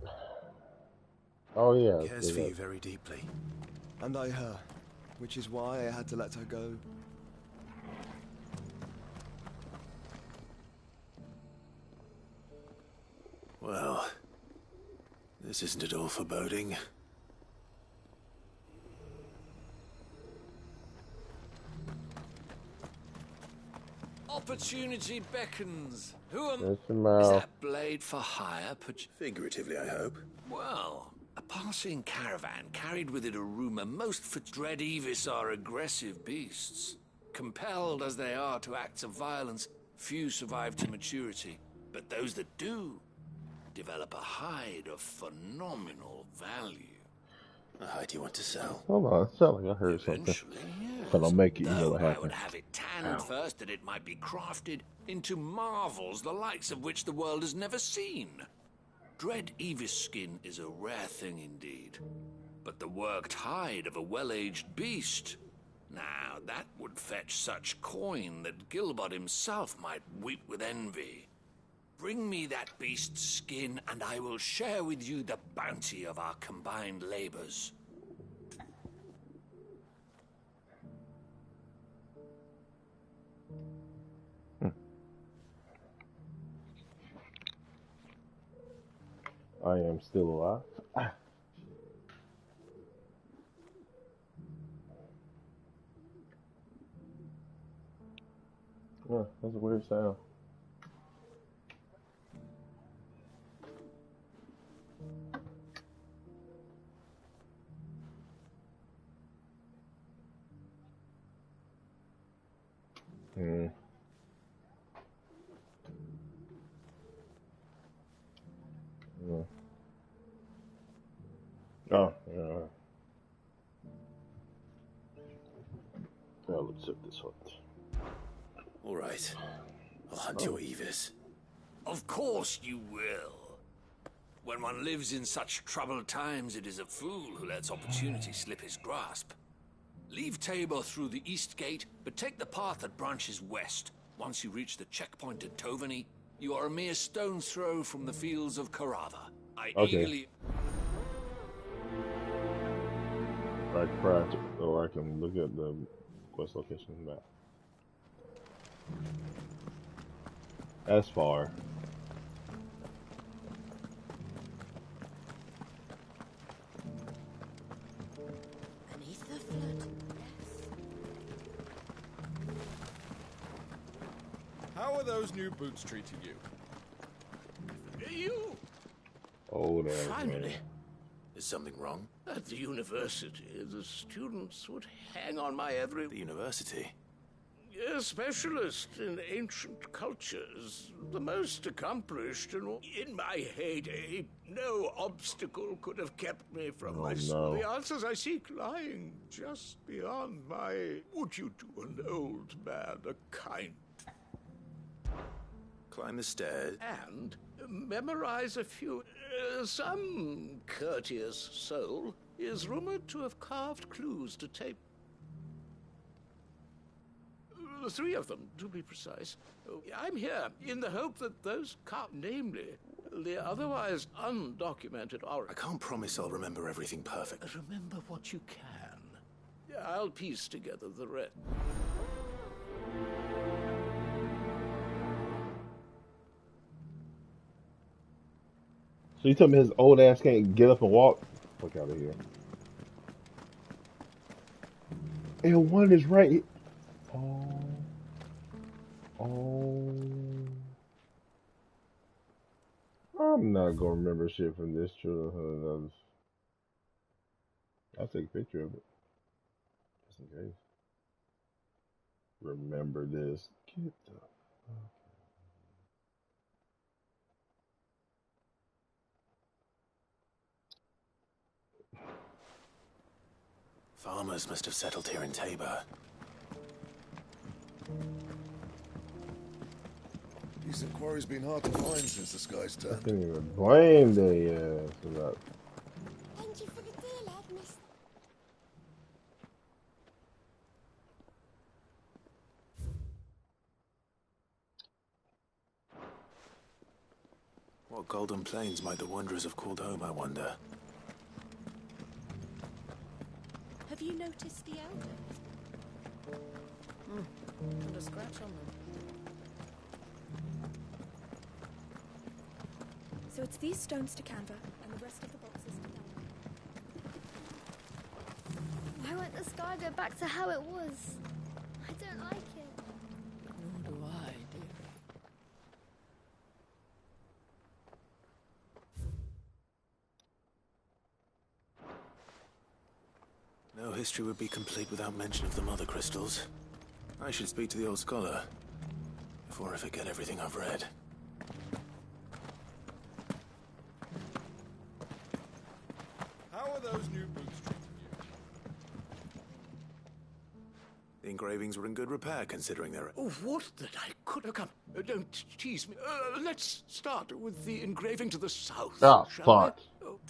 Oh yeah. He cares for you very deeply. And I her, which is why I had to let her go. Well, this isn't at all foreboding. Opportunity beckons. Who am... Shut your mouth. Is that blade for hire? Figuratively, I hope. Well, a passing caravan carried with it a rumor most for Dread Evis are aggressive beasts. Compelled as they are to acts of violence, few survive to maturity. But those that do develop a hide of phenomenal value. A hide you want to sell? Hold on, it sounds like I heard something. If I don't make it, you know what I would happens. have it tanned first, that it might be crafted into marvels the likes of which the world has never seen. Dread Evis skin is a rare thing indeed, but the worked hide of a well-aged beast, now that would fetch such coin that Gilbert himself might weep with envy. Bring me that beast's skin, and I will share with you the bounty of our combined labors. I am still alive. Yeah, that's a weird sound. Hmm. Yeah. Oh, yeah. Well, let's check this one. All right. I'll hunt your Evis. Of course you will. When one lives in such troubled times, it is a fool who lets opportunity slip his grasp. Leave Tabor through the east gate, but take the path that branches west. Once you reach the checkpoint at Tovani, you are a mere stone's throw from the fields of Karava. I eagerly... I craft, or I can look at the quest location map. As far. Beneath the flood. How are those new boots treating you? You! Oh, there. Finally. Is something wrong? At the university, the students would hang on my every... The university? A specialist in ancient cultures, the most accomplished, and in my heyday, no obstacle could have kept me from the answers I seek lying just beyond my... Would you do an old man a kind? Climb the stairs. And memorize a few... some courteous soul is rumored to have carved clues to tape. 3 of them, to be precise. I'm here in the hope that those namely, the otherwise undocumented oracle... I can't promise I'll remember everything perfect. Remember what you can. I'll piece together the rest. So you tell me his old ass can't get up and walk? Fuck out of here. And one is right. Oh. Oh. I'm not gonna remember shit from this childhood. I'll take a picture of it. Just in case. Remember this. Get the Farmers must have settled here in Tabor. Decent quarry's been hard to find since the skies I turned. can't even blame the ass for that. Thank you for the deal, Ed, miss. What golden plains might the wanderers have called home, I wonder? Have you noticed the elders? Not a scratch on them. So it's these stones to Canva, and the rest of the boxes to Dallas. Why won't the sky go back to how it was? I don't like it. Nor do I, dear. No history would be complete without mention of the mother crystals. I should speak to the old scholar before I forget everything I've read. How are those new boots treating you? The engravings were in good repair, considering their... Oh, what that I could have come. Don't tease me. Let's start with the engraving to the south. Ah, shall fuck. we? Oh.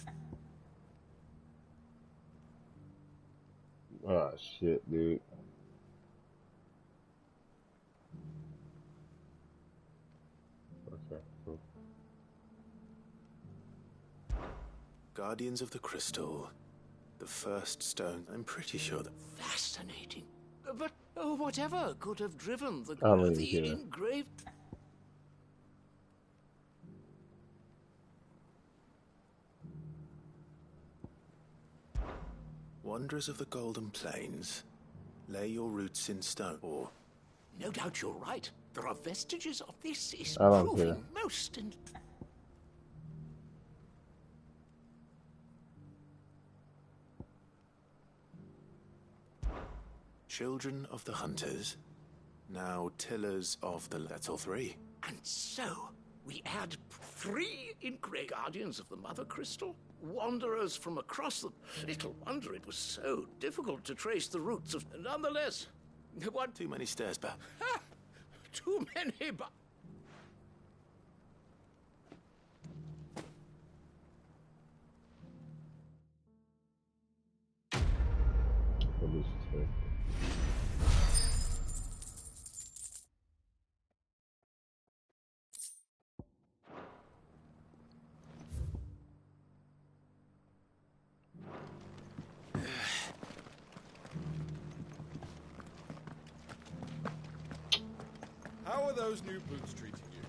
Ah, shit, dude. Okay, cool. Guardians of the Crystal. The first stone. I'm pretty sure that... Fascinating. But whatever could have driven I don't even the care. engraved... Wanderers of the Golden Plains. Lay your roots in stone, or... No doubt you're right. There are vestiges of this is I don't proving care. most... Children of the Hunters. Now tillers of the... That's all three. And so, we add 3 engraved guardians of the Mother Crystal? Wanderers from across the... Little wonder it was so difficult to trace the roots of... Nonetheless, what... Too many stairs, but... Ha! Too many, but... What is this? How are those new boots treating you?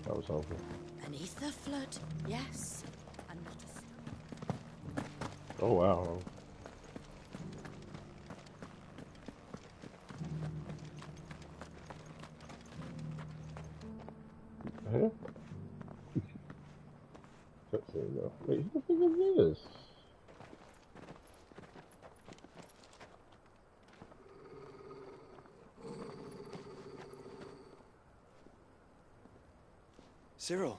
That was helpful. Beneath the flood, yes. And not a stone. Oh, wow. Huh? Cutscene though. Wait, who the fuck is this? Cyril.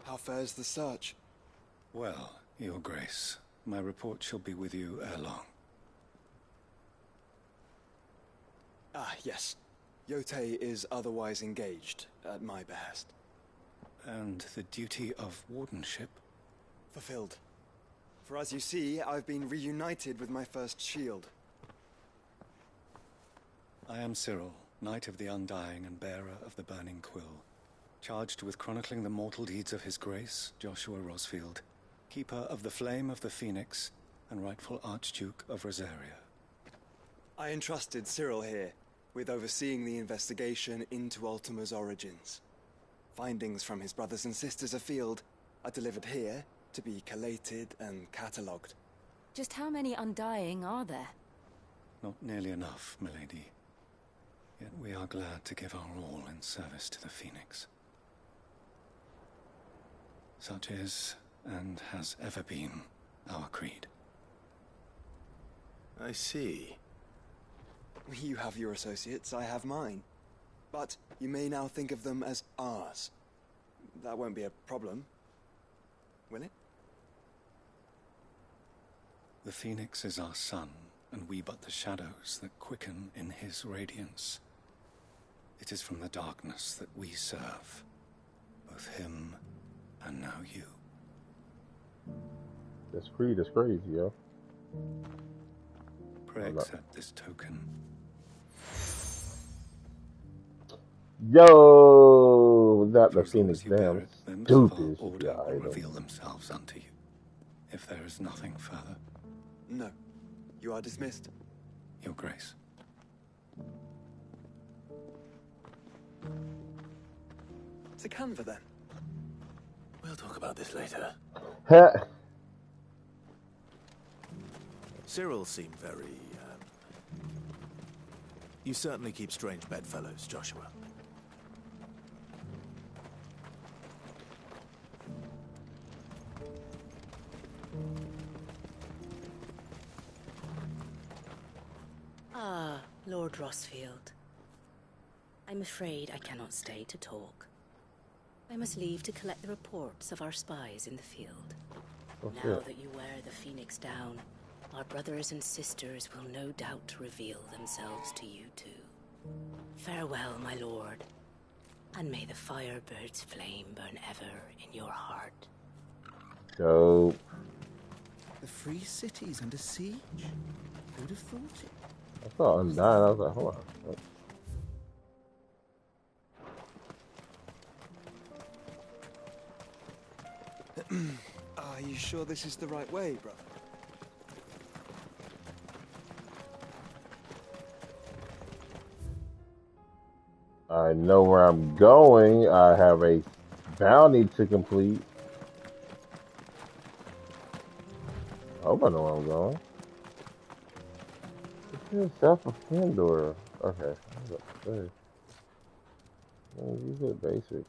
How fares the search? Well, Your Grace, my report shall be with you ere long. Ah, yes. Yotei is otherwise engaged, at my behest. And the duty of wardenship? Fulfilled. For as you see, I've been reunited with my first shield. I am Cyril, Knight of the Undying and bearer of the Burning Quill. Charged with chronicling the mortal deeds of His Grace, Joshua Rosfield, Keeper of the Flame of the Phoenix, and rightful Archduke of Rosaria. I entrusted Cyril here with overseeing the investigation into Ultima's origins. Findings from his brothers and sisters afield are delivered here to be collated and catalogued. Just how many Undying are there? Not nearly enough, milady. Yet we are glad to give our all in service to the Phoenix. Such is, and has ever been, our creed. I see. You have your associates, I have mine. But you may now think of them as ours. That won't be a problem, will it? The Phoenix is our sun, and we but the shadows that quicken in his radiance. It is from the darkness that we serve, both him and now you. This creed is crazy, yo. Pray accept this token. Yo, that the Phoenix damn stupid Order will reveal themselves unto you. If there is nothing further. No. You are dismissed. Your Grace. To Canva, then. We'll talk about this later. Cyril seemed very, You certainly keep strange bedfellows, Joshua. Ah, Lord Rosfield. I'm afraid I cannot stay to talk. I must leave to collect the reports of our spies in the field. Now that you wear the Phoenix down, our brothers and sisters will no doubt reveal themselves to you too. Farewell, my lord, and may the Firebird's flame burn ever in your heart. Dope. The free city's under siege? Who'd have thought it? I saw Undying, I was like, hold on. Are you sure this is the right way, brother? I know where I'm going. I have a bounty to complete. I hope I know where I'm going. This is South of Pandora. Okay. Use it basic.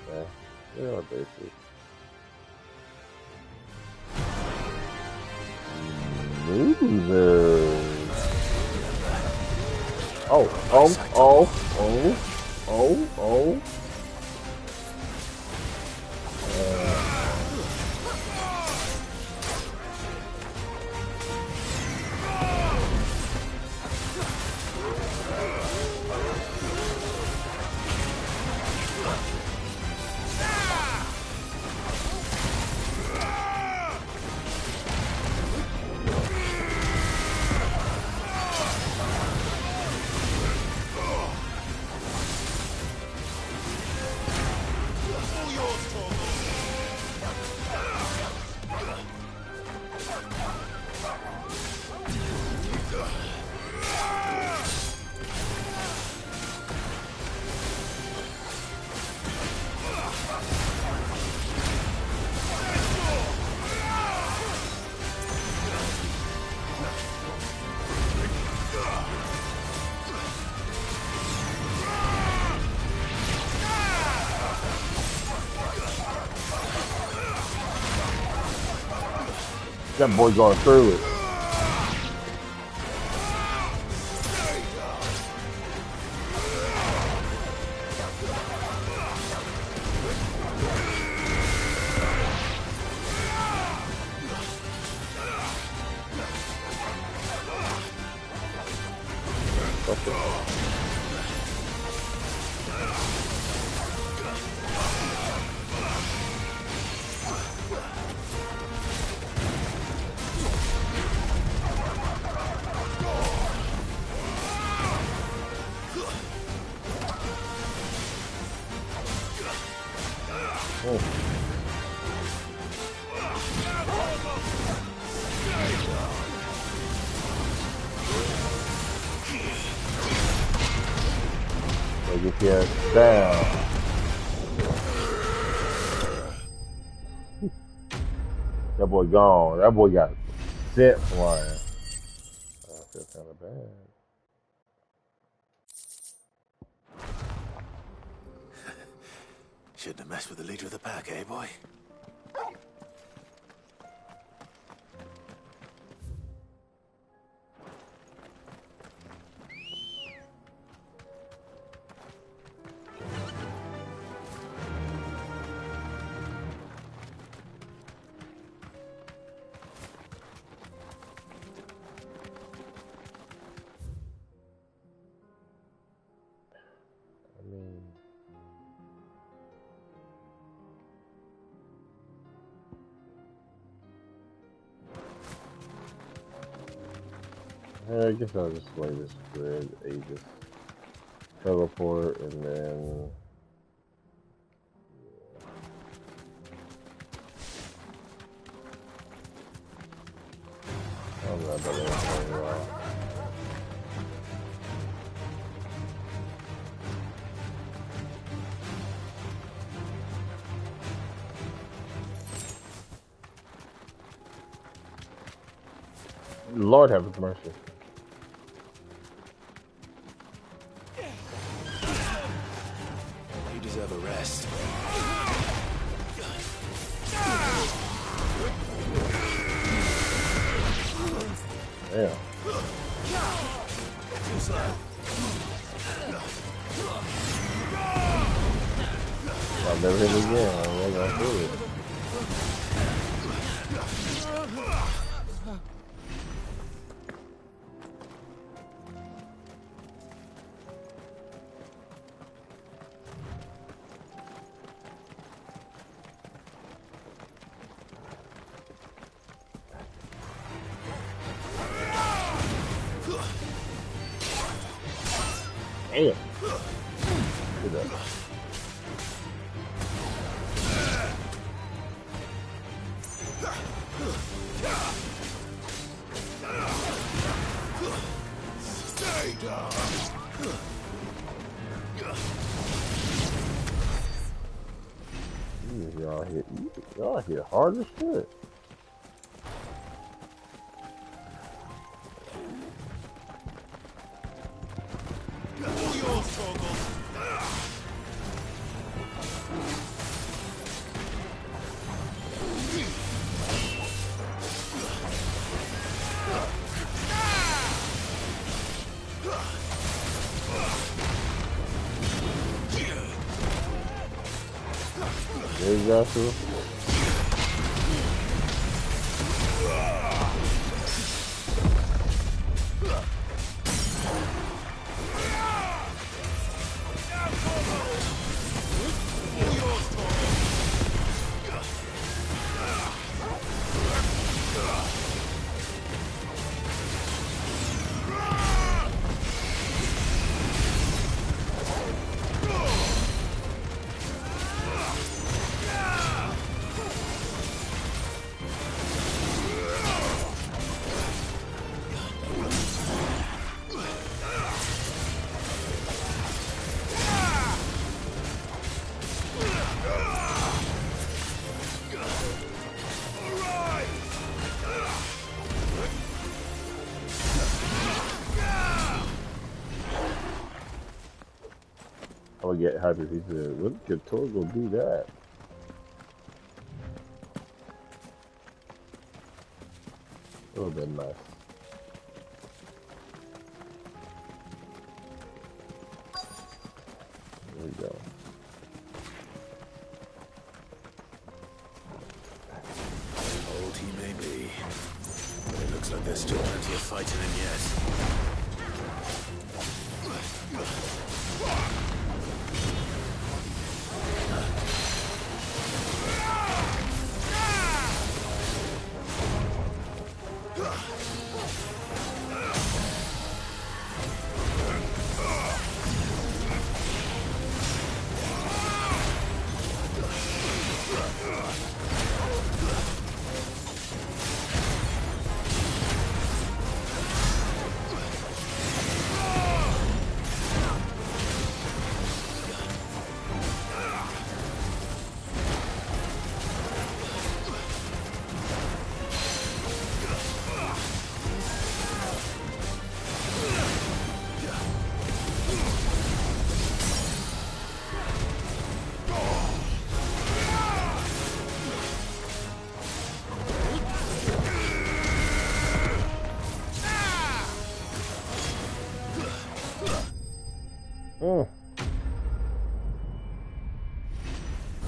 Okay. They are basic. Losers. Oh. That boy going through it. So get your ass down. That boy gone. That boy got set flying. I feel kind of bad. Shouldn't have messed with the leader of the pack, eh, boy? I guess I'll just play this grid, Aegis, teleport, and then I don't know about anything well. Lord have his mercy. You deserve a rest. Yeah. Too slow. I'll never hit it again. I'm never gonna do it. Damn. Good up. Stay down. Y'all hit hard as shit. There you go, too. I would get happy if he said, "What could Torgo do that?" It would have been nice. There we go. Old he may be, but it looks like there's still plenty of fighting in yet.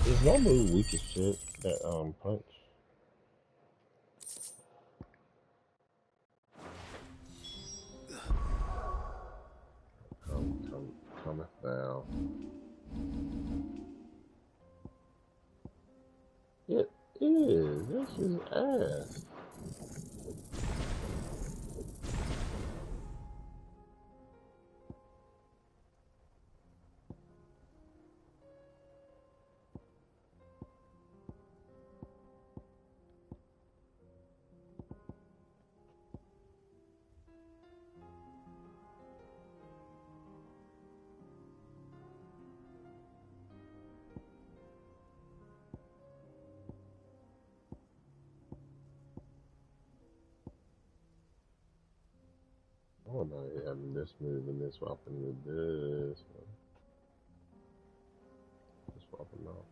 Is my move weak as shit? That punch. Cometh thou. It is. This is ass. Oh no, having this move and this swapping with this one. Just swap them out.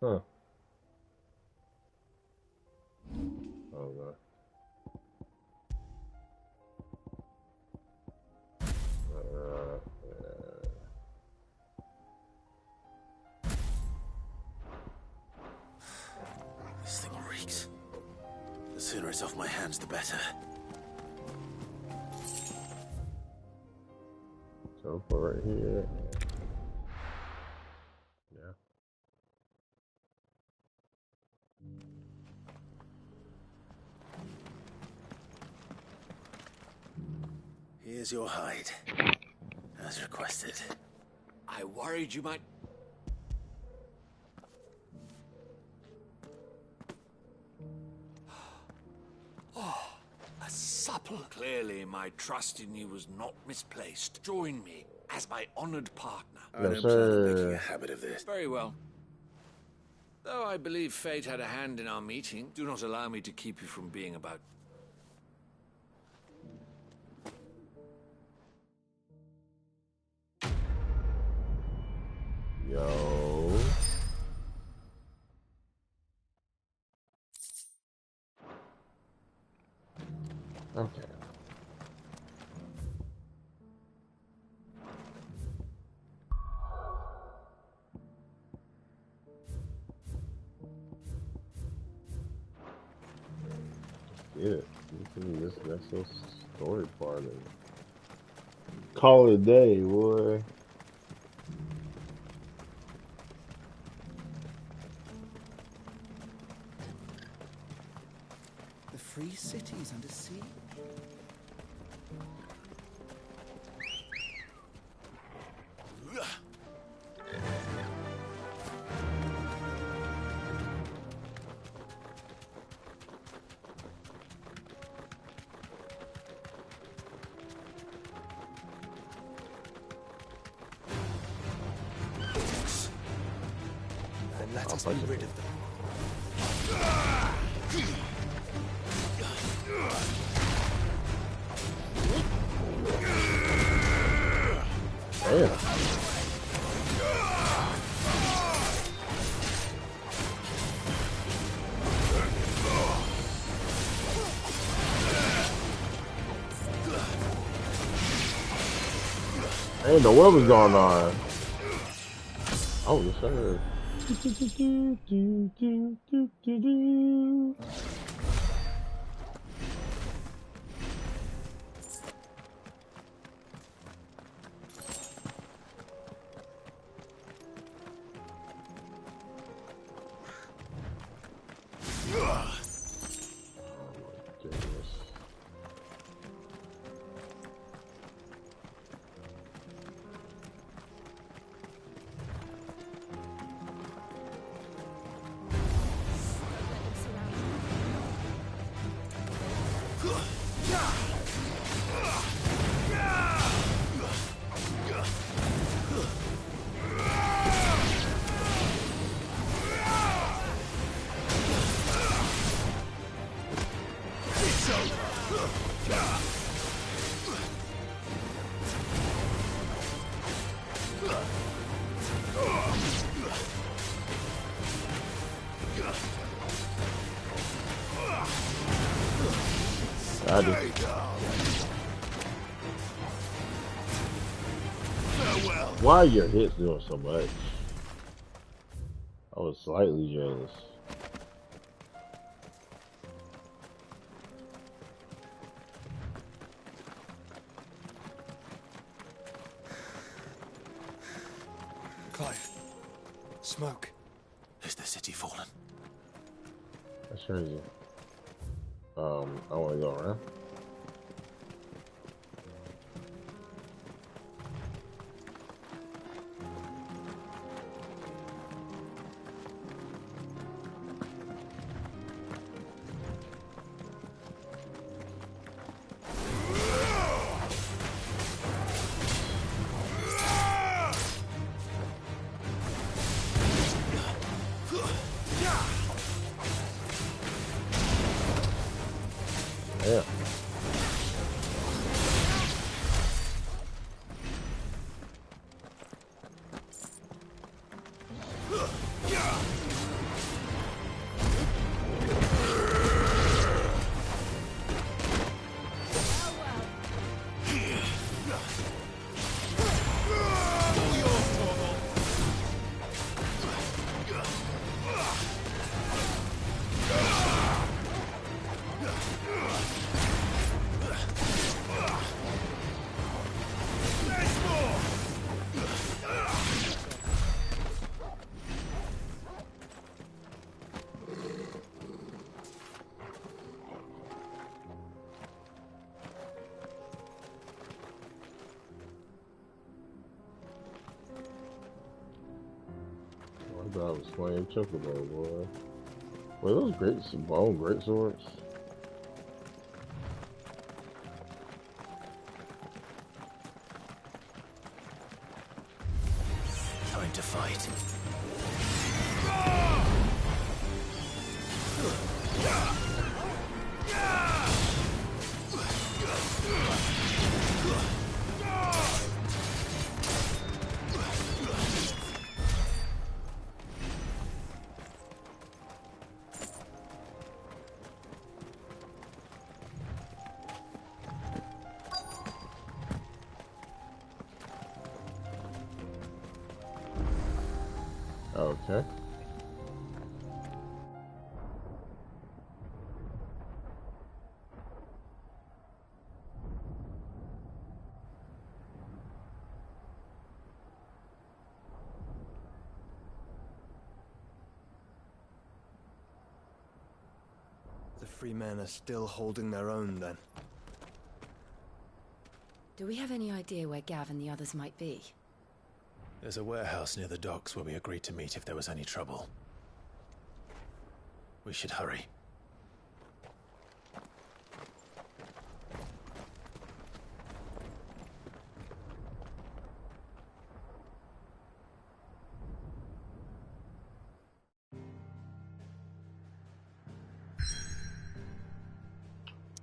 Huh. Oh god. This thing reeks. The sooner it's off my hands, the better. So for right here. Yeah. Here's your hide, as requested. I worried you might... Oh, a supple. Clearly, my trust in you was not misplaced. Join me as my honored partner. I don't plan on making a habit of this. Very well. Though I believe fate had a hand in our meeting, do not allow me to keep you from being about... Yo. Okay. Yeah, that's the story part of it. Call it a day, boy. The free cities under siege. Then let us be rid of them. Damn. I didn't know what was going on. Oh, yes, sir. I do. Why are your hits doing so much? I was slightly jealous. Clive. Smoke. Is the city fallen? That's crazy. I want to go around. Yeah. I thought I was playing Chocobo, boy. Were those great swords? Time to fight. Okay. The free men are still holding their own, then. Do we have any idea where Gav and the others might be? There's a warehouse near the docks where we agreed to meet if there was any trouble. We should hurry.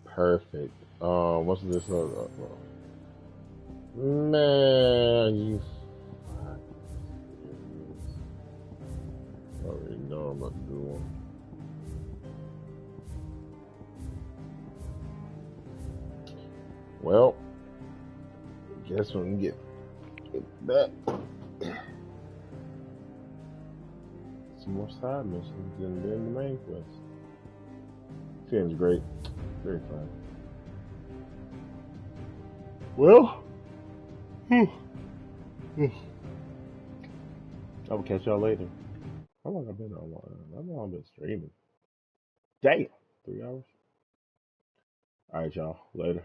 Perfect. What's this other? Man, you. I already know I'm about to do one. Well, guess when we get back, some more side missions and then the main quest. Seems great. Very fun. Well, I will catch y'all later. How long I've been online? How long I've been streaming? Damn, 3 hours. All right, y'all. Later.